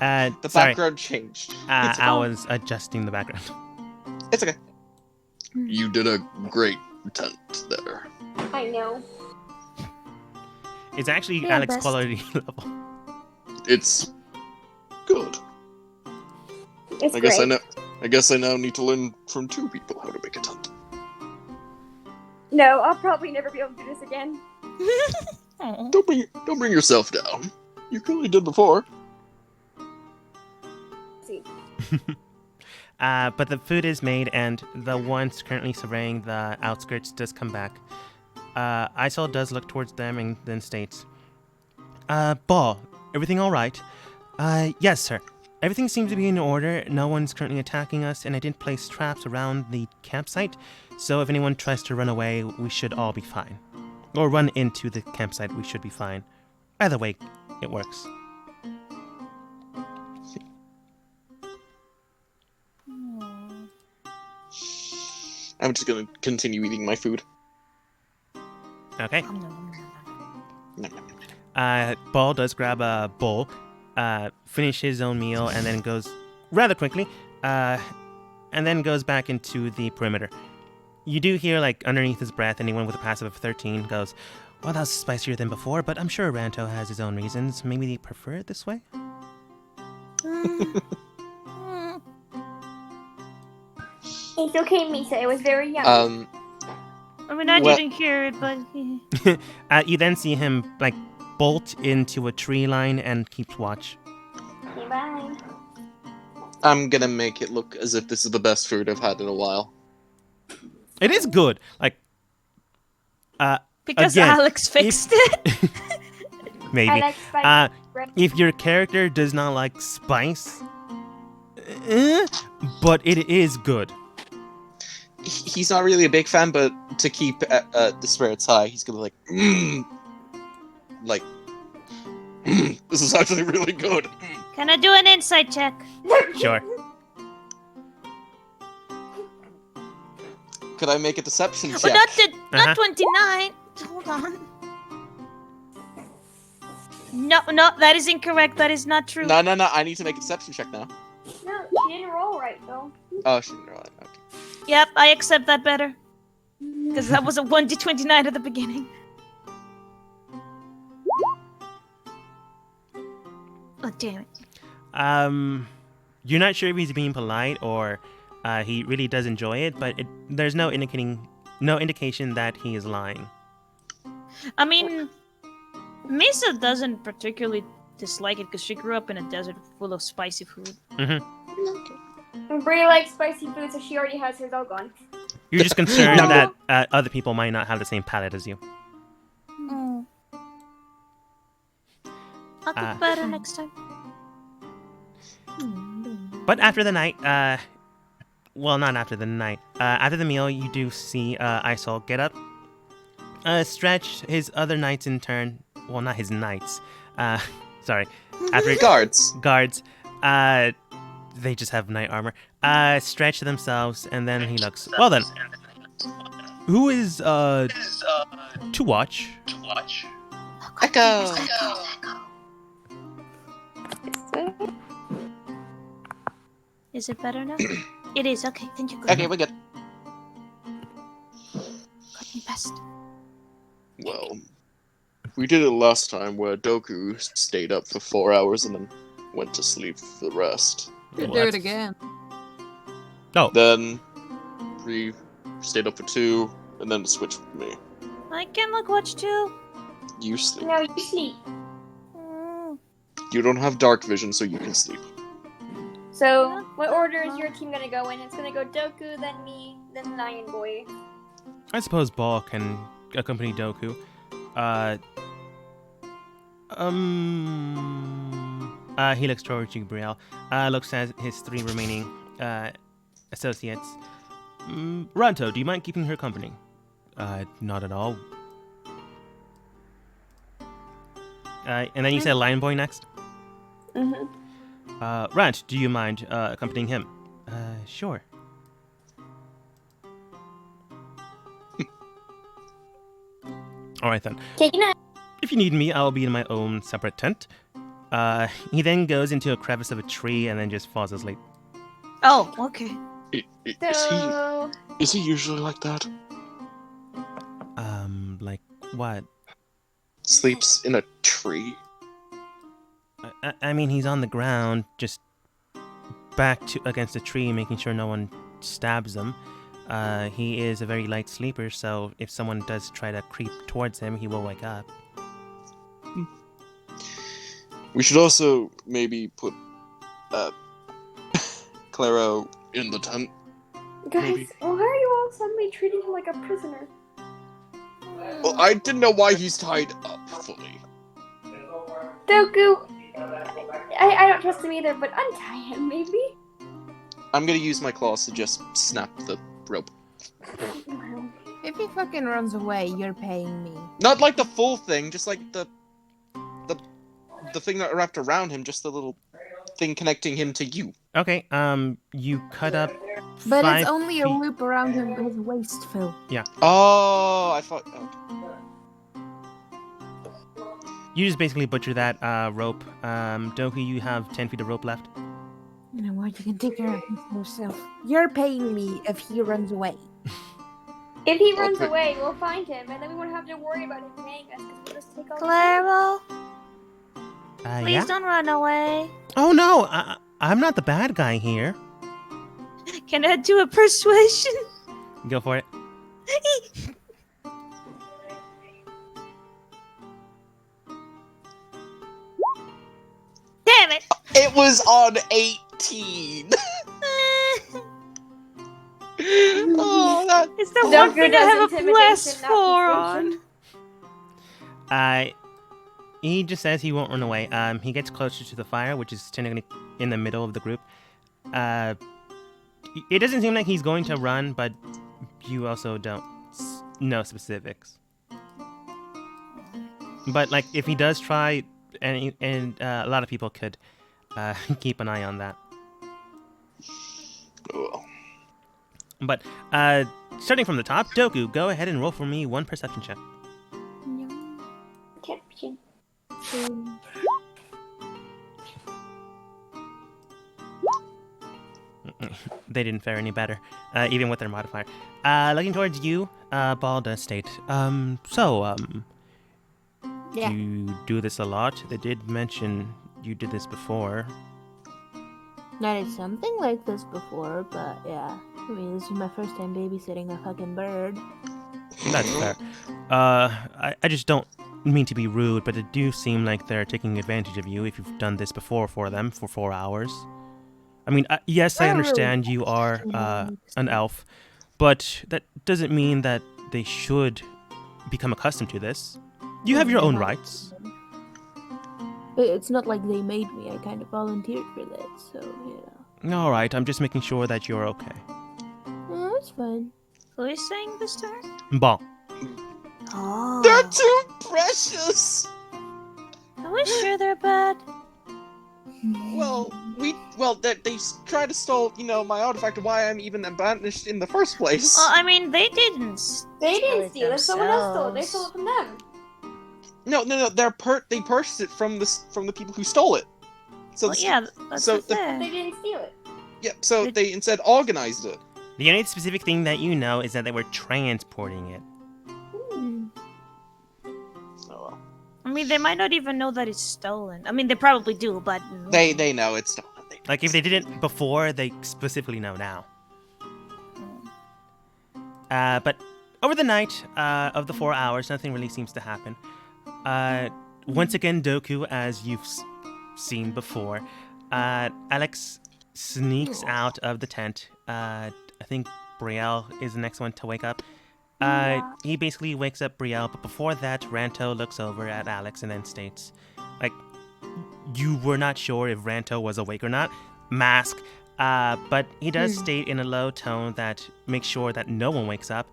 The Sorry, background changed. I was adjusting the background. It's okay. You did a great tent there. I know. It's actually Yeah, Alex best. quality level. It's good. It's I guess great. I guess I now need to learn from 2 people how to make a tent. No, I'll probably never be able to do this again. Aw. Don't bring yourself down. You clearly did before. See. But the food is made, and the one currently surveying the outskirts does come back. Isol does look towards them and then states, Ball, everything all right? Yes, sir. Everything seems to be in order. No one's currently attacking us, and I didn't place traps around the campsite, so if anyone tries to run away, we should all be fine. Or run into the campsite, we should be fine. Either way, it works. I'm just gonna continue eating my food. Okay. Nom, nom, nom. Ball does grab a bowl, finish his own meal, and then goes rather quickly, and then goes back into the perimeter. You do hear, like, underneath his breath, anyone with a passive of 13 goes, well, that was spicier than before, but I'm sure Ranto has his own reasons. Maybe they prefer it this way? Mm. It's okay, Misa. It was very yummy. I mean, I Well- didn't hear it, but You then see him, like, bolt into a tree line and keeps watch. Okay, bye. I'm gonna make it look as if this is the best food I've had in a while. It is good. Like, because Again, Alex fixed it. maybe. I like spicy bread. If your character does not like spice, but it is good. He's not really a big fan, but to keep the spirits high, he's gonna like, like, This is actually really good. Can I do an insight check? Sure. could I make a deception Well, check? Uh-huh. not 29. Hold on. No, that is incorrect. That is not true. No, I need to make a deception check now. No, you didn't roll right, though. Oh, she didn't roll it. Okay. Yep, I accept that better. Because that was a 1d29 at the beginning. Oh, damn it. You're not sure if he's being polite or he really does enjoy it, but there's no indication that he is lying. I mean, Misa doesn't particularly dislike it because she grew up in a desert full of spicy food. Brie likes spicy food, so she already has hers all gone. You're just concerned No. that other people might not have the same palate as you. Oh. I'll cook better next time. But after the night, well, not after the night. After the meal, you do see Isol get up, stretch his other knights in turn. Well, not his knights. Sorry. After Guards. guards, they just have knight armor. Stretch themselves, and then he looks. Well then, who is to watch? Echo. Is it better now? It is. Okay, thank you. Okay, we're good. Got me best. Well, we did it last time where Doku stayed up for 4 hours and then went to sleep for the rest. Do Well, it that's- again. Oh, Then Bree stayed up for 2 and then switched with me. I can look watch too. You sleep. No, you sleep. Mm. You don't have dark vision, so you can sleep. So, what order is your team gonna go in? It's gonna go Doku, then me, then Lion Boy. I suppose Ball can accompany Doku. He looks towards you, Brielle. Looks at his 3 remaining associates. Ranto, do you mind keeping her company? Not at all. And then you said Lion Boy next? Mm-hmm. Rant, do you mind accompanying him? Sure. Alright then. Okay, good night. If you need me, I'll be in my own separate tent. He then goes into a crevice of a tree and then just falls asleep. Oh, okay. So, Is he usually like that? Like what? Sleeps in a tree? I mean, he's on the ground, just back against the tree, making sure no one stabs him. He is a very light sleeper, so if someone does try to creep towards him, he will wake up. We should also maybe put Claro in the tent. Guys, Maybe. why are you all suddenly treating him like a prisoner? Well, I didn't know why he's tied up fully. Doku, I don't trust him either, but untie him, maybe? I'm gonna use my claws to just snap the rope. If he fucking runs away, you're paying me. Not like the full thing, just like the thing that wrapped around him, just the little thing connecting him to you. Okay, you cut up But 5 it's only a feet- loop around his waist, Phil. Oh, I thought. Oh. You just basically butcher that rope. Doku, you have 10 feet of rope left. You know what? You can take care of yourself. You're paying me if he runs away. If he runs Okay. away, we'll find him, and then we won't have to worry about him paying us, because we'll just take all the Claro, please Yeah? don't run away. Oh no, I'm not the bad guy here. Can I do a persuasion? Go for it. Damn it! It was on 18. Oh, that. It's the Doku one thing I does have a intimidation, plus not 4 on. persuasion. He just says he won't run away. He gets closer to the fire, which is technically in the middle of the group. It doesn't seem like he's going to run, but you also don't know specifics. But like, if he does try, and a lot of people could keep an eye on that. Oh. But starting from the top, Doku, go ahead and roll for me 1 perception check. Caption. They didn't fare any better, even with their modifier. Looking towards you, Balda state. Yeah. You do this a lot? They did mention you did this before. I did something like this before, but yeah. I mean, this is my first time babysitting a fucking bird. That's fair. I just don't mean to be rude, but it do seem like they're taking advantage of you if you've done this before for them for 4 hours. I mean, yes, I Not really. understand you are an elf, but that doesn't mean that they should become accustomed to this. You have your own rights. It's not like they made me. I kind of volunteered for that, so, you know. All right, I'm just making sure that you're okay. Oh, it's fine. Who is saying this to her? Ball. Oh. They're too precious. Are we sure they're bad? Well, they tried to steal, my artifact. Why I'm even banished in the first place? Well, I mean, they didn't. They didn't steal it, someone else stole it. They themselves. stole it from them. No. They purchased it from the people who stole it. So Well, yeah, that's so what the- they They didn't steal it. yeah. So they instead organized it. The only specific thing that you know is that they were transporting it. Oh, well. I mean, they might not even know that it's stolen. I mean, they probably do, but They know it's stolen. Like, if they didn't before, they specifically know now. But over the night of the 4 hours, nothing really seems to happen. Once again, Doku, as you've seen before, Alex sneaks out of the tent. I think Brielle is the next one to wake up. He basically wakes up Brielle, but before that, Ranto looks over at Alex and then states, like, you were not sure if Ranto was awake or not. Mask. But he does state in a low tone that makes sure that no one wakes up.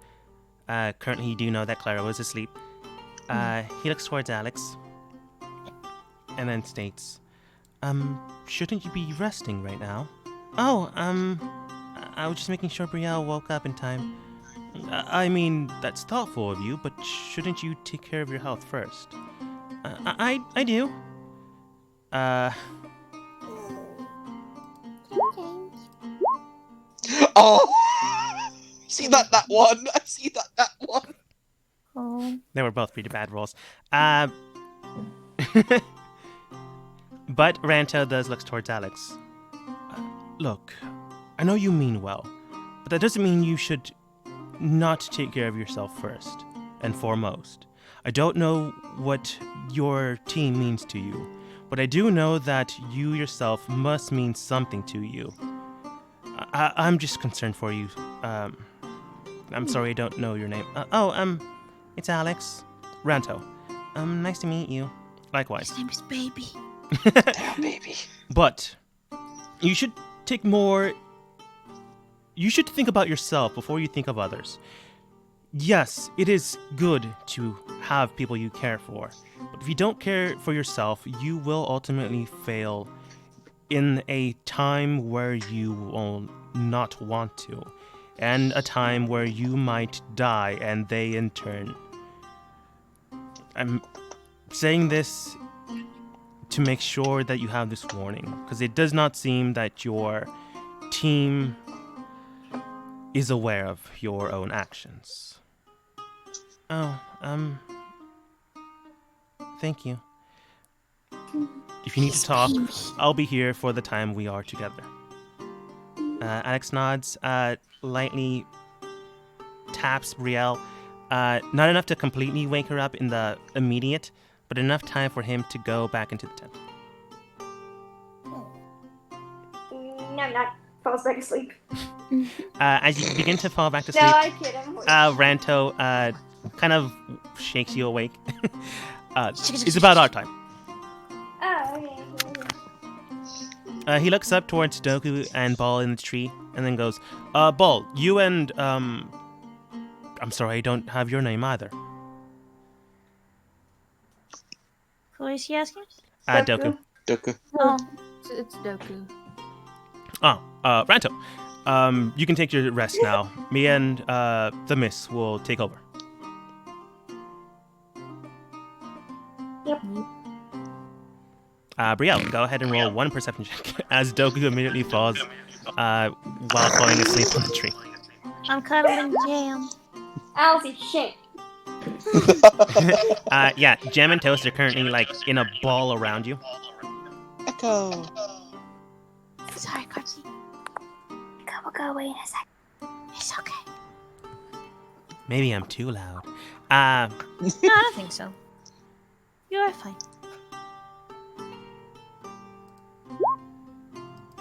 Currently, you do know that Clara was asleep. He looks towards Alex and then states, shouldn't you be resting right now? Oh, I was just making sure Brielle woke up in time. I mean, that's thoughtful of you, but shouldn't you take care of your health first? I do. Oh, see that one. I see that one. oh, They were both pretty bad rolls. But Ranto does look towards Alex. look, I know you mean well, but that doesn't mean you should not take care of yourself first and foremost. I don't know what your team means to you, but I do know that you yourself must mean something to you. I'm just concerned for you. I'm sorry I don't know your name. It's Alex. Ranto. Nice to meet you. Likewise. His name is Baby. Damn, baby. But you should you should think about yourself before you think of others. Yes, it is good to have people you care for, but if you don't care for yourself, you will ultimately fail in a time where you will not want to, and a time where you might die and they in turn. I'm saying this to make sure that you have this warning, because it does not seem that your team is aware of your own actions. Oh, thank you. If you need to talk, I'll be here for the time we are together. Alex nods, lightly taps Brielle. Not enough to completely wake her up in the immediate, but enough time for him to go back into the tent. No, not falls back asleep. As you begin to fall back to sleep, No, I kid. I'm awake. Ranto kind of shakes you awake. It's about our time. Oh, okay. He looks up towards Doku and Ball in the tree, and then goes, Ball, you and, I'm sorry, I don't have your name either. Who is he asking? Doku. Doku. Oh, It's Doku. Oh, Ranto. You can take your rest now. Me and, the Miss will take over. Yep. Brielle, go ahead and roll one perception check as Doku immediately falls, while falling asleep on the tree. I'm cuddling Jam. Alfie, shit. Yeah, Jam and Toast are currently, like, in a ball around you. Echo. Sorry, Carty. We'll go away in a sec. It's okay. Maybe I'm too loud. No, I don't think so. You're fine.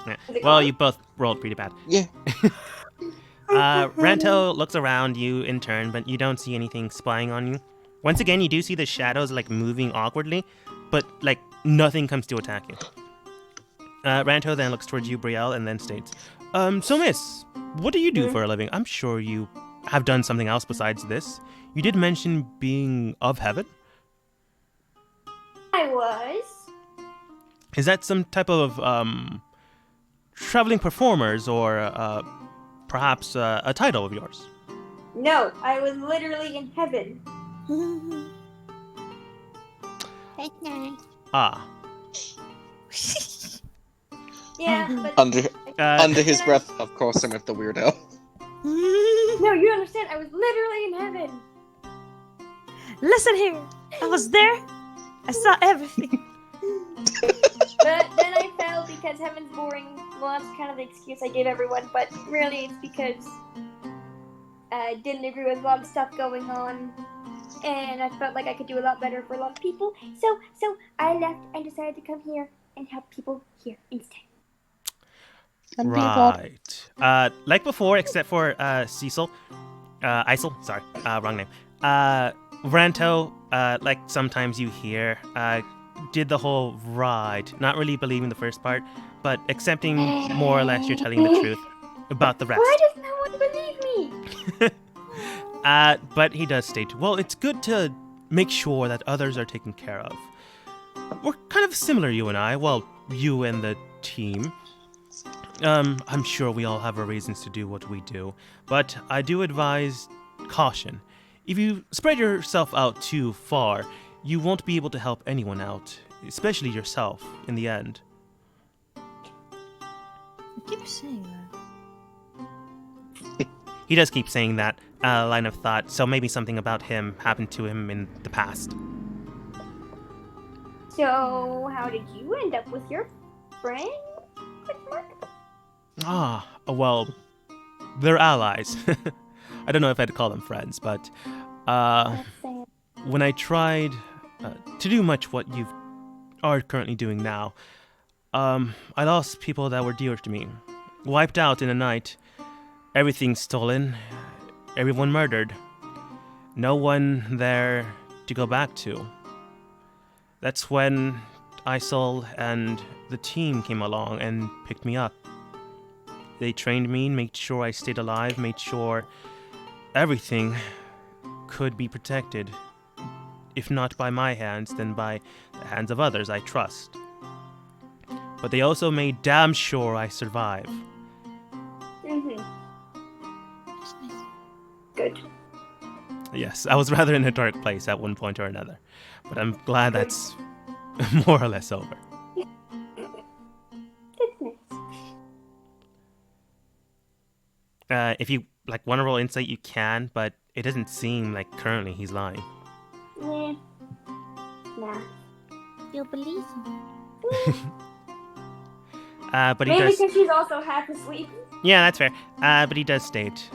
Yeah. Is it Well, gone? you both rolled pretty bad. Yeah. Ranto looks around you in turn, but you don't see anything spying on you. Once again, you do see the shadows, like, moving awkwardly, but, like, nothing comes to attack you. Ranto then looks towards you, Brielle, and then states, so Miss, what do you do for a living? I'm sure you have done something else besides this. You did mention being of heaven. I was. Is that some type of, traveling performers or, perhaps a title of yours? No, I was literally in heaven. That's nice. Ah. Yeah, but Under his breath, of course, I'm with the weirdo. no, you don't understand. I was literally in heaven. Listen here. I was there. I saw everything. But then I fell because heaven's boring. Well, that's kind of the excuse I gave everyone, but really it's because I didn't agree with a lot of stuff going on, and I felt like I could do a lot better for a lot of people. So I left and decided to come here and help people here instead. Right. Like before, except for Isel, sorry, wrong name. Ranto, like sometimes you hear, did the whole ride, not really believing the first part, but accepting more or less you're telling the truth about the rest. Why does no one believe me? But he does state, well, it's good to make sure that others are taken care of. We're kind of similar, you and I. Well, you and the team. I'm sure we all have our reasons to do what we do, but I do advise caution. If you spread yourself out too far, you won't be able to help anyone out, especially yourself, in the end. You keep saying that. He does keep saying that line of thought, so maybe something about him happened to him in the past. So how did you end up with your friend? Well, they're allies. I don't know if I'd call them friends, but That's sad. when I tried to do much what you are currently doing now, I lost people that were dear to me. Wiped out in a night. Everything stolen. Everyone murdered. No one there to go back to. That's when Isol and the team came along and picked me up. They trained me, made sure I stayed alive, made sure everything could be protected. If not by my hands, then by the hands of others I trust. But they also made damn sure I survive. Mm-hmm. That's nice. Good. Yes, I was rather in a dark place at one point or another. But I'm glad that's more or less over. That's nice. If you want to roll insight, you can, but it doesn't seem like currently he's lying. Nah. Nah. You'll believe him. But he Maybe does. because she's also half asleep. Yeah, that's fair. But he does state.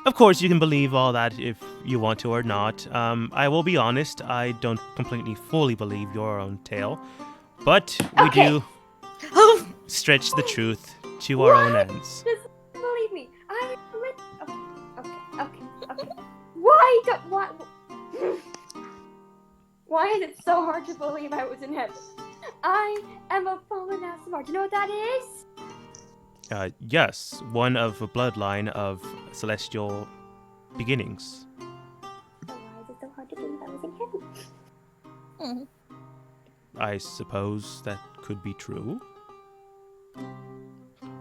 Of course, you can believe all that if you want to or not. I will be honest, I don't completely fully believe your own tale. But we Okay. do Oh, stretch the truth to our own ends. Just believe me. I admit. Okay. Why is it so hard to believe I was in heaven? I am a fallen Asimar. Do you know what that is? Yes, one of a bloodline of celestial beginnings. So why is it so hard to believe I was in heaven? I suppose that could be true.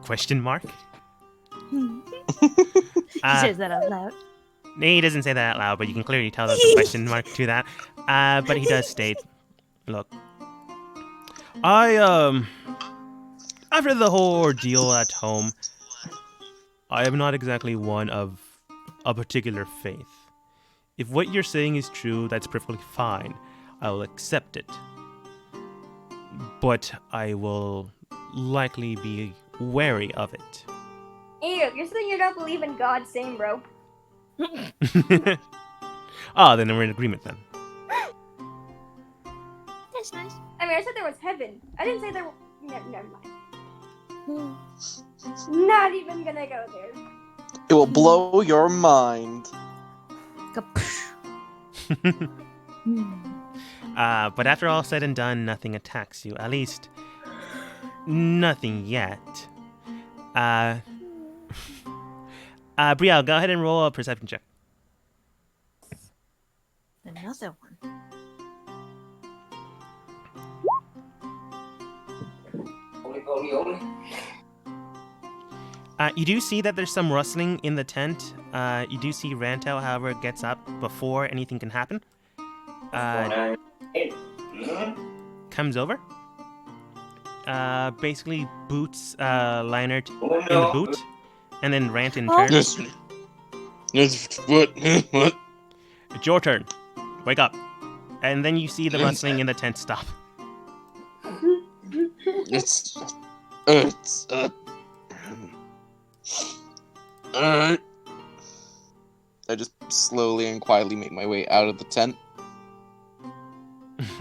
Question mark? he Uh, says that out loud. He doesn't say that out loud, but you can clearly tell there's a question mark to that. But he does state, look, after the whole ordeal at home, I am not exactly one of a particular faith. If what you're saying is true, that's perfectly fine. I will accept it. But I will likely be wary of it. Ew, you're saying you don't believe in God, same bro. Ah, then we're in agreement then. That's nice. I mean, I said there was heaven. I didn't say there were... Never mind. Hmm. Not even gonna go there. It will blow your mind. Kapoosh. But after all said and done, nothing attacks you. At least, nothing yet. Brielle, go ahead and roll a perception check. Another one. Only. You do see that there's some rustling in the tent. You do see Ranto, however, gets up before anything can happen. Comes over. Basically boots Leinert in the boot, and then Rant in turn. What? What? It's your turn. Wake up. And then you see the rustling in the tent stop. It's I just slowly and quietly make my way out of the tent.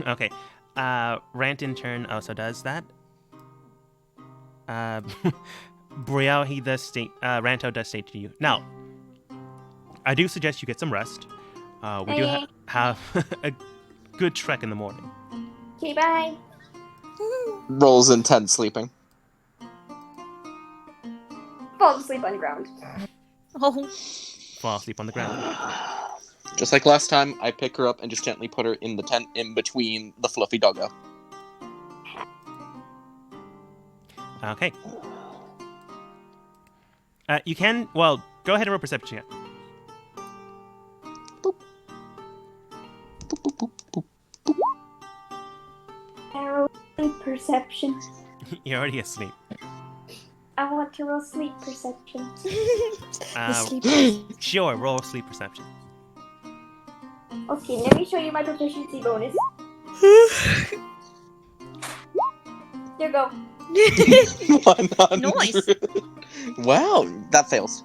Okay. Rant in turn also does that. Brielle, he does state, Ranto does state to you. Now, I do suggest you get some rest. We do have a good trek in the morning. Okay, bye. Rolls in tent sleeping. Fall asleep on the ground. Oh, Fall asleep on the ground. Just like last time, I pick her up and just gently put her in the tent in between the fluffy doggo. Okay. You can, well, go ahead and roll perception check. Arrow sleep perception. You're already asleep. I want to roll sleep perception. Sure, roll sleep perception. Okay, let me show you my proficiency bonus. There you go. 100. Wow, that fails.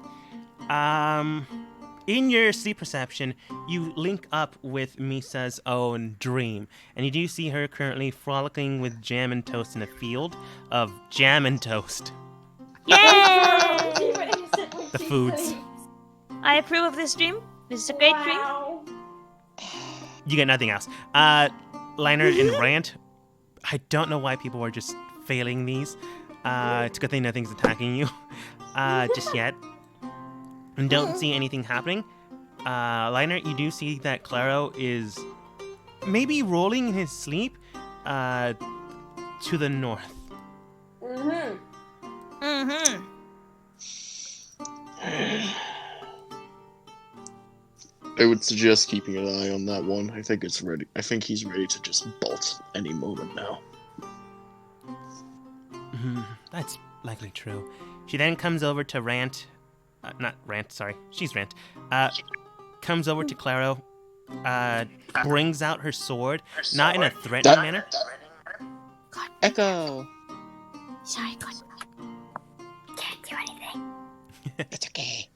In your sleep perception, you link up with Misa's own dream, and you do see her currently frolicking with Jam and Toast in a field of Jam and Toast. Yay! The foods. I approve of this dream. This is a great dream. Wow. You get nothing else. Liner and Rant, I don't know why people are just failing these. It's a good thing nothing's attacking you just yet. And don't see anything happening. Liner, you do see that Claro is maybe rolling in his sleep to the north. Mm-hmm. Mm-hmm. I would suggest keeping an eye on that one. I think it's ready. I think he's ready to just bolt any moment now. That's likely true. She then comes over to Rant. Not Rant, sorry. She's Rant. Comes over to Claro. Brings out her sword. Not in a threatening manner. Echo. Sorry, God. Can't do anything. It's okay.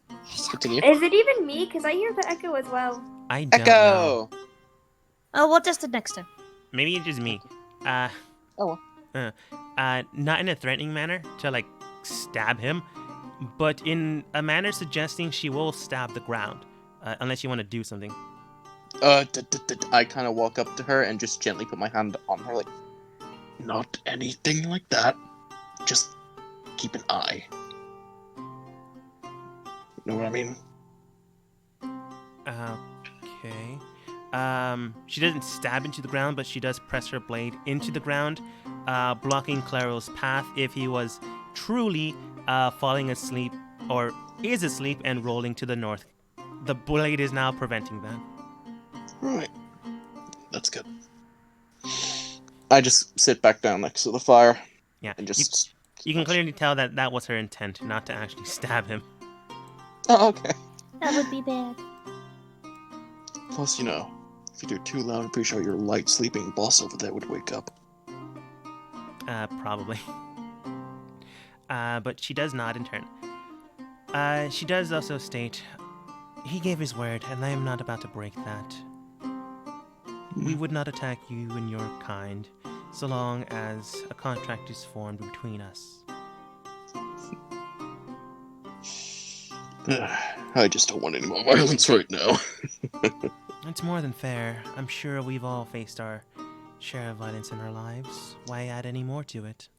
Continue. Is it even me? Because I hear the echo as well. I don't know. Echo. Oh, we'll test it next time. Maybe it's just me. Oh, Not in a threatening manner to like stab him, but in a manner suggesting she will stab the ground, unless you want to do something. I kind of walk up to her and just gently put my hand on her, like, Not anything like that. Just keep an eye. Know what I mean? Okay. She doesn't stab into the ground, but she does press her blade into the ground, blocking Claro's path if he was truly falling asleep or is asleep and rolling to the north. The blade is now preventing that. Right. That's good. I just sit back down next to the fire Yeah. and just. You can clearly tell that that was her intent, not to actually stab him. Oh, okay. That would be bad. Plus, if you do it too loud, I'm pretty sure your light sleeping boss over there would wake up. Probably. But she does nod in turn. She does also state, he gave his word, and I am not about to break that. We would not attack you and your kind, so long as a contract is formed between us. I just don't want any more violence right now. It's more than fair. I'm sure we've all faced our share of violence in our lives. Why add any more to it?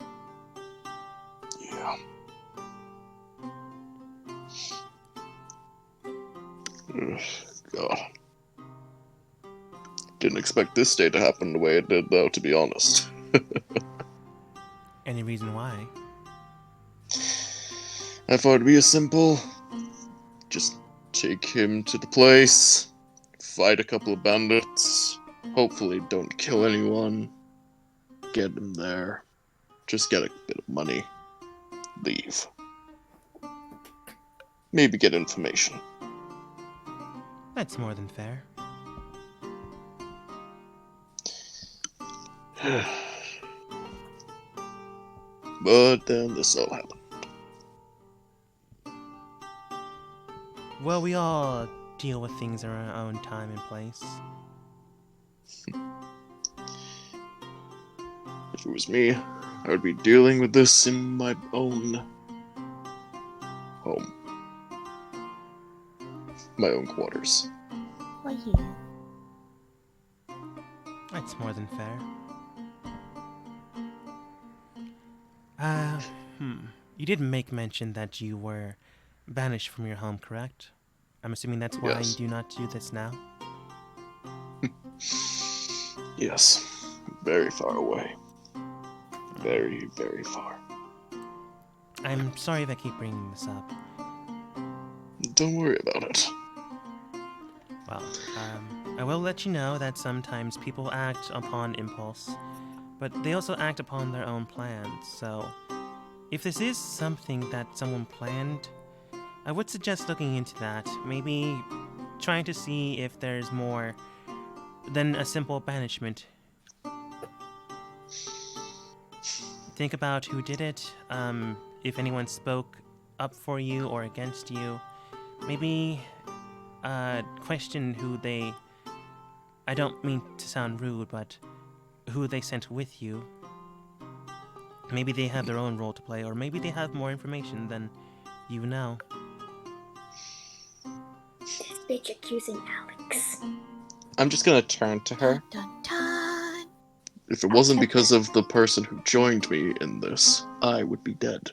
Yeah. Ugh, God. Didn't expect this day to happen the way it did, though, to be honest. Any reason why? I thought it'd be as simple. Just take him to the place, fight a couple of bandits, hopefully don't kill anyone, get him there, just get a bit of money, leave. Maybe get information. That's more than fair. But then this all happened. Well, we all deal with things in our own time and place. If it was me, I would be dealing with this in my own home. My own quarters. Oh, yeah. That's more than fair. You did make mention that you were banished from your home, correct? I'm assuming that's why Yes. you do not do this now? Yes, very far away. Very, very far. I'm sorry if I keep bringing this up. Don't worry about it. Well, I will let you know that sometimes people act upon impulse, but they also act upon their own plans, so if this is something that someone planned, I would suggest looking into that. Maybe trying to see if there's more than a simple banishment. think about who did it, if anyone spoke up for you or against you. Maybe question who they... I don't mean to sound rude, but who they sent with you. Maybe they have their own role to play, or maybe they have more information than you know. This bitch accusing Alex. I'm just gonna turn to her. Dun, dun. If it wasn't because of the person who joined me in this, I would be dead.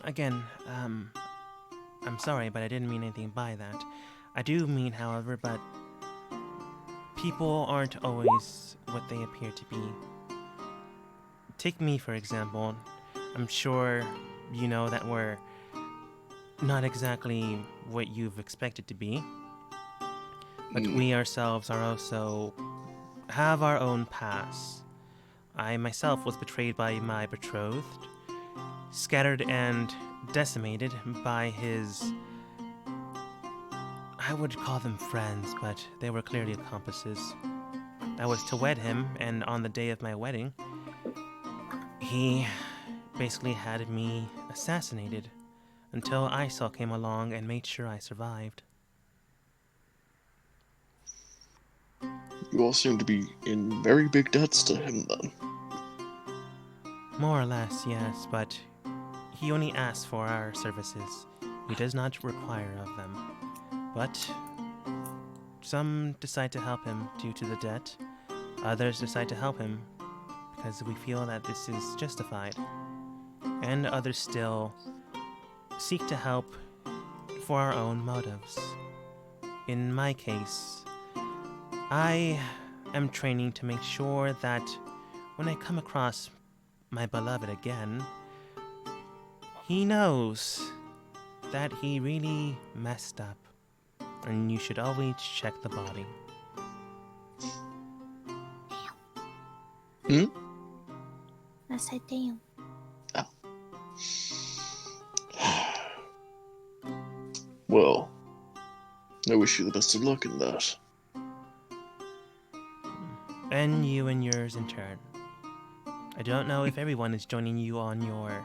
Again, I'm sorry, but I didn't mean anything by that. I do mean, however, but people aren't always what they appear to be. Take me, for example. I'm sure you know that we're not exactly what you've expected to be, but we ourselves are also have our own past. I myself was betrayed by my betrothed, scattered and decimated by his... I would call them friends, but they were clearly accomplices. I was to wed him, and on the day of my wedding, he basically had me assassinated until ISIL came along and made sure I survived. You all seem to be in very big debts to him, then. More or less, yes, but he only asks for our services. He does not require of them. But some decide to help him due to the debt. Others decide to help him because we feel that this is justified. And others still seek to help for our own motives. In my case, I am training to make sure that when I come across my beloved again, he knows that he really messed up, and you should always check the body. I said, damn. Well, I wish you the best of luck in that. And you and yours in turn. I don't know if everyone is joining you on your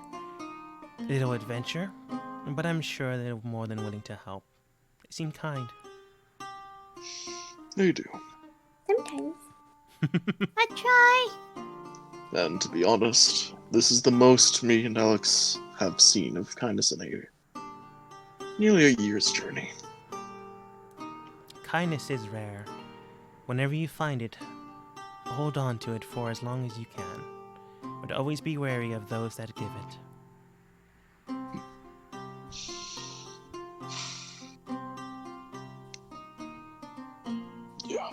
little adventure, but I'm sure they're more than willing to help. They seem kind. They do. Sometimes. I try. And to be honest, this is the most me and Alex have seen of kindness in nearly a year's journey. Kindness is rare. Whenever you find it, hold on to it for as long as you can. But always be wary of those that give it. Yeah.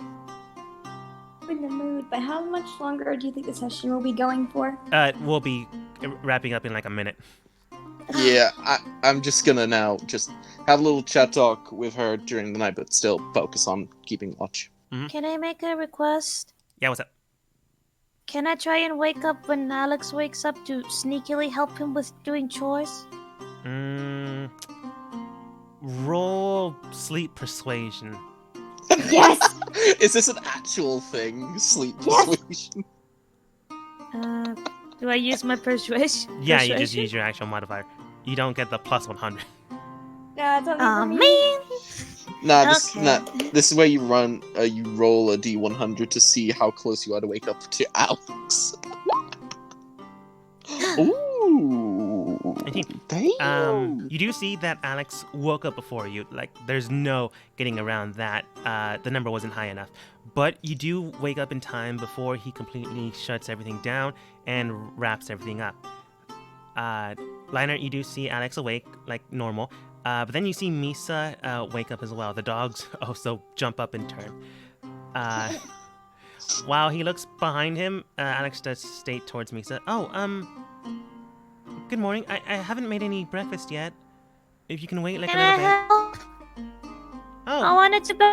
I'm in the mood, but how much longer do you think the session will be going for? We'll be wrapping up in like a minute. Yeah, I'm just gonna now just have a little chat talk with her during the night, but still focus on keeping watch. Can I make a request? Yeah, what's up? Can I try and wake up when Alex wakes up to sneakily help him with doing chores? Roll sleep persuasion. Yes! Is this an actual thing? Sleep Yes. persuasion? Do I use my persuasion? Yeah, you just use your actual modifier. You don't get the plus 100. It's only Oh for me. man! This is where you roll a D100 to see how close you are to wake up to Alex. Ooh. 18. Damn. You do see that Alex woke up before you. Like, there's no getting around that. The number wasn't high enough. But you do wake up in time before he completely shuts everything down and wraps everything up. Liner, you do see Alex awake, like normal. But then you see Misa wake up as well. The dogs also jump up in turn. While he looks behind him, Alex does state towards Misa, good morning. I haven't made any breakfast yet. If you can wait like Can a little I help? bit. I Oh, wanted to be.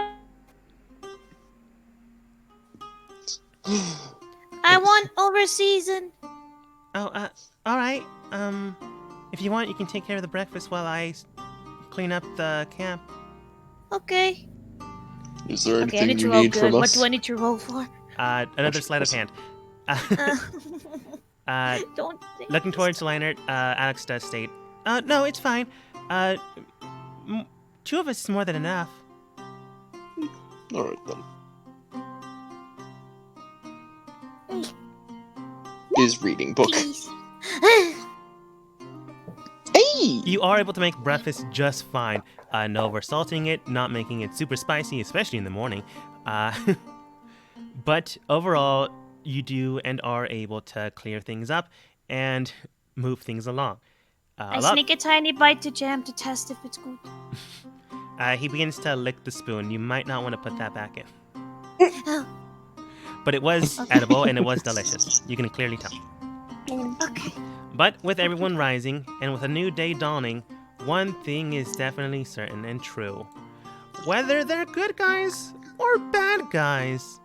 I want over season. alright. If you want, you can take care of the breakfast while I clean up the camp. Okay. Is there Okay, I anything need to you roll need good. from What us? do I need to roll for? Another sleight of hand. Don't think Looking this towards Leinert, Alex does state, no, it's fine. Two of us is more than enough. Alright then. Is reading book. Please. Hey! You are able to make breakfast just fine. No oversalting it, not making it super spicy, especially in the morning. But overall, you do and are able to clear things up and move things along. I sneak a tiny bite to Jam to test if it's good. He begins to lick the spoon. You might not want to put that back in. Oh, But it was edible and it was delicious. You can clearly tell. okay. But with everyone rising and with a new day dawning, one thing is definitely certain and true. Whether they're good guys or bad guys,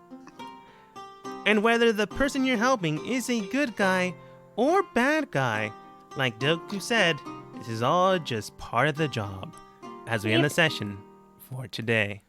and whether the person you're helping is a good guy or bad guy, like Doku said, this is all just part of the job. As we end the session for today.